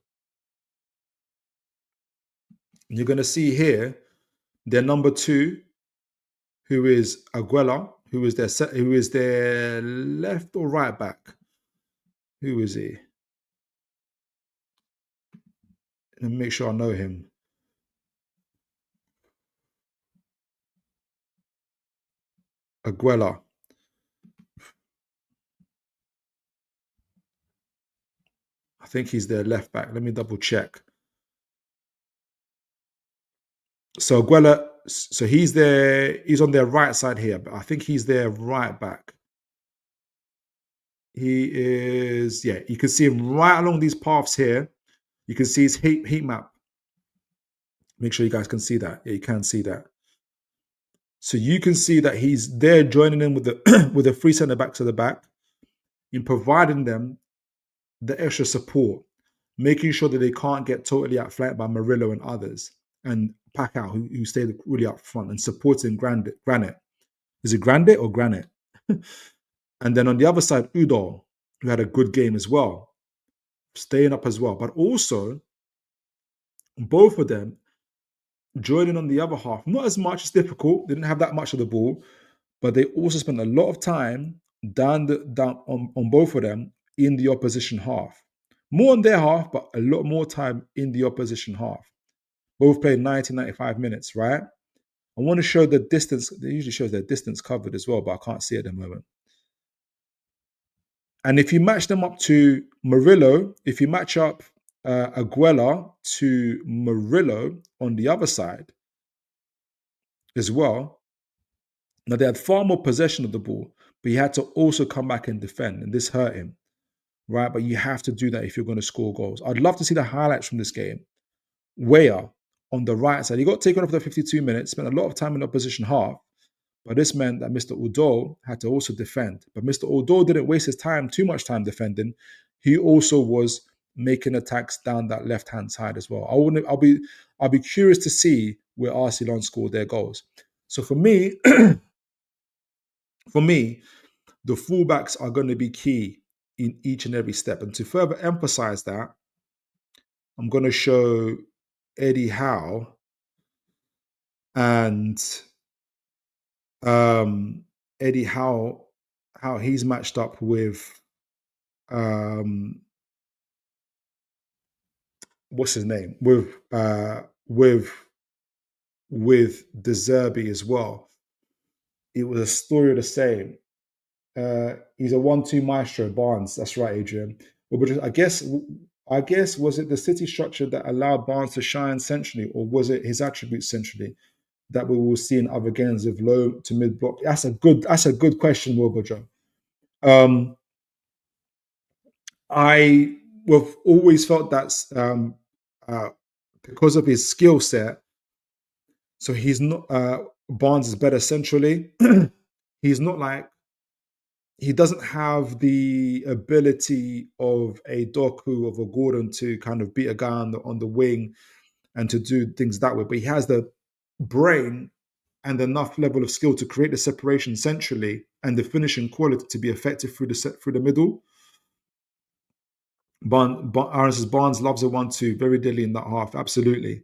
And you're going to see here their number 2, who is Aguela, who is their left or right back. Who is he? Let me make sure I know him. Aguela. I think he's their left back. Let me double check. So Aguela, so he's on their right side here, but I think he's their right back. He is, yeah, you can see him right along these paths here. You can see his heat map. Make sure you guys can see that. Yeah, you can see that. So you can see that he's there joining in with the with the 3 centre backs at the back, in providing them the extra support, making sure that they can't get totally outflanked by Murillo and others, and Pacquiao, who stayed really up front and supporting Granite. Is it Granite or Granite? And then on the other side, Udall, who had a good game as well, staying up as well. But also, both of them joining on the other half, not as much as difficult. They didn't have that much of the ball, but they also spent a lot of time down on both of them in the opposition half. More on their half, but a lot more time in the opposition half. Both played 90, 95 minutes, right? I want to show the distance. It usually shows their distance covered as well, but I can't see it at the moment. And if you match them up to Murillo, if you match up Aguela to Murillo on the other side as well, now they had far more possession of the ball, but he had to also come back and defend, and this hurt him, right? But you have to do that if you're going to score goals. I'd love to see the highlights from this game. Weah on the right side, he got taken off the 52 minutes, spent a lot of time in the opposition half, but this meant that Mr. Udall had to also defend. But Mr. Udall didn't waste his time, too much time defending. He also was making attacks down that left-hand side as well. I'll be curious to see where RC Lens scored their goals. So for me, the fullbacks are going to be key in each and every step. And to further emphasize that, I'm going to show Eddie Howe and Eddie Howe, how he's matched up um, what's his name, with De Zerbi as well. It was a story of the same. He's a 1-2 maestro, Barnes. That's right, Adrian. Well, but I guess was it the city structure that allowed Barnes to shine centrally, or was it his attributes centrally that we will see in other games of low to mid block? That's a good question, Wilbur. I have always felt that's uh, because of his skill set. So he's not Barnes is better centrally. He's not like he doesn't have the ability of a Doku of a Gordon to kind of beat a guy on the wing and to do things that way. But he has the brain and enough level of skill to create the separation centrally and the finishing quality to be effective through the middle. Barnes loves a 1-2, very deadly in that half, absolutely.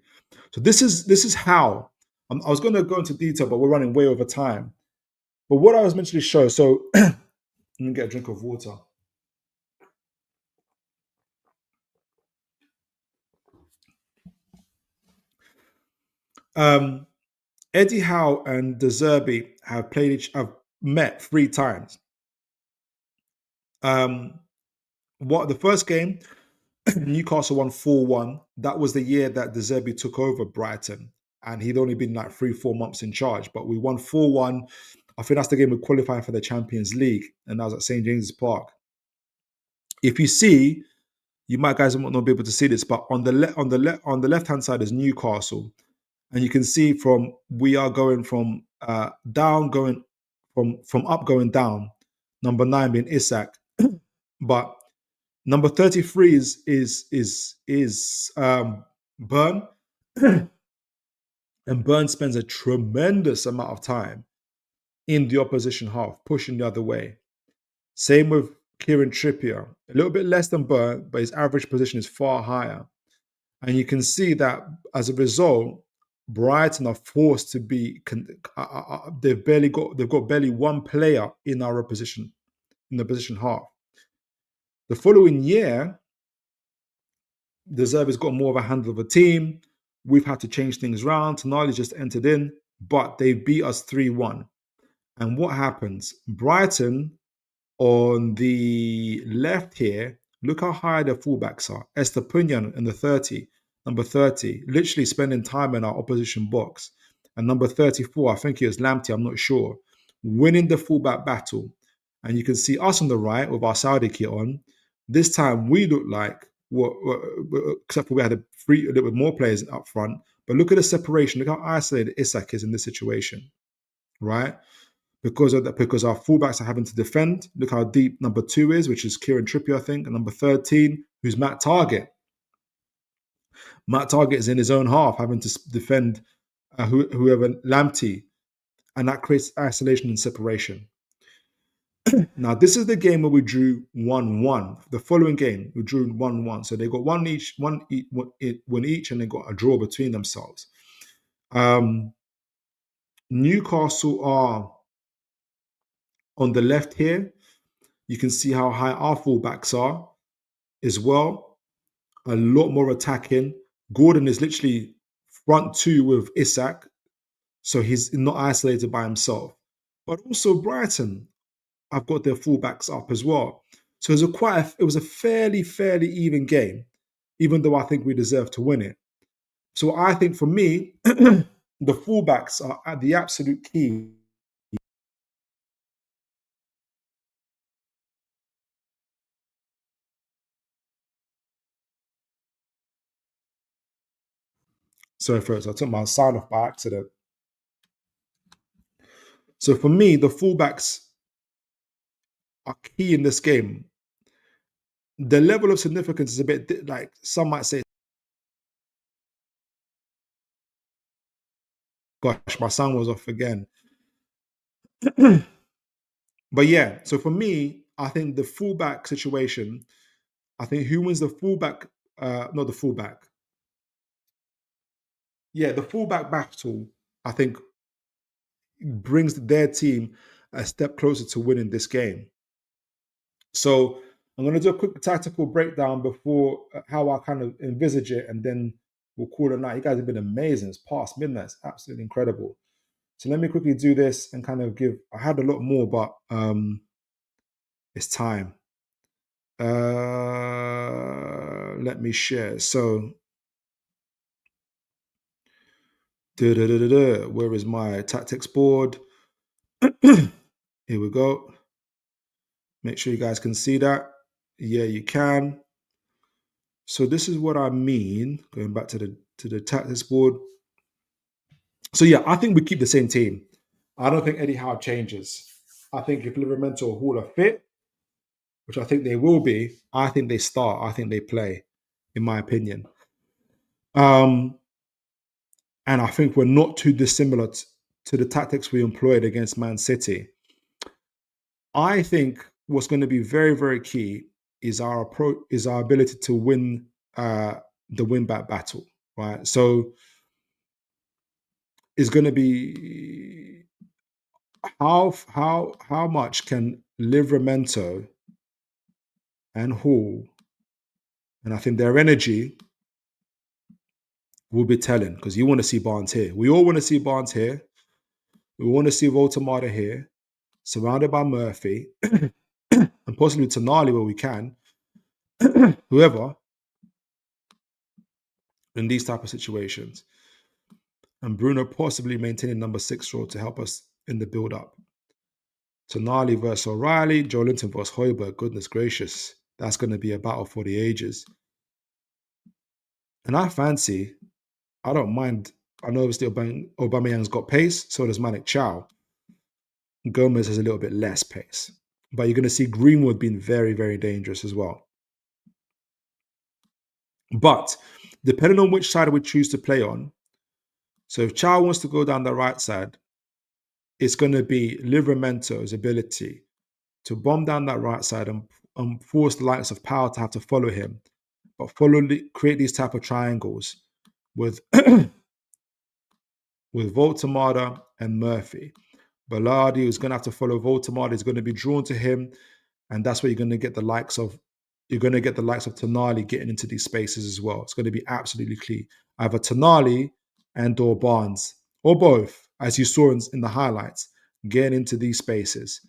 So this is how I was going to go into detail, but we're running way over time. But what I was meant to show, so let me get a drink of water. Um, Eddie Howe and De Zerbi have met 3 times. What the first game, Newcastle won 4-1. That was the year that De Zerbi took over Brighton, and he'd only been like 3-4 months in charge. But we won 4-1. I think that's the game we qualified for the Champions League, and that was at St James's Park. If you see, you might guys might not be able to see this, but on the left hand side is Newcastle, and you can see we are going from down, going from up, going down. Number 9 being Isak, but number 33 is Burn, and Burn spends a tremendous amount of time in the opposition half, pushing the other way. Same with Kieran Trippier, a little bit less than Burn, but his average position is far higher. And you can see that as a result, Brighton are forced to be. They've got barely one player in the position half. The following year, the Zerbi's got more of a handle of a team. We've had to change things around. Tonali just entered in, but they beat us 3-1. And what happens? Brighton on the left here, look how high their fullbacks are. Estepunian in the number 30, literally spending time in our opposition box. And number 34, I think it was Lamptey, I'm not sure, winning the fullback battle. And you can see us on the right with our Saudi kit on. This time we look like, except for we had a little bit more players up front. But look at the separation. Look how isolated Isak is in this situation, right? Because our fullbacks are having to defend. Look how deep number 2 is, which is Kieran Trippier, I think, and number 13, who's Matt Targett. Matt Targett is in his own half, having to defend whoever Lamptey, and that creates isolation and separation. Now, this is the game where we drew 1-1. The following game, we drew 1-1. So they got one each, and they got a draw between themselves. Newcastle are on the left here. You can see how high our fullbacks are as well. A lot more attacking. Gordon is literally front 2 with Isak, so he's not isolated by himself. But also Brighton, I've got their fullbacks up as well. So it was a fairly even game, even though I think we deserve to win it. So I think for me, the fullbacks are at the absolute key. Sorry, folks, I took my sound off by accident. So for me, the fullbacks are key in this game. The level of significance is a bit like some might say, gosh, my sound was off again. But yeah, so for me, I think the fullback situation, I think who wins the fullback, not the fullback. Yeah, the fullback battle, I think, brings their team a step closer to winning this game. So I'm going to do a quick tactical breakdown before how I kind of envisage it, and then we'll call it a night. You guys have been amazing. It's past midnight. It's absolutely incredible. So let me quickly do this and kind of give. I had a lot more, but it's time. Let me share. So, where is my tactics board? Here we go. Make sure you guys can see that. Yeah, you can. So this is what I mean. Going back to the tactics board. So yeah, I think we keep the same team. I don't think Eddie Howe changes. I think if Livramento or Hall are fit, which I think they will be, I think they start. I think they play, in my opinion. And I think we're not too dissimilar to the tactics we employed against Man City. I think what's going to be very, very key is our approach, is our ability to win the win-back battle, right? So it's going to be how much can Livramento and Hall, and I think their energy will be telling, because you want to see Barnes here. We all want to see Barnes here. We want to see Voltamata here, surrounded by Murphy, and possibly Tonali where we can, whoever, in these type of situations. And Bruno possibly maintaining number 6 role to help us in the build-up. Tonali versus O'Reilly, Joe Linton versus Højbjerg. Goodness gracious. That's going to be a battle for the ages. And I don't mind. I know obviously Aubameyang's got pace, so does Malik Chow. Gomez has a little bit less pace. But you're going to see Greenwood being very, very dangerous as well. But depending on which side we choose to play on, so if Chow wants to go down the right side, it's going to be Livramento's ability to bomb down that right side and force the likes of Power to have to follow him, but create these type of triangles with with Voltamata and Murphy. Ballardi, who's going to have to follow Voltamata, is going to be drawn to him, and that's where you're going to get the likes of Tonali getting into these spaces as well. It's going to be absolutely key. Either Tonali and or Barnes, or both, as you saw in the highlights, getting into these spaces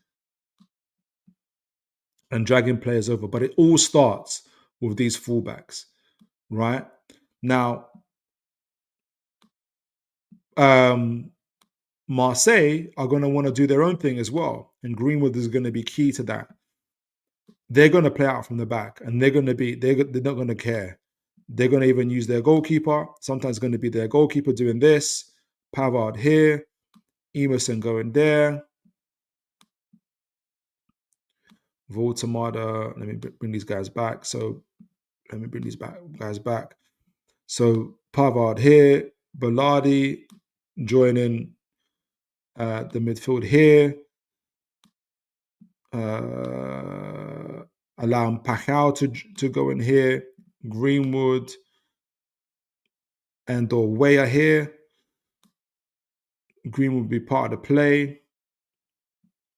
and dragging players over. But it all starts with these fullbacks, right? Now, Marseille are going to want to do their own thing as well, and Greenwood is going to be key to that. They're going to play out from the back, and they're not going to care. They're going to even use their goalkeeper. Sometimes it's going to be their goalkeeper doing this, Pavard here, Emerson going there, Voltamata. Let me bring these guys back. So let me bring these guys back. So Pavard here, Ballardi joining the midfield here. Allowing Pacquiao to go in here, Greenwood and or Weah here. Greenwood will be part of the play.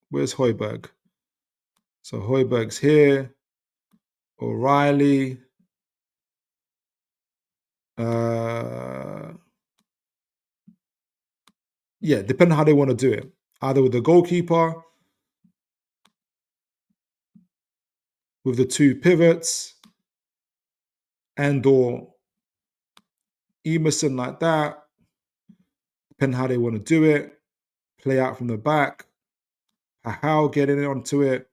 Where's Højbjerg? So Højbjerg's here. O'Reilly. Yeah, depending on how they want to do it. Either with the goalkeeper, with the two pivots, and or Emerson like that. Depending on how they want to do it. Play out from the back. How getting onto it.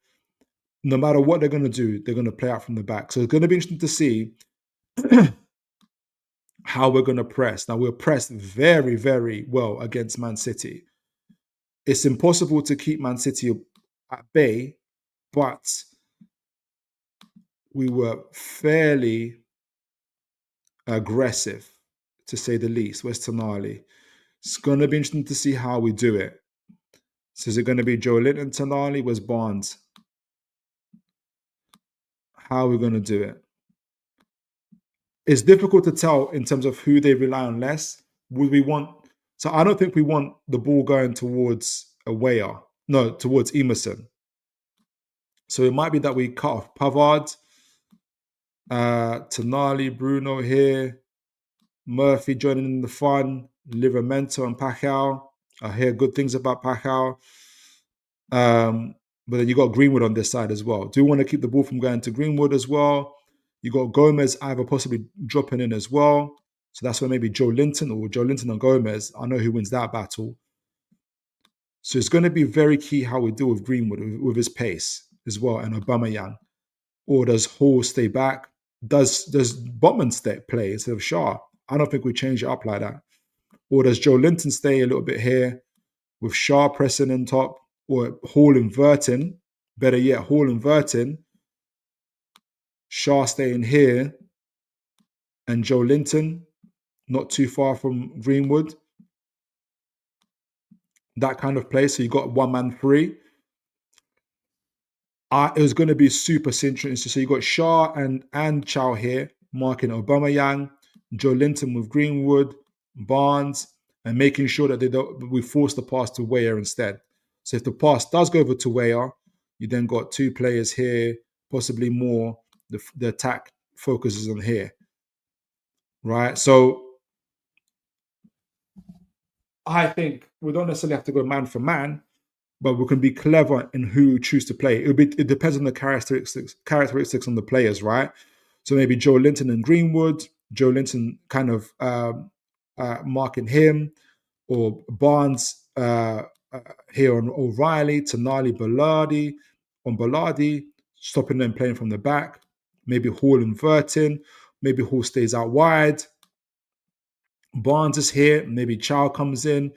No matter what they're going to do, they're going to play out from the back. So it's going to be interesting to see how we're going to press. Now, we're pressed very, very well against Man City. It's impossible to keep Man City at bay, but we were fairly aggressive, to say the least. Where's Tonali? It's going to be interesting to see how we do it. So is it going to be Joe Linton, Tonali? Where's Barnes? How are we going to do it? It's difficult to tell in terms of who they rely on less. So I don't think we want the ball going towards a Weah. No, towards Emerson. So it might be that we cut off Pavard, Tonali, Bruno here, Murphy joining in the fun, Livramento and Pacquiao. I hear good things about Pacquiao. But then you got Greenwood on this side as well. Do you want to keep the ball from going to Greenwood as well? You got Gomez either possibly dropping in as well. So that's where maybe Joe Linton and Gomez. I know who wins that battle. So it's going to be very key how we deal with Greenwood with his pace as well, and Aubameyang. Or does Hall stay back? Does Botman play instead of Shaw? I don't think we change it up like that. Or does Joe Linton stay a little bit here with Shaw pressing on top, or Hall inverting? Better yet, Hall inverting, Shaw staying here, and Joe Linton not too far from Greenwood. That kind of play. So you got 1-man-3. It was going to be super interesting. So you got Shaw and Chow here, marking Aubameyang, Joe Linton with Greenwood, Barnes, and making sure that we force the pass to Weah instead. So if the pass does go over to Weah, you then got two players here, possibly more. The attack focuses on here, right? So I think we don't necessarily have to go man for man, but we can be clever in who we choose to play. It depends on the characteristics on the players, right? So maybe Joe Linton and Greenwood, Joe Linton kind of marking him, or Barnes here on O'Reilly, Tonali, Ballardi, stopping them playing from the back. Maybe Hall inverting, maybe Hall stays out wide. Barnes is here, maybe Chow comes in.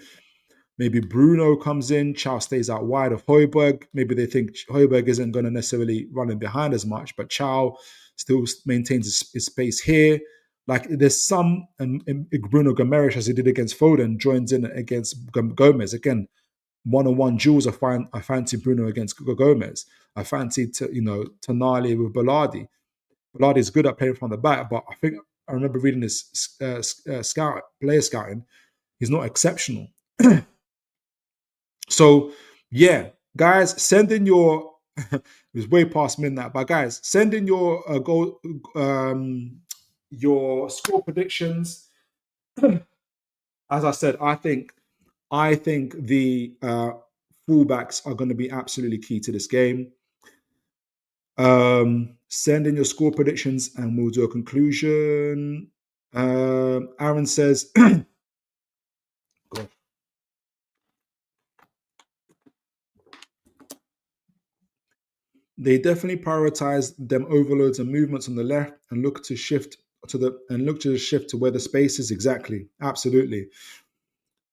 Maybe Bruno comes in, Chow stays out wide of Højbjerg. Maybe they think Højbjerg isn't going to necessarily run in behind as much, but Chow still maintains his space here. Like there's some, and Bruno Gomes, as he did against Foden, joins in against Gomez. Again, one-on-one duels, I fancy Bruno against Gomez. I fancy, Tonali with Ballardi. Ballardi is good at playing from the back, but I think I remember reading this player scouting. He's not exceptional. So, yeah, guys, send in your. It was way past midnight, but guys, send in your your score predictions. As I said, I think the fullbacks are going to be absolutely key to this game. Send in your score predictions, and we'll do a conclusion. Aaron says. They definitely prioritize them overloads and movements on the left and look to shift to where the space is. Exactly. Absolutely.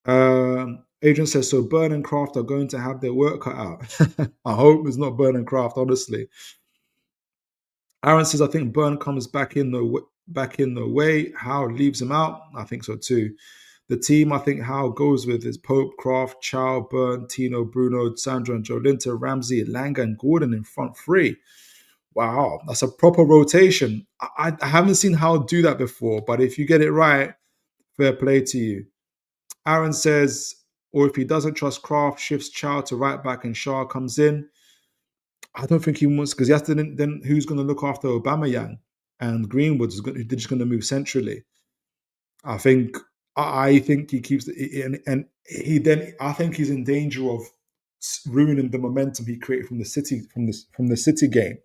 Adrian says, so Burn and Kraft are going to have their work cut out. I hope it's not Burn and Kraft, honestly. Aaron says, I think Burn comes back in the way. Howe leaves him out. I think so too. The team I think Howe goes with is Pope, Kraft, Chow, Burn, Tino, Bruno, Sandro, and Joe Linton, Ramsey, Langa, and Gordon in front three. Wow, that's a proper rotation. I haven't seen Howe do that before, but if you get it right, fair play to you. Aaron says, or if he doesn't trust Kraft, shifts Chow to right back and Shaw comes in. I don't think he wants, because he has to then who's going to look after Aubameyang, and Greenwood they're just going to move centrally. I think he keeps and he then I think he's in danger of ruining the momentum he created from the City game.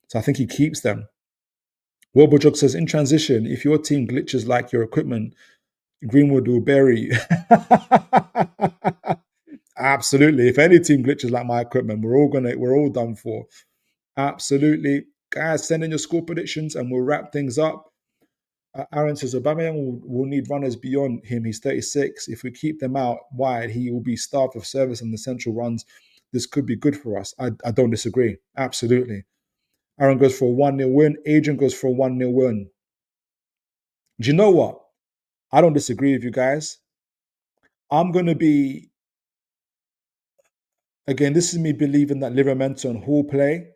So I think he keeps them. Wobojog says, in transition, if your team glitches like your equipment, Greenwood will bury you. Absolutely. If any team glitches like my equipment, we're all done for. Absolutely. Guys, send in your score predictions and we'll wrap things up. Aaron says, Aubameyang will need runners beyond him. He's 36. If we keep them out wide, he will be starved of service in the central runs. This could be good for us. I don't disagree. Absolutely. Aaron goes for a 1-0 win. Adrian goes for a 1-0 win. Do you know what? I don't disagree with you guys. I'm going to be, again, this is me believing that Livramento and Hall play.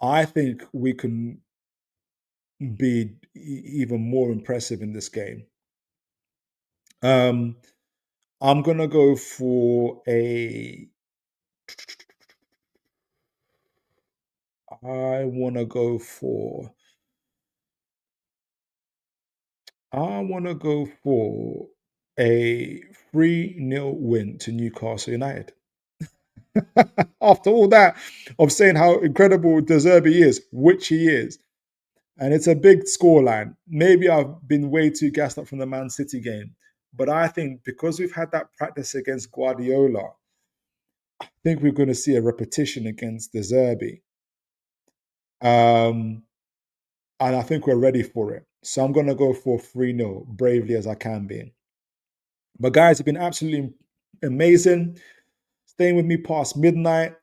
I think we can be even more impressive in this game. I'm going to go for a... I want to go for a 3-0 win to Newcastle United. After all that of saying how incredible De Zerbi is, which he is, and it's a big scoreline. Maybe I've been way too gassed up from the Man City game, but I think because we've had that practice against Guardiola, I think we're going to see a repetition against De Zerbi. And I think we're ready for it. So I'm going to go for 3-0, bravely as I can be. But guys, it's been absolutely amazing. Staying with me past midnight.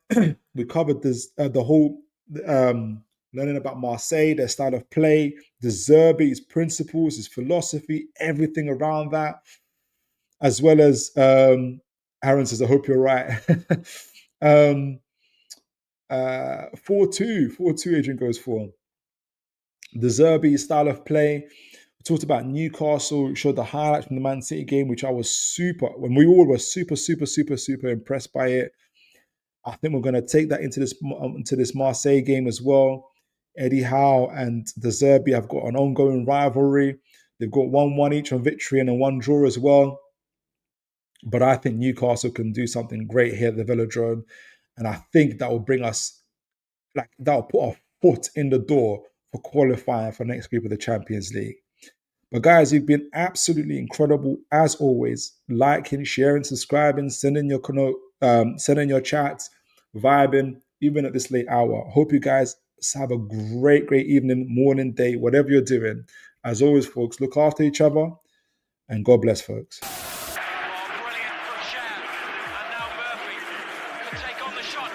We covered this, the whole learning about Marseille, their style of play, De Zerbi, his principles, his philosophy, everything around that, as well as Aaron says, I hope you're right. 4-2, Adrian goes for. De Zerbi, style of play. We talked about Newcastle, showed the highlights from the Man City game, which I was when we all were super impressed by it. I think we're going to take that into this Marseille game as well. Eddie Howe and De Zerbi have got an ongoing rivalry. They've got 1-1 each on victory and a 1 draw as well. But I think Newcastle can do something great here at the Velodrome. And I think that will bring us, that will put our foot in the door for qualifying for next group of the Champions League. But guys, you've been absolutely incredible as always. Liking, sharing, subscribing, sending your chats, vibing, even at this late hour. Hope you guys have a great evening, morning, day, whatever you're doing. As always, folks, look after each other and God bless, folks. Brilliant from Shane. And now Murphy can take on the shot.